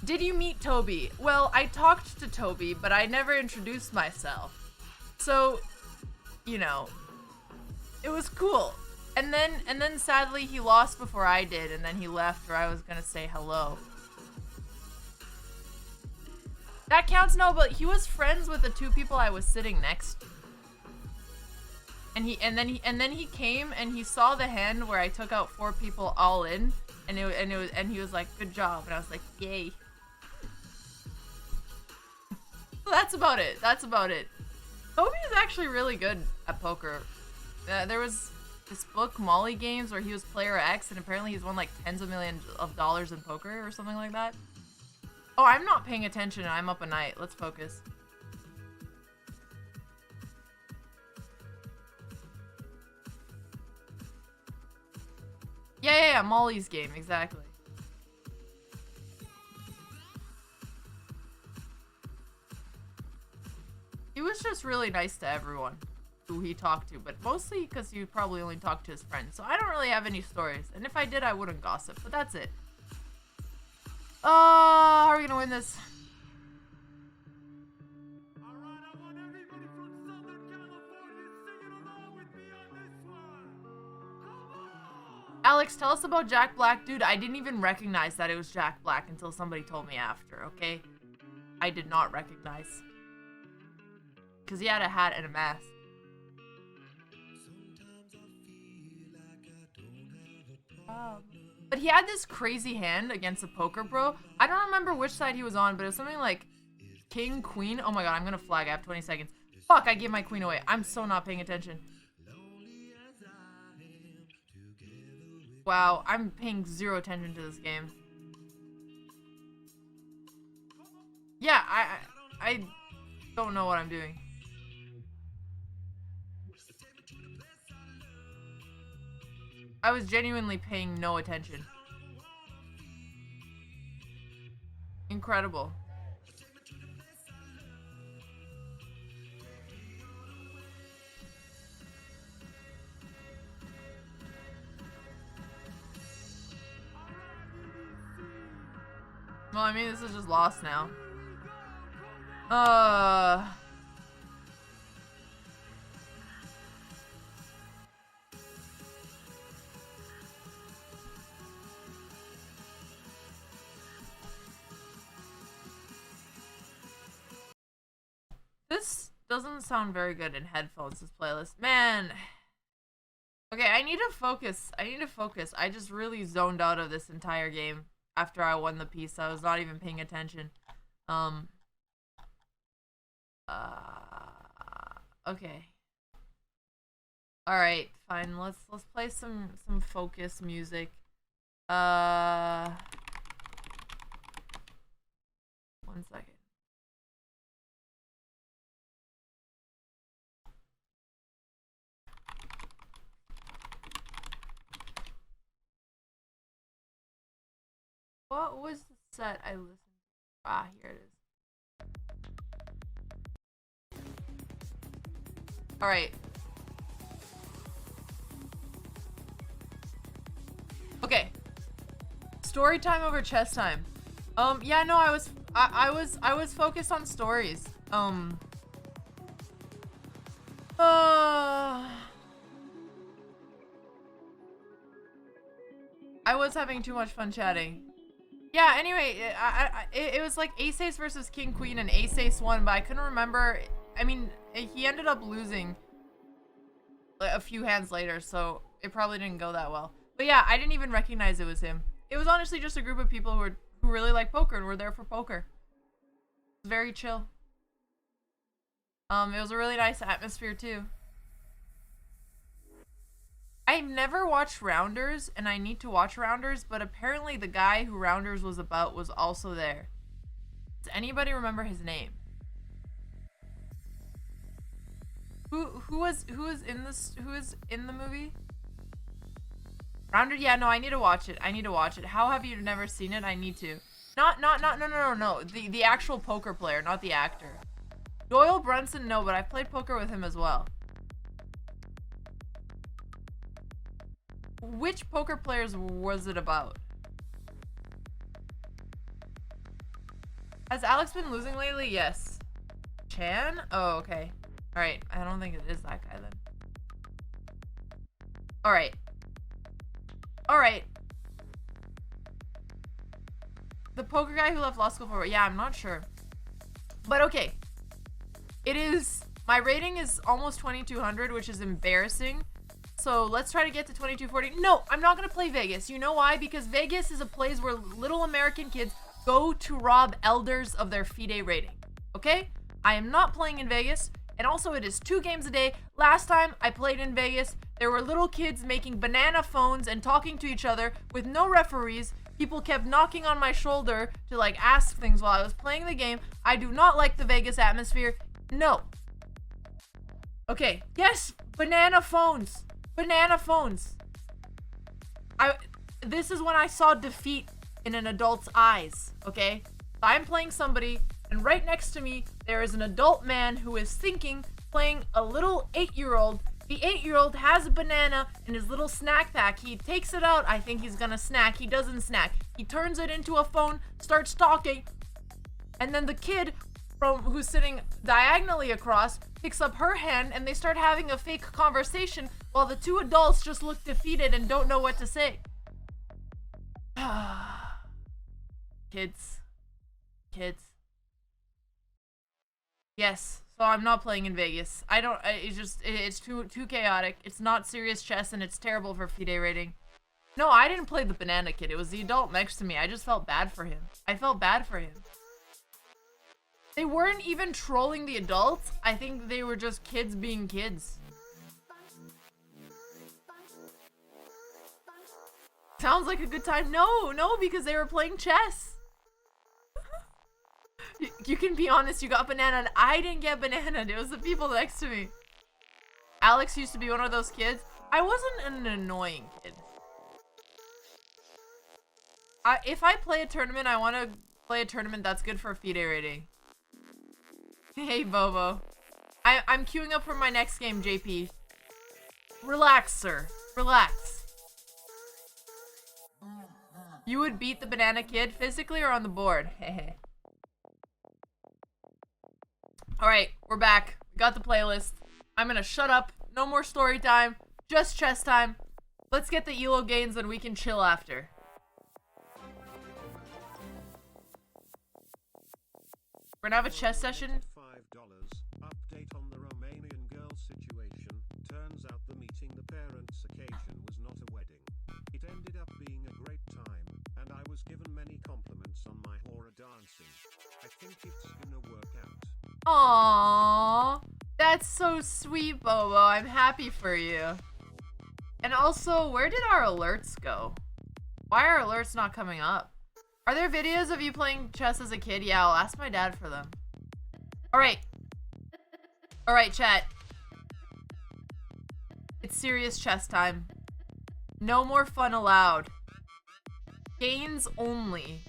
Did you meet Toby? Well, I talked to Toby, but I never introduced myself. So, you know, it was cool. And then sadly he lost before I did, and then he left, or I was gonna say hello. That counts? No, but he was friends with the 2 people I was sitting next to. And then he came and he saw the hand where I took out 4 people all in, and he was like, "Good job," and I was like, "Yay." That's about it. That's about it. Toby is actually really good at poker. There was this book, Molly Games, where he was player X, and apparently he's won like tens of millions of dollars in poker or something like that. Oh, I'm not paying attention. I'm up a night. Let's focus. Yeah, Molly's game, exactly. He was just really nice to everyone who he talked to, but mostly because he probably only talked to his friends. So I don't really have any stories. And if I did, I wouldn't gossip, but that's it. How are we gonna win this? Alright, I want everybody from Southern California singing along with me on this one. Come on! Alex, tell us about Jack Black. Dude, I didn't even recognize that it was Jack Black until somebody told me after, okay? I did not recognize. Because he had a hat and a mask. But he had this crazy hand against a poker bro. I don't remember which side he was on, but it was something like king, queen. Oh my god, I'm gonna flag. I have 20 seconds. Fuck, I gave my queen away. I'm so not paying attention. Wow, I'm paying 0 attention to this game. Yeah, I don't know what I'm doing. I was genuinely paying no attention. Incredible. Well, I mean, this is just lost now. This doesn't sound very good in headphones, this playlist. Man. Okay, I need to focus. I just really zoned out of this entire game after I won the piece. I was not even paying attention. Okay. All right, fine. Let's play some focus music. 1 second. What was the set I listened to? Ah, here it is. All right. Okay. Story time over chess time. Yeah, no, I was focused on stories. I was having too much fun chatting. Yeah, anyway, it was like ace ace versus king queen and ace ace won, but I couldn't remember. I mean, he ended up losing a few hands later, so it probably didn't go that well. But yeah, I didn't even recognize it was him. It was honestly just a group of people who really like poker and were there for poker. It was very chill. It was a really nice atmosphere too. I've never watched Rounders, and I need to watch Rounders, but apparently the guy who Rounders was about was also there. Does anybody remember his name? Who was in the movie? Rounder, yeah, no, I need to watch it. I need to watch it. How have you never seen it? I need to. No. The actual poker player, not the actor. Doyle Brunson, no, but I've played poker with him as well. Which poker players was it about? Has Alex been losing lately? Yes. Chan? Oh, okay. Alright, I don't think it is that guy then. Alright. Alright. The poker guy who left law school for... Yeah, I'm not sure. But okay. It is... My rating is almost 2200, which is embarrassing. So let's try to get to 2240. No, I'm not going to play Vegas. You know why? Because Vegas is a place where little American kids go to rob elders of their FIDE rating. Okay? I am not playing in Vegas. And also, it is 2 games a day. Last time I played in Vegas, there were little kids making banana phones and talking to each other with no referees. People kept knocking on my shoulder to like ask things while I was playing the game. I do not like the Vegas atmosphere. No. Okay. Yes, banana phones. Banana phones. This is when I saw defeat in an adult's eyes. Okay? I'm playing somebody, and right next to me, there is an adult man who is thinking, playing a little 8-year-old. The 8-year-old has a banana in his little snack pack. He takes it out. I think he's gonna snack. He doesn't snack. He turns it into a phone, starts talking, and then the kid who's sitting diagonally across picks up her hand, and they start having a fake conversation while the 2 adults just look defeated and don't know what to say. Kids. Yes, so I'm not playing in Vegas. It's too chaotic. It's not serious chess, and it's terrible for FIDE rating. No, I didn't play the banana kid. It was the adult next to me. I just felt bad for him. I felt bad for him. They weren't even trolling the adults. I think they were just kids being kids. Sounds like a good time. No, because they were playing chess. You can be honest, you got banana and I didn't get banana. It was the people next to me. Alex used to be one of those kids. I wasn't an annoying kid. If I play a tournament, I want to play a tournament that's good for a FIDE rating. Hey, Bobo. I'm queuing up for my next game, JP. Relax, sir. Relax. You would beat the banana kid physically or on the board? Hehe. Alright, we're back. We got the playlist. I'm gonna shut up. No more story time. Just chess time. Let's get the ELO gains and we can chill after. We're gonna have a chess session. $5 update on the Romanian girl situation. Turns out the meeting the parents occasion was not a wedding. It ended up being a great time, and I was given many compliments on my horror dancing. I think it's gonna work out. Aww. That's so sweet, Bobo. I'm happy for you. And also, where did our alerts go? Why are alerts not coming up? Are there videos of you playing chess as a kid? Yeah, I'll ask my dad for them. Alright. Alright, chat. It's serious chess time. No more fun allowed. Gains only.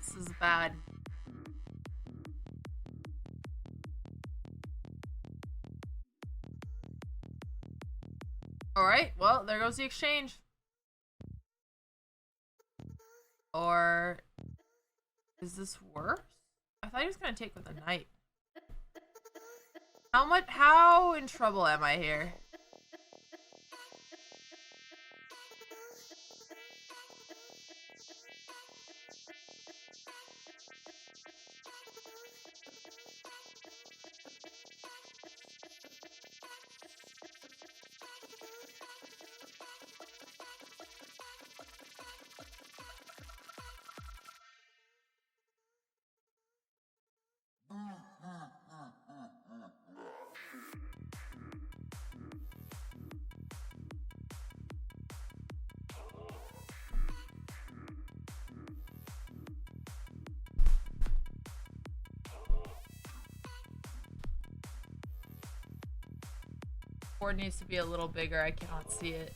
This is bad. Alright, well, there goes the exchange. Or is this worse? I thought he was gonna take with a knight. How in trouble am I here? Board needs to be a little bigger. I cannot see it.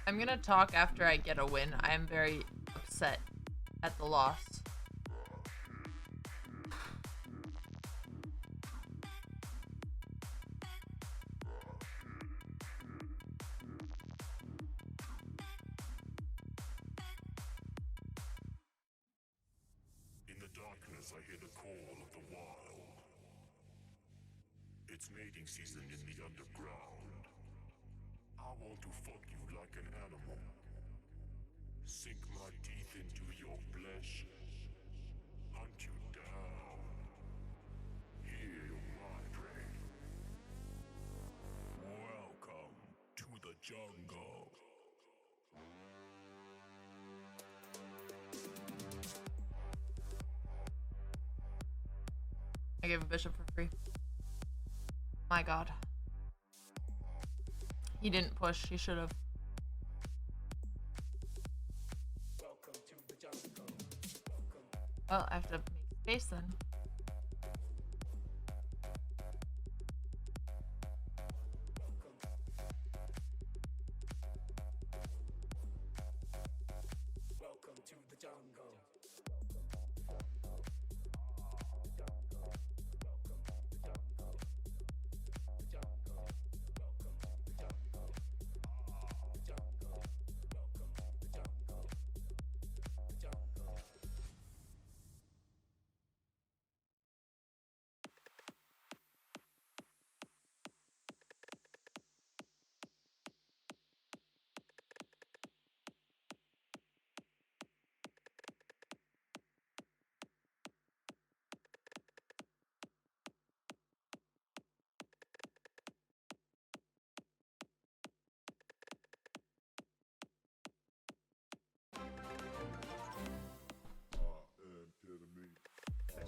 I'm gonna talk after I get a win. I am very upset at the loss. In the darkness, I hear the call of the wild. It's mating season in the underground. I want to fuck you like an animal. Sink my teeth into your flesh. Hunt you down. Hear my prey. Welcome to the jungle. I gave a bishop for free. My god. He didn't push. He should have. Well, I have to make Base then.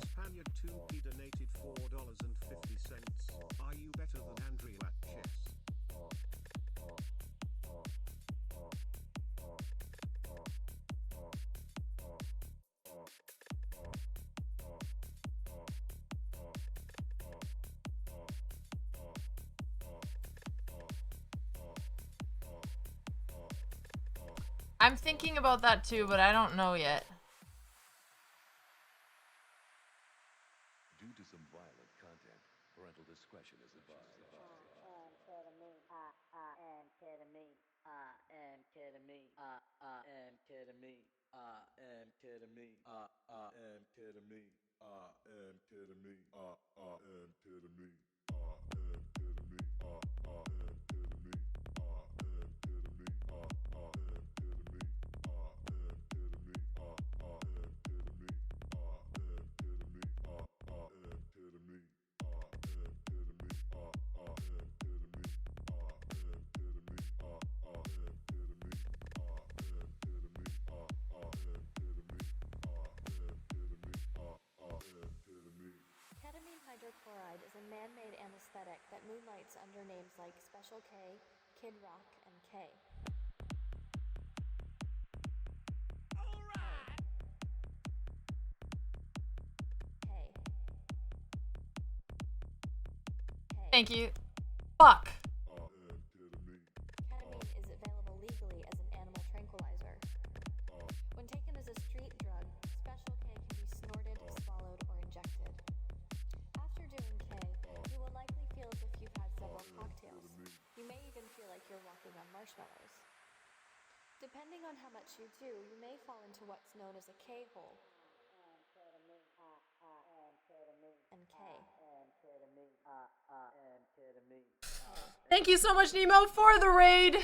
Spaniard 2p donated $4.50. Are you better than Andrea at chess? I'm thinking about that too, but I don't know yet. Due to some violent content, parental discretion is advised. Ketamine hydrochloride is a man-made anesthetic that moonlights under names like Special K, Kid Rock, and K. Thank you. Fuck. Ketamine is available legally as an animal tranquilizer. When taken as a street drug, Special K can be snorted, swallowed, or injected. After doing K, you will likely feel as if you've had several cocktails. You may even feel like you're walking on marshmallows. Depending on how much you do, you may fall into what's known as a K-hole. And K. Thank you so much, Nemo, for the raid.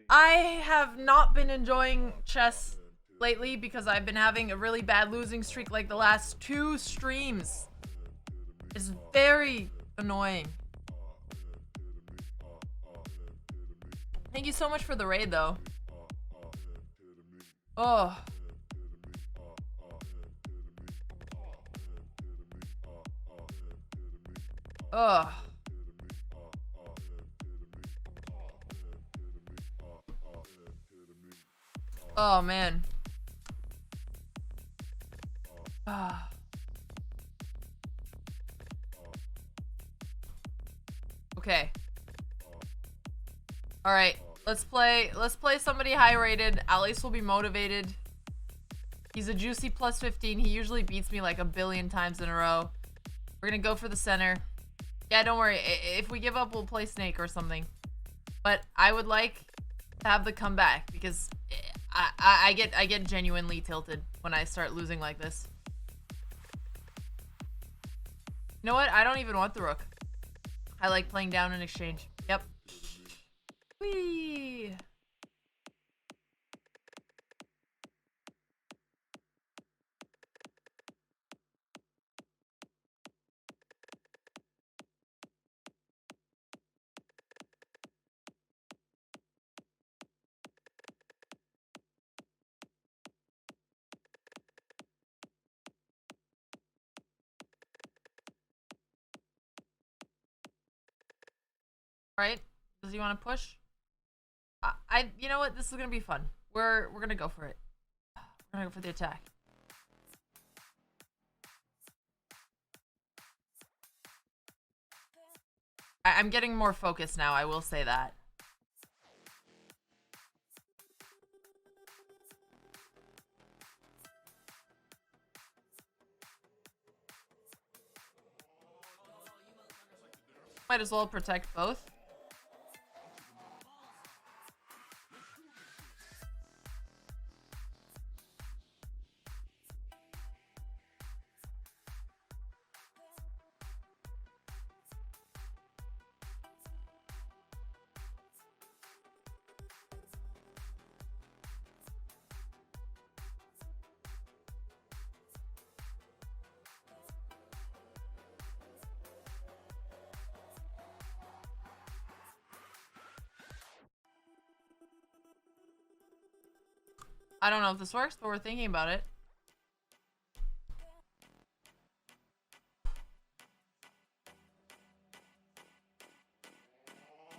I have not been enjoying chess lately because I've been having a really bad losing streak like the last 2 streams. It's very annoying. Thank you so much for the raid, though. Oh. Ugh. Oh, man. Ah. Okay. All right. Let's play somebody high rated. At least we'll be motivated. He's a juicy plus 15. He usually beats me like a billion times in a row. We're gonna go for the center. Yeah, don't worry. If we give up, we'll play Snake or something. But I would like to have the comeback because I get genuinely tilted when I start losing like this. You know what? I don't even want the rook. I like playing down in exchange. Yep. Whee! Right? Does he want to push? You know what? This is gonna be fun. We're gonna go for it. We're gonna go for the attack. I'm getting more focused now, I will say that. Might as well protect both. I don't know if this works, but we're thinking about it.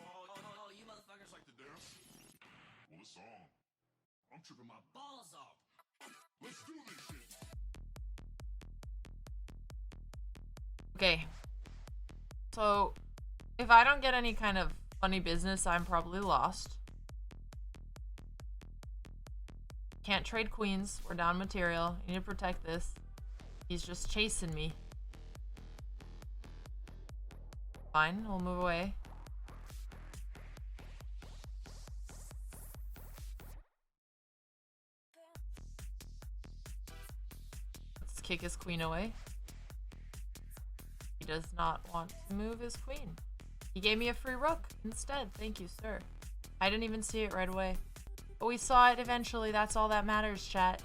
Oh, you motherfuckers like to dance? Well, it's on. I'm tripping my balls off. Let's do this shit. Okay. So, if I don't get any kind of funny business, I'm probably lost. Can't trade queens. We're down material. I need to protect this. He's just chasing me. Fine, we'll move away. Let's kick his queen away. He does not want to move his queen. He gave me a free rook instead. Thank you, sir. I didn't even see it right away. But we saw it eventually. That's all that matters, chat.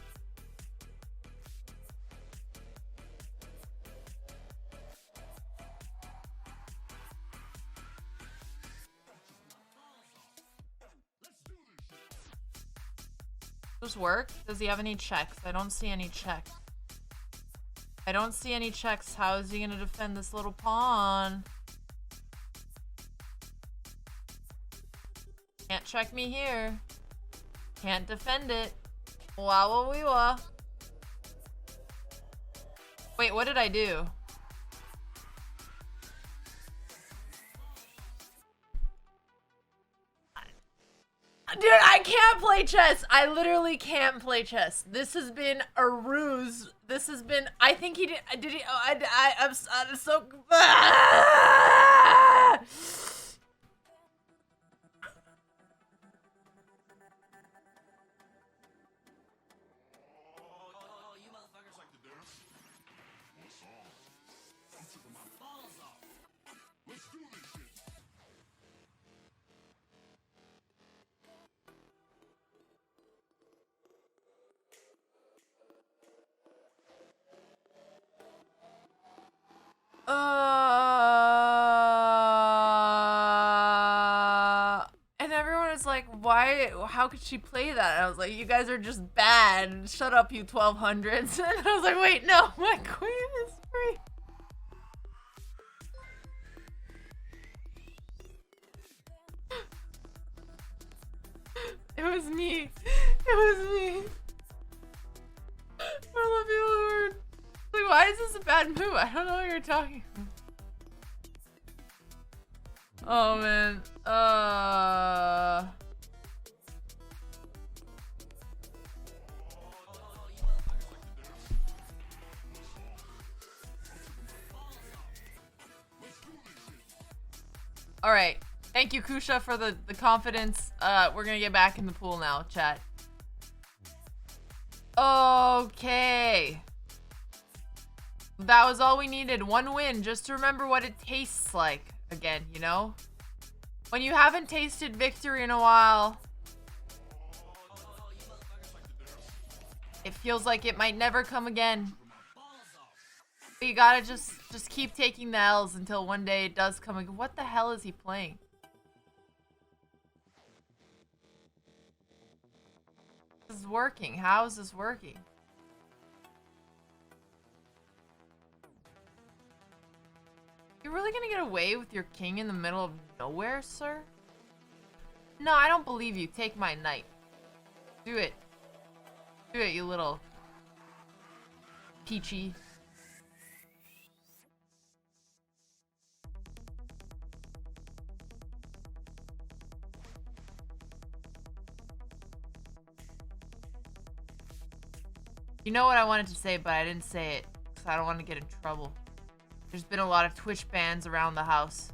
Does work? Does he have any checks? I don't see any checks. I don't see any checks. How is he gonna defend this little pawn? Can't check me here. Can't defend it. Wow, wee wah. Wait, what did I do? Dude, I can't play chess. I literally can't play chess. This has been a ruse. This has been. I think he did. Did he? Oh, I'm so. Oh, you motherfuckers like to dance? Well, it's on. I'm tripping my balls off. Let's do this shit. And everyone was like, why, how could she play that? And I was like, you guys are just bad. Shut up, you 1200s. And I was like, wait, no, my queen is free. It was me. It was me. For the people who were like, why is this a bad move? I don't know what you're talking about. Oh man. All right. Thank you, Kusha, for the confidence. We're gonna get back in the pool now, chat. Okay. That was all we needed. One win, just to remember what it tastes like again, you know? When you haven't tasted victory in a while, it feels like it might never come again. But you gotta just keep taking the L's until one day it does come again. What the hell is he playing? This is working. How is this working? You're really gonna get away with your king in the middle of nowhere, sir? No, I don't believe you. Take my knight. Do it. Do it, you little peachy. You know what I wanted to say, but I didn't say it, because I don't want to get in trouble. There's been a lot of Twitch bans around the house.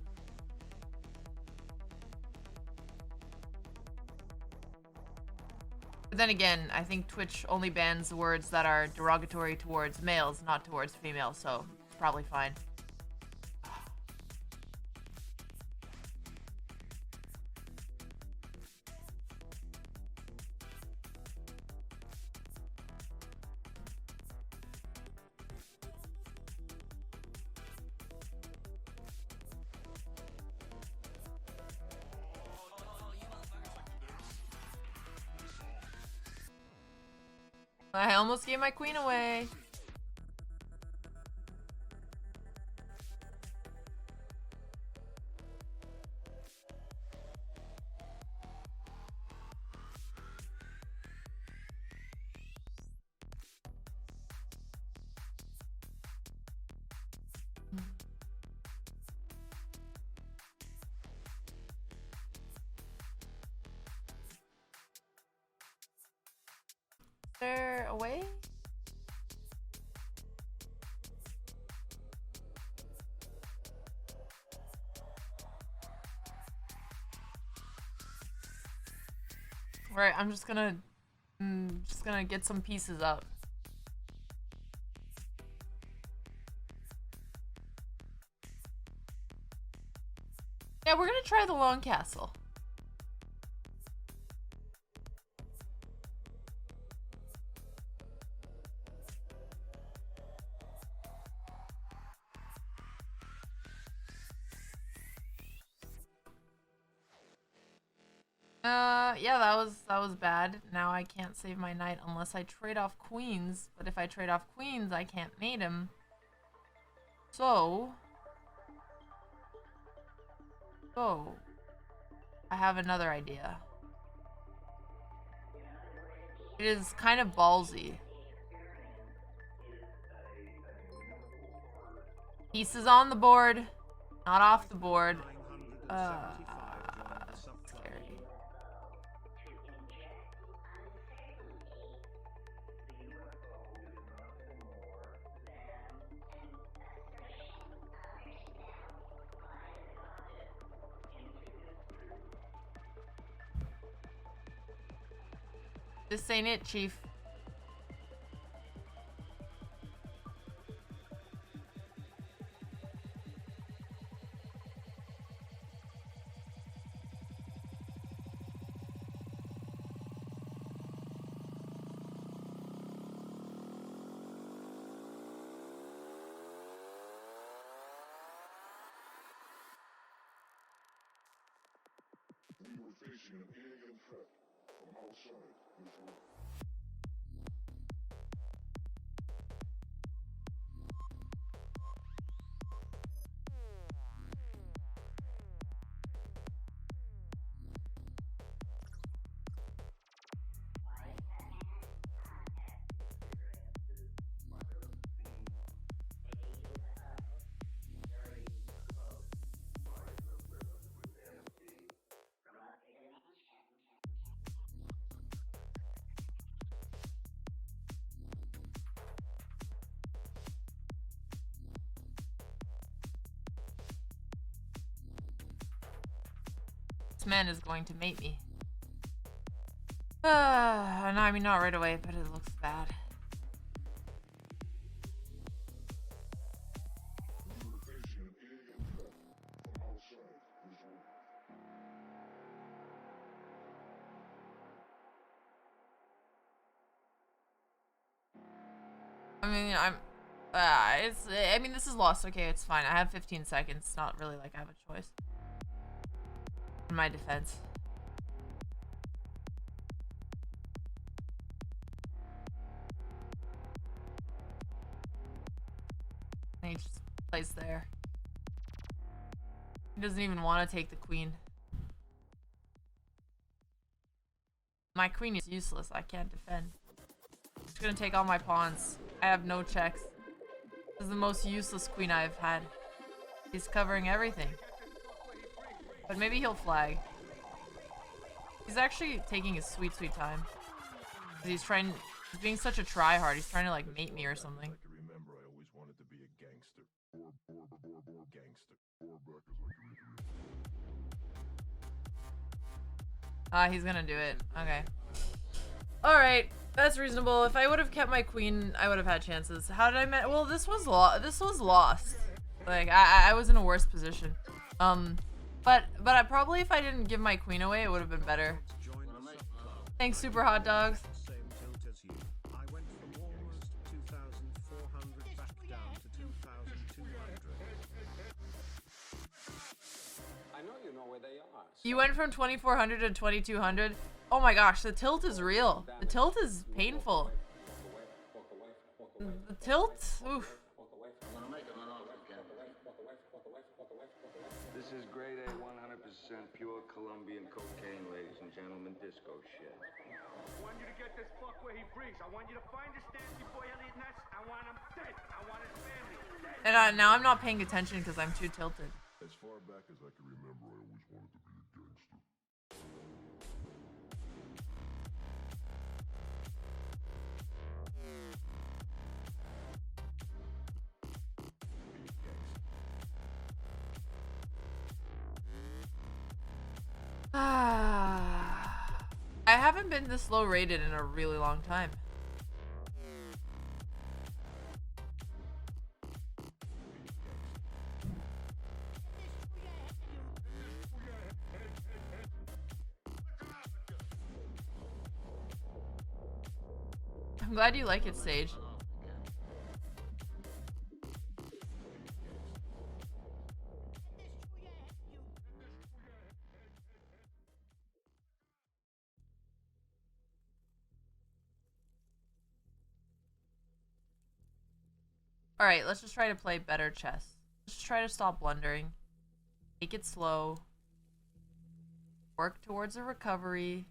But then again, I think Twitch only bans words that are derogatory towards males, not towards females, so it's probably fine. I almost gave my queen away. They're away? Right, I'm just gonna get some pieces up. Yeah, we're gonna try the long castle. Yeah, that was bad. Now I can't save my knight unless I trade off queens. But if I trade off queens, I can't mate him. So, I have another idea. It is kind of ballsy. Pieces on the board, not off the board. Scary. This ain't it, Chief. We were facing an alien threat from outside this world. This man is going to mate me. No, I mean not right away, but it looks bad. We were facing an alien threat from outside this world. I mean, I mean, this is lost. Okay, it's fine. I have 15 seconds. It's not really like I have a choice. In my defense. And he just plays there. He doesn't even want to take the queen. My queen is useless. I can't defend. She's gonna take all my pawns. I have no checks. This is the most useless queen I've had. He's covering everything. But maybe he'll flag. He's actually taking his sweet, sweet time. He's trying He's being such a tryhard. He's trying to like mate me or something. I can remember I always wanted to be a gangster. Or gangster. Ah, he's gonna do it. Okay. Alright. That's reasonable. If I would have kept my queen, I would have had chances. How did I met? Well, this was lost. Like, I was in a worse position. But I probably, if I didn't give my queen away, it would have been better. Thanks, Super Hot Dogs. Same tilt as you. I went from almost 2,400 back down to 2,200. I know you know where they are. You went from 2,400 to 2,200. Oh my gosh, the tilt is real. The tilt is painful. The tilt? Oof. This is grade A, 100% pure Colombian cocaine, ladies and gentlemen, disco shit. I want you to get this fuck where he breathes. I want you to find this Nancy boy Elliot Ness. I want him dead. I want his family dead. And now I'm not paying attention because I'm too tilted. As far back as I can remember, I always wanted to be a gangster. I haven't been this low rated in a really long time. I'm glad you like it, Sage. Alright, let's just try to play better chess. Let's just try to stop blundering. Take it slow. Work towards a recovery.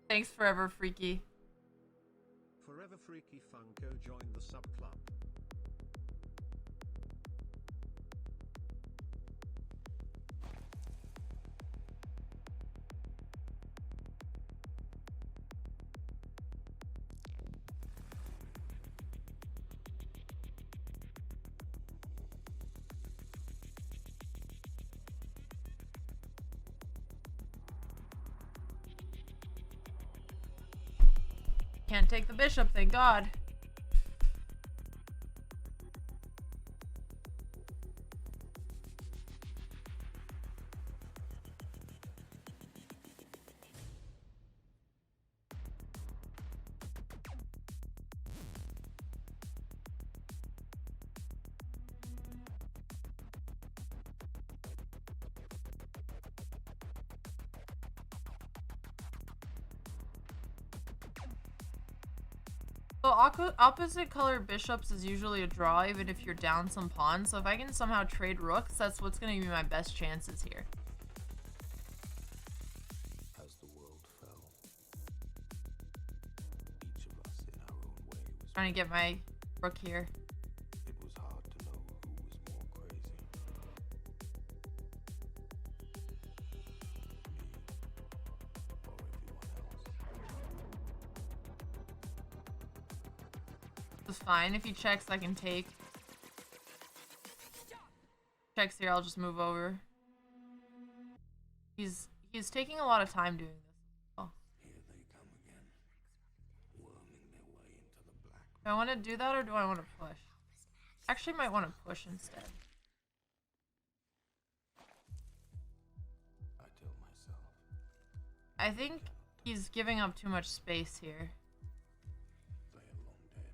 Thanks, Forever Freaky. Forever Freaky Funko joined the sub club. Can't take the bishop, thank God. So opposite color bishops is usually a draw, even if you're down some pawns. So if I can somehow trade rooks, that's what's going to be my best chances here. As the world fell, each of us in our own way was. Trying to get my rook here. It was hard to know who was more crazy. It's fine. If he checks, I can take. Checks here, I'll just move over. He's taking a lot of time doing this. Oh. Here they come again, worming their way into the black. Do I want to do that or do I want to push? Actually, might want to push instead. I tell myself, I think he's giving up too much space here. they are long dead.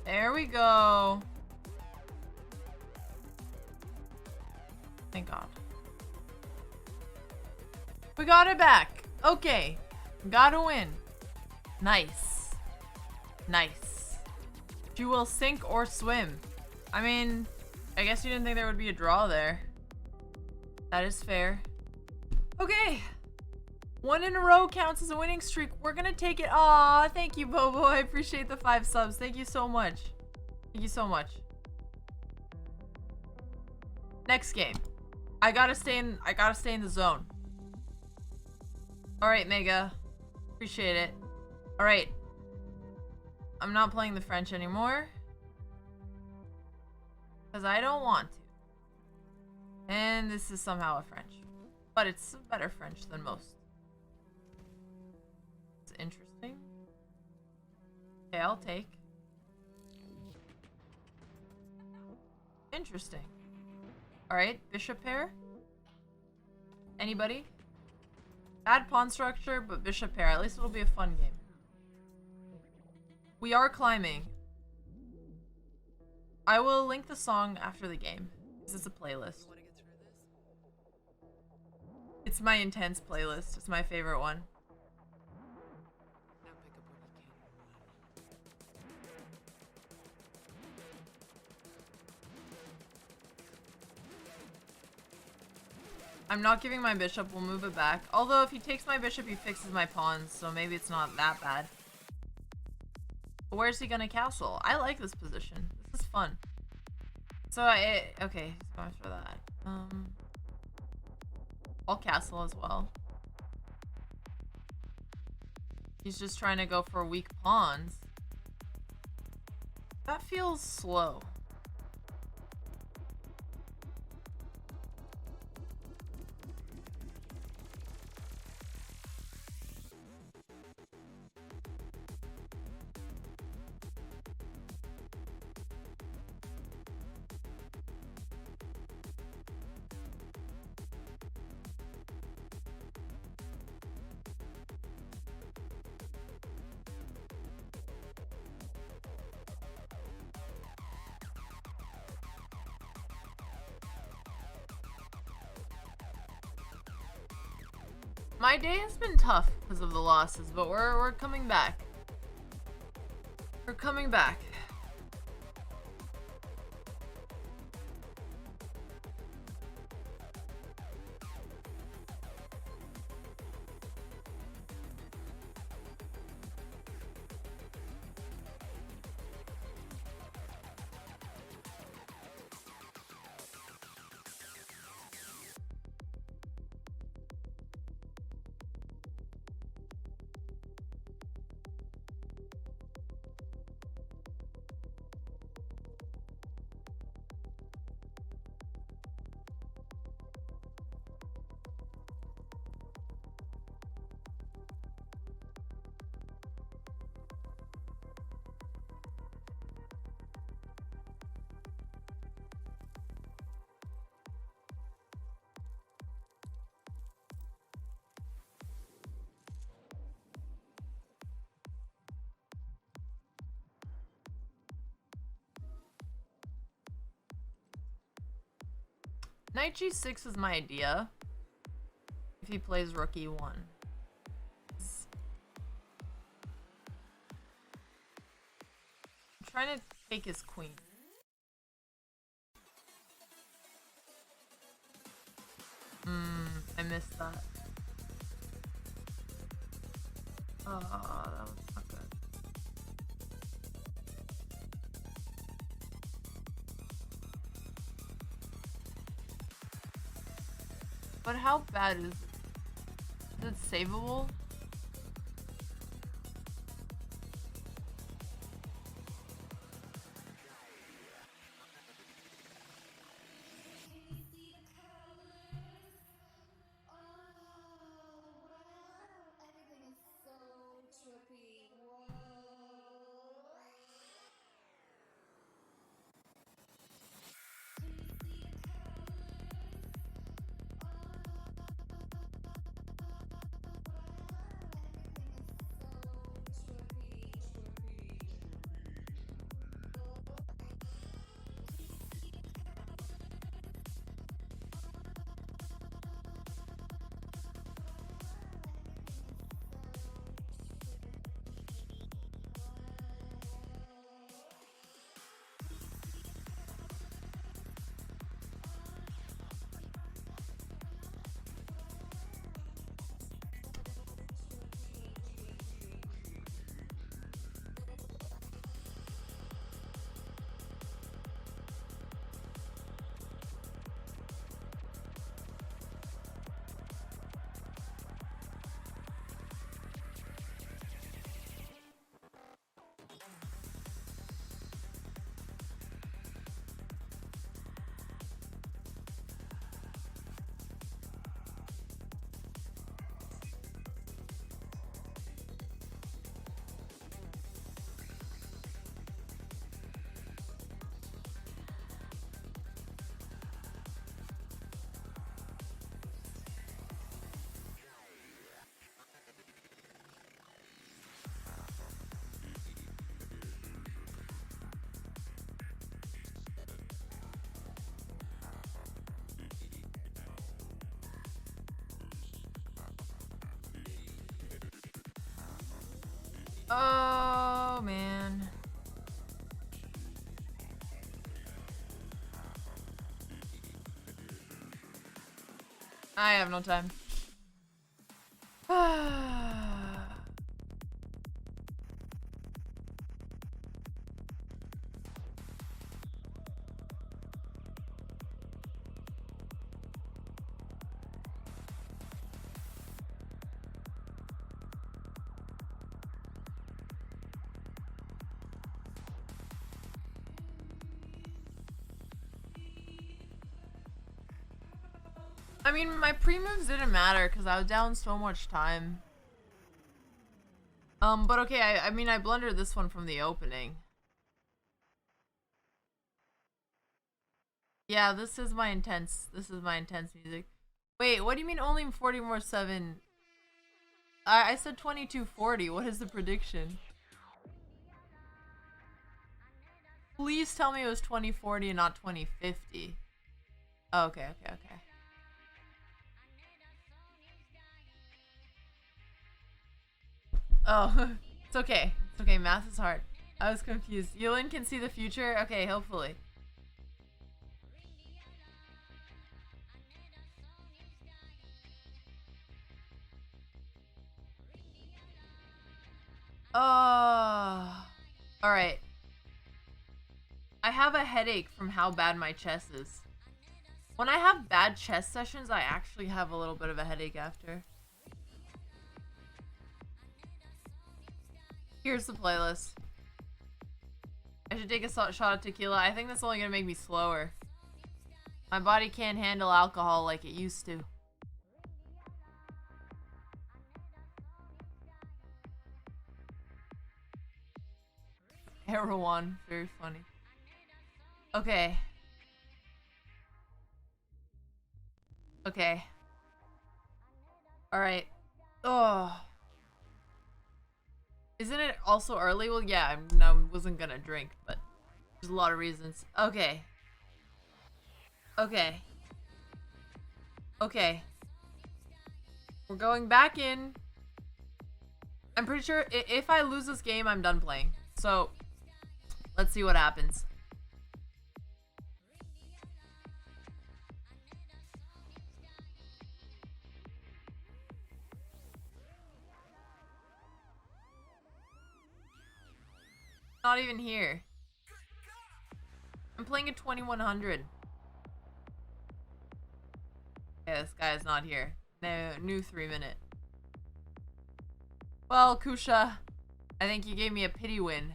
There we go. Thank God. We got it back. Okay. Gotta win. Nice. Nice. You will sink or swim. I mean, I guess you didn't think there would be a draw there. That is fair. Okay. 1 in a row counts as a winning streak. We're gonna take it. Aw, thank you, Bobo. I appreciate the 5 subs. Thank you so much. Thank you so much. Next game. I gotta stay in the zone. Alright, Mega. Appreciate it. Alright. I'm not playing the French anymore. Because I don't want to. And this is somehow a French. But it's a better French than most. It's interesting. Okay, I'll take. Interesting. Alright, bishop pair. Anybody? Bad pawn structure, but bishop pair. At least it'll be a fun game. We are climbing. I will link the song after the game. This is a playlist. It's my intense playlist. It's my favorite one. I'm not giving my bishop. We'll move it back. Although if he takes my bishop, he fixes my pawns, so maybe it's not that bad. But where's he gonna castle? I like this position. This is fun. So okay, he's going for that. I'll castle as well. He's just trying to go for weak pawns. That feels slow. My day has been tough because of the losses, but we're coming back. We're coming back. Knight g6 is my idea. If he plays rook e1. I'm trying to take his queen. I missed that. Oh, that was not good. But how bad is it? Is it savable? Oh, man. I have no time. I mean, my pre-moves didn't matter because I was down so much time. But okay, I mean, I blundered this one from the opening. Yeah, this is my intense music. Wait, what do you mean only 40 more 7? I said 2240. What is the prediction? Please tell me it was 2040 and not 2050. Oh, okay. Oh, it's okay. It's okay. Math is hard. I was confused. Yulin can see the future? Okay, hopefully. Alright. I have a headache from how bad my chess is. When I have bad chess sessions, I actually have a little bit of a headache after. Here's the playlist. I should take a shot of tequila. I think that's only gonna make me slower. My body can't handle alcohol like it used to. Erewhon, very funny. Okay. Okay. Alright. Oh. Isn't it also early? Well, yeah, I wasn't gonna drink, but there's a lot of reasons. Okay. Okay. Okay. We're going back in. I'm pretty sure if I lose this game, I'm done playing. So, let's see what happens. Not even here. I'm playing at 2100. Yeah, this guy is not here. No, new 3-minute. Well, Kusha, I think you gave me a pity win.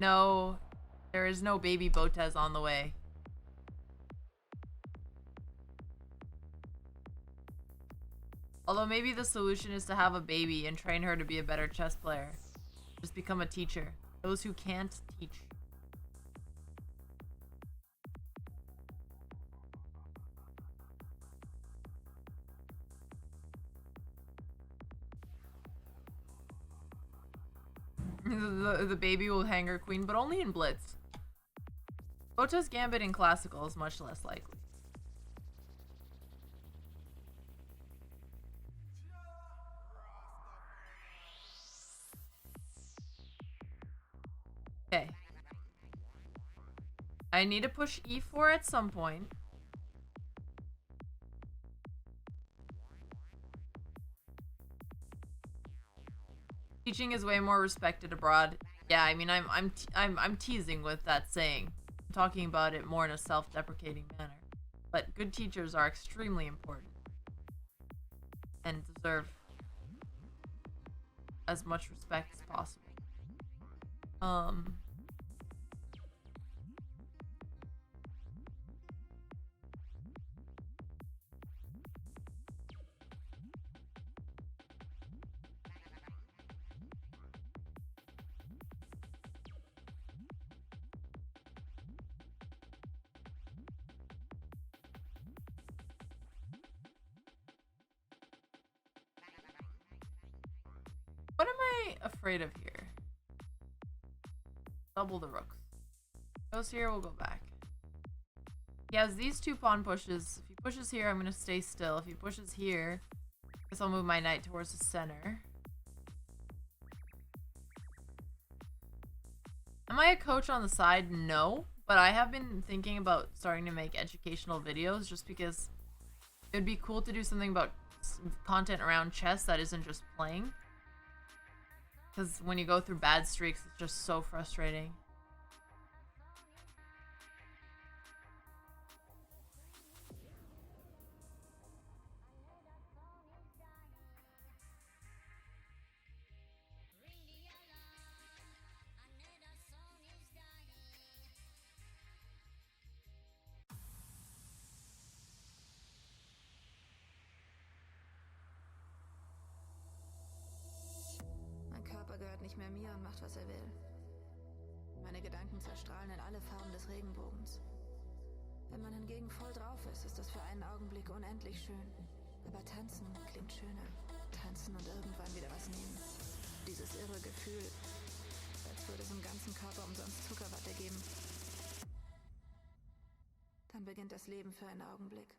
No, there is no baby Botez on the way. Although maybe the solution is to have a baby and train her to be a better chess player. Just become a teacher. Those who can't teach. The baby will hang her queen, but only in Blitz. Botez Gambit in Classical is much less likely. Okay. I need to push e4 at some point. Teaching is way more respected abroad. Yeah, I mean, I'm teasing with that saying. I'm talking about it more in a self-deprecating manner. But good teachers are extremely important and deserve as much respect as possible. What am I afraid of here? Double the rooks. Goes here, we'll go back. He has these two pawn pushes. If he pushes here, I'm gonna stay still. If he pushes here, I guess I'll move my knight towards the center. Am I a coach on the side? No, but I have been thinking about starting to make educational videos just because it'd be cool to do something about content around chess that isn't just playing. Because when you go through bad streaks, it's just so frustrating. Mein Körper gehört nicht mehr mir und macht, was er will. Meine Gedanken zerstrahlen in alle Farben des Regenbogens. Wenn man hingegen voll drauf ist, ist das für einen Augenblick unendlich schön. Aber tanzen klingt schöner. Tanzen und irgendwann wieder was nehmen. Dieses irre Gefühl, als würde es im ganzen Körper umsonst Zuckerwatte geben. Dann beginnt das Leben für einen Augenblick.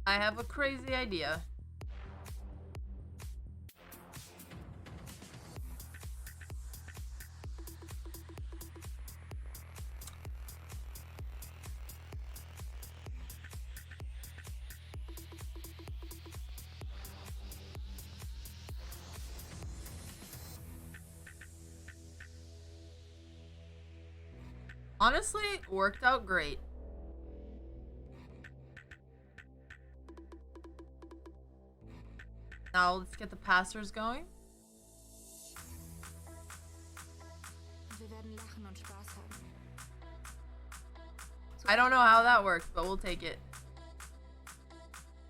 I have a crazy idea. Honestly, worked out great. Now let's get the passers going. Wir werden lachen und Spaß haben. I don't know how that works, but we'll take it.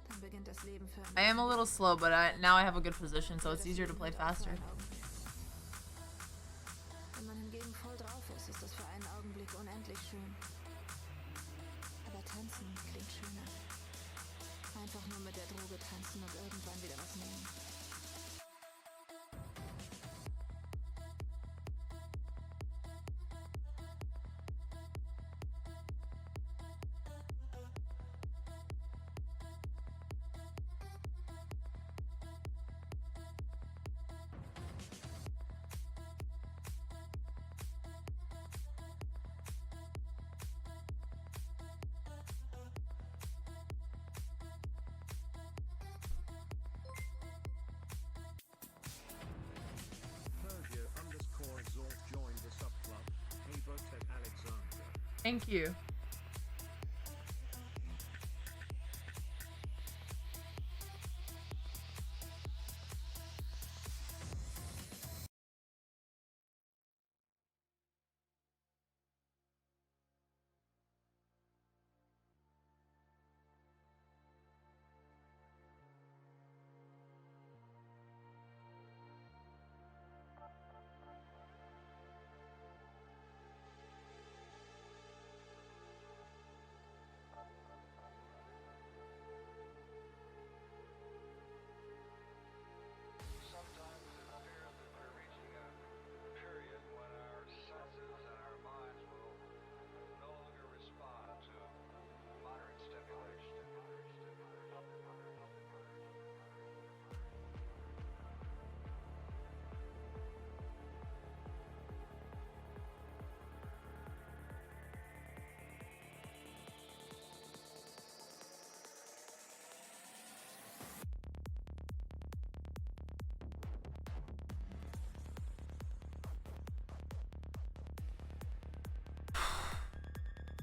Dann beginnt das Leben für I am a little slow, but now I have a good position, so it's easier to play faster. Wenn man hingegen voll drauf ist, ist das für einen Augenblick unendlich schön. Aber tanzen klingt schöner. Einfach nur mit der Droge tanzen und irgendwann wieder was nehmen. Thank you.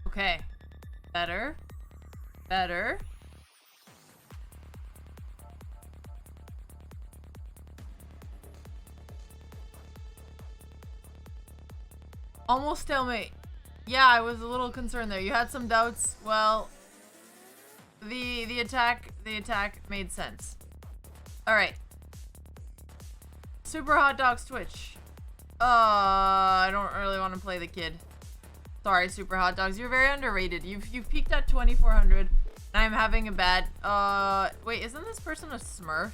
Okay. Better. Better. Almost stalemate. Yeah, I was a little concerned there. You had some doubts. Well, the attack made sense. All right. Super Hot Dogs Twitch. I don't really want to play the kid. Sorry, Super Hot Dogs. You're very underrated. You've peaked at 2,400, and I'm having a bad, wait, isn't this person a smurf?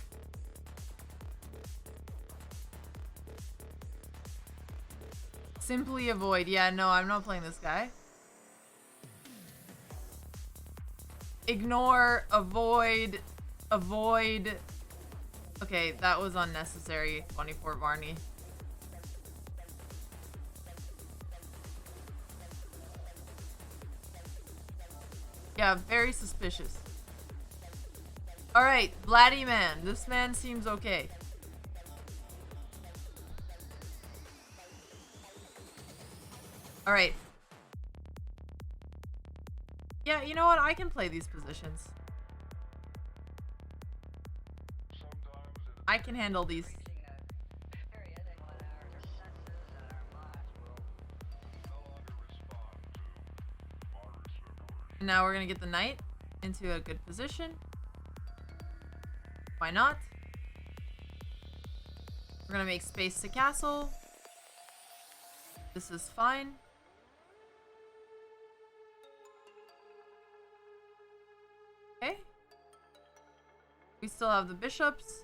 Simply avoid. Yeah, no, I'm not playing this guy. Ignore, avoid, avoid. Okay, that was unnecessary, 24 Varney. Yeah, very suspicious. Alright, Blatty Man. This man seems okay. Alright. Yeah, you know what? I can play these positions. I can handle these. And now we're gonna get the knight into a good position. Why not? We're gonna make space to castle. This is fine. Okay. We still have the bishops.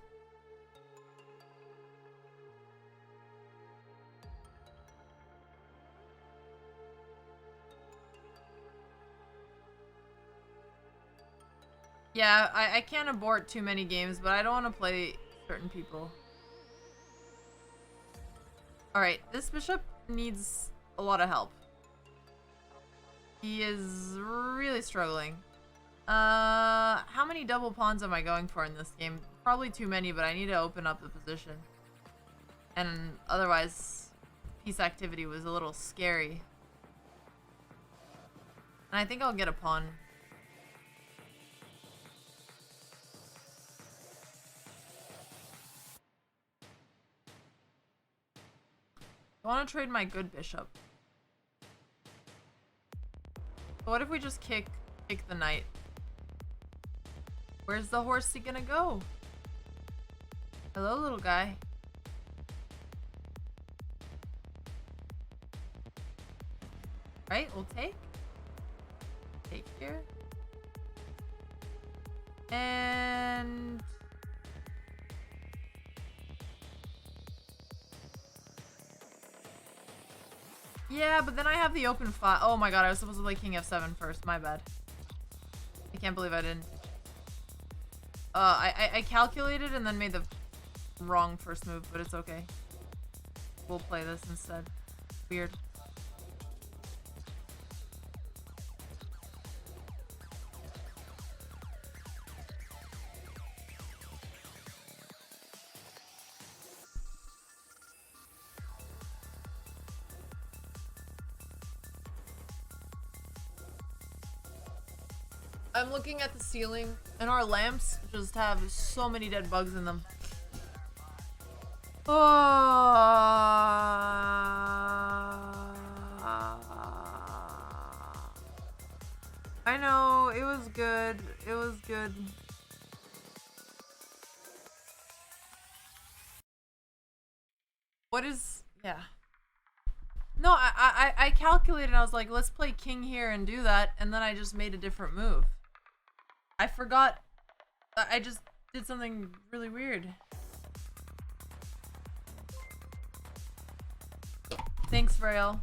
Yeah, I can't abort too many games, but I don't want to play certain people. Alright, this bishop needs a lot of help. He is really struggling. How many double pawns am I going for in this game? Probably too many, but I need to open up the position. And otherwise, piece activity was a little scary. And I think I'll get a pawn. I want to trade my good bishop. But what if we just kick the knight? Where's the horsey gonna go? Hello, little guy. Right, we'll take. Take here. And... yeah, but then I have the open file. Oh my god, I was supposed to play King F7 first. My bad. I can't believe I didn't. I calculated and then made the wrong first move, but it's okay. We'll play this instead. Weird. I'm looking at the ceiling, and our lamps just have so many dead bugs in them. Oh. I know, it was good. It was good. What is... yeah. No, I calculated. I was like, let's play king here and do that, and then I just made a different move. I forgot. I just did something really weird. Thanks, Vrail.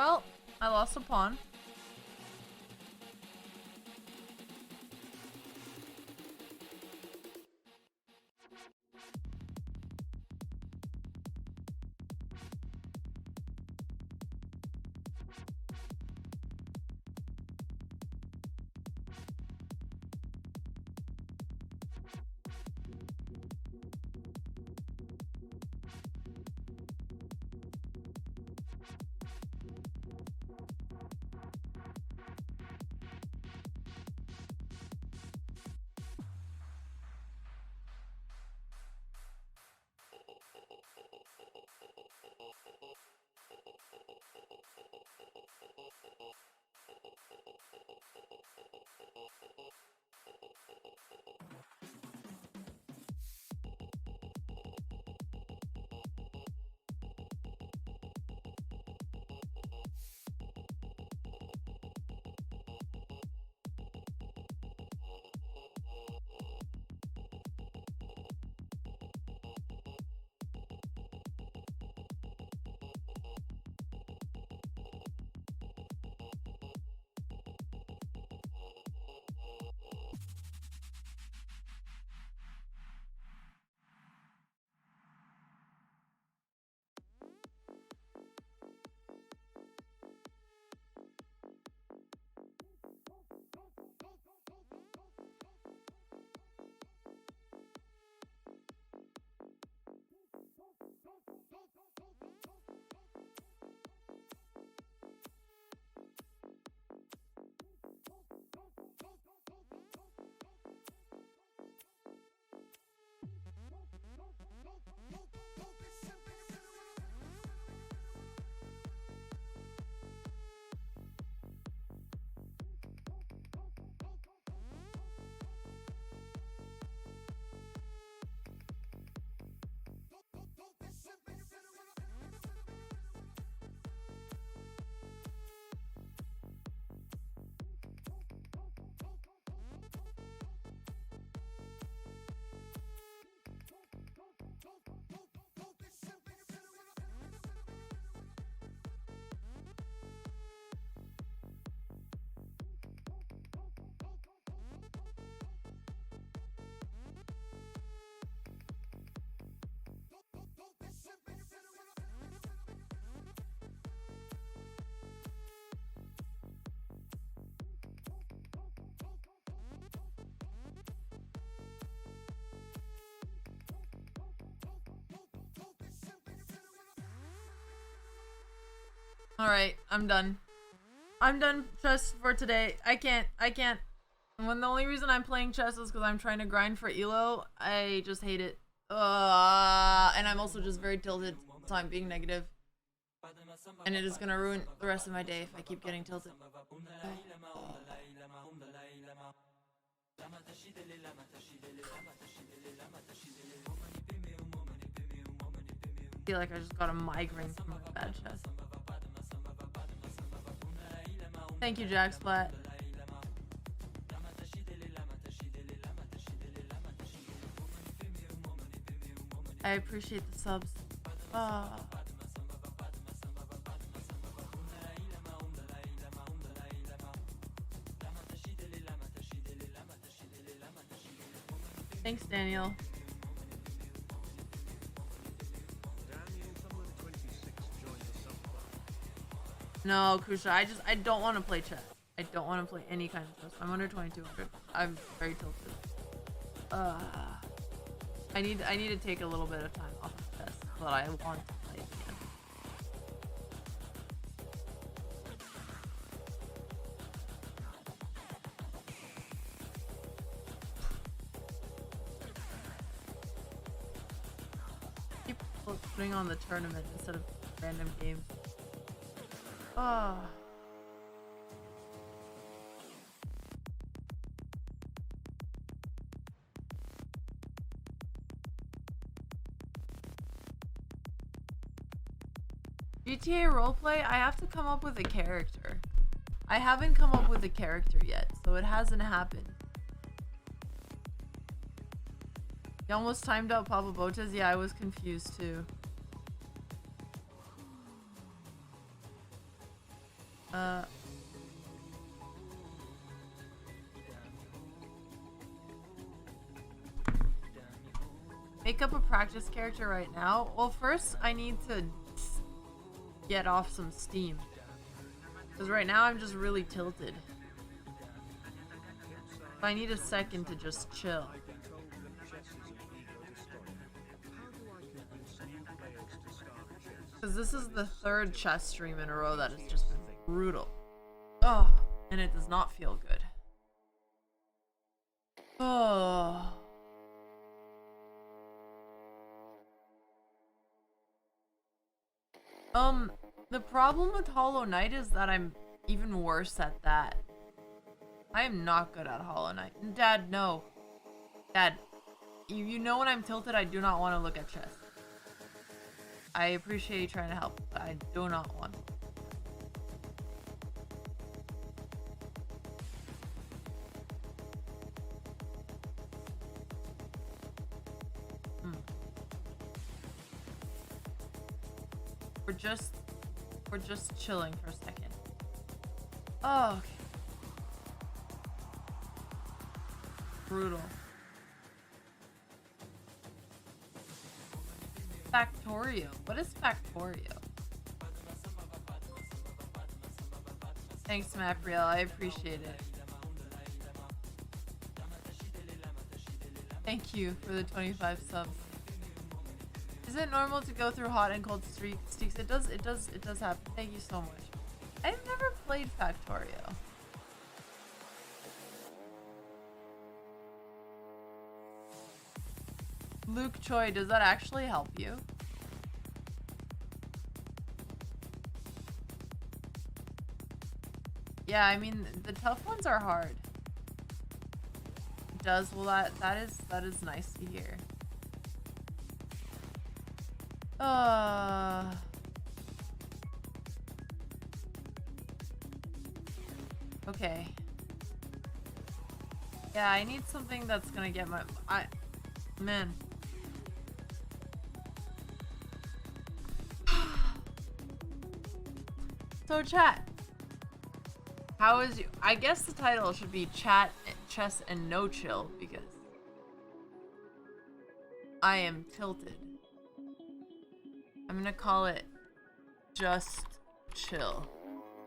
Well, I lost a pawn. Alright, I'm done. I'm done chess for today. I can't. When the only reason I'm playing chess is because I'm trying to grind for ELO, I just hate it. And I'm also just very tilted, so I'm being negative. And it is gonna ruin the rest of my day if I keep getting tilted. I feel like I just got a migraine from a bad chess. Thank you, Jack Splat. I appreciate the subs. Thanks, Daniel. No, Kusha, I don't want to play chess. I don't want to play any kind of chess. I'm under 2200. I'm very tilted. I need to take a little bit of time off of chess, but I want to play again. Keep putting on the tournament instead of random games. GTA roleplay, I have to come up with a character. I haven't come up with a character yet, so it hasn't happened. You almost timed out Papa Botez? Yeah, I was confused too. Make up a practice character right now? Well, first I need to get off some steam. Because right now I'm just really tilted. I need a second to just chill. Because this is the third chess stream in a row that has just been brutal. Oh, and it does not feel good. Oh. The problem with Hollow Knight is that I'm even worse at that. I am not good at Hollow Knight. Dad, no. Dad, you know when I'm tilted, I do not want to look at chess. I appreciate you trying to help, but I do not want to. We're just chilling for a second. Oh, okay. Brutal. Factorio. What is Factorio? Thanks, Mapriel. I appreciate it. Thank you for the 25 subs. Is it normal to go through hot and cold streaks? It does happen. Thank you so much. I've never played Factorio. Luke Choi, does that actually help you? Yeah, I mean the tough ones are hard. It does. Well, that is nice to hear. Okay. Yeah, I need something that's gonna get my man. So chat, how is you? I guess the title should be Chat, Chess, and No Chill because I am tilted. I'm gonna call it Just Chill.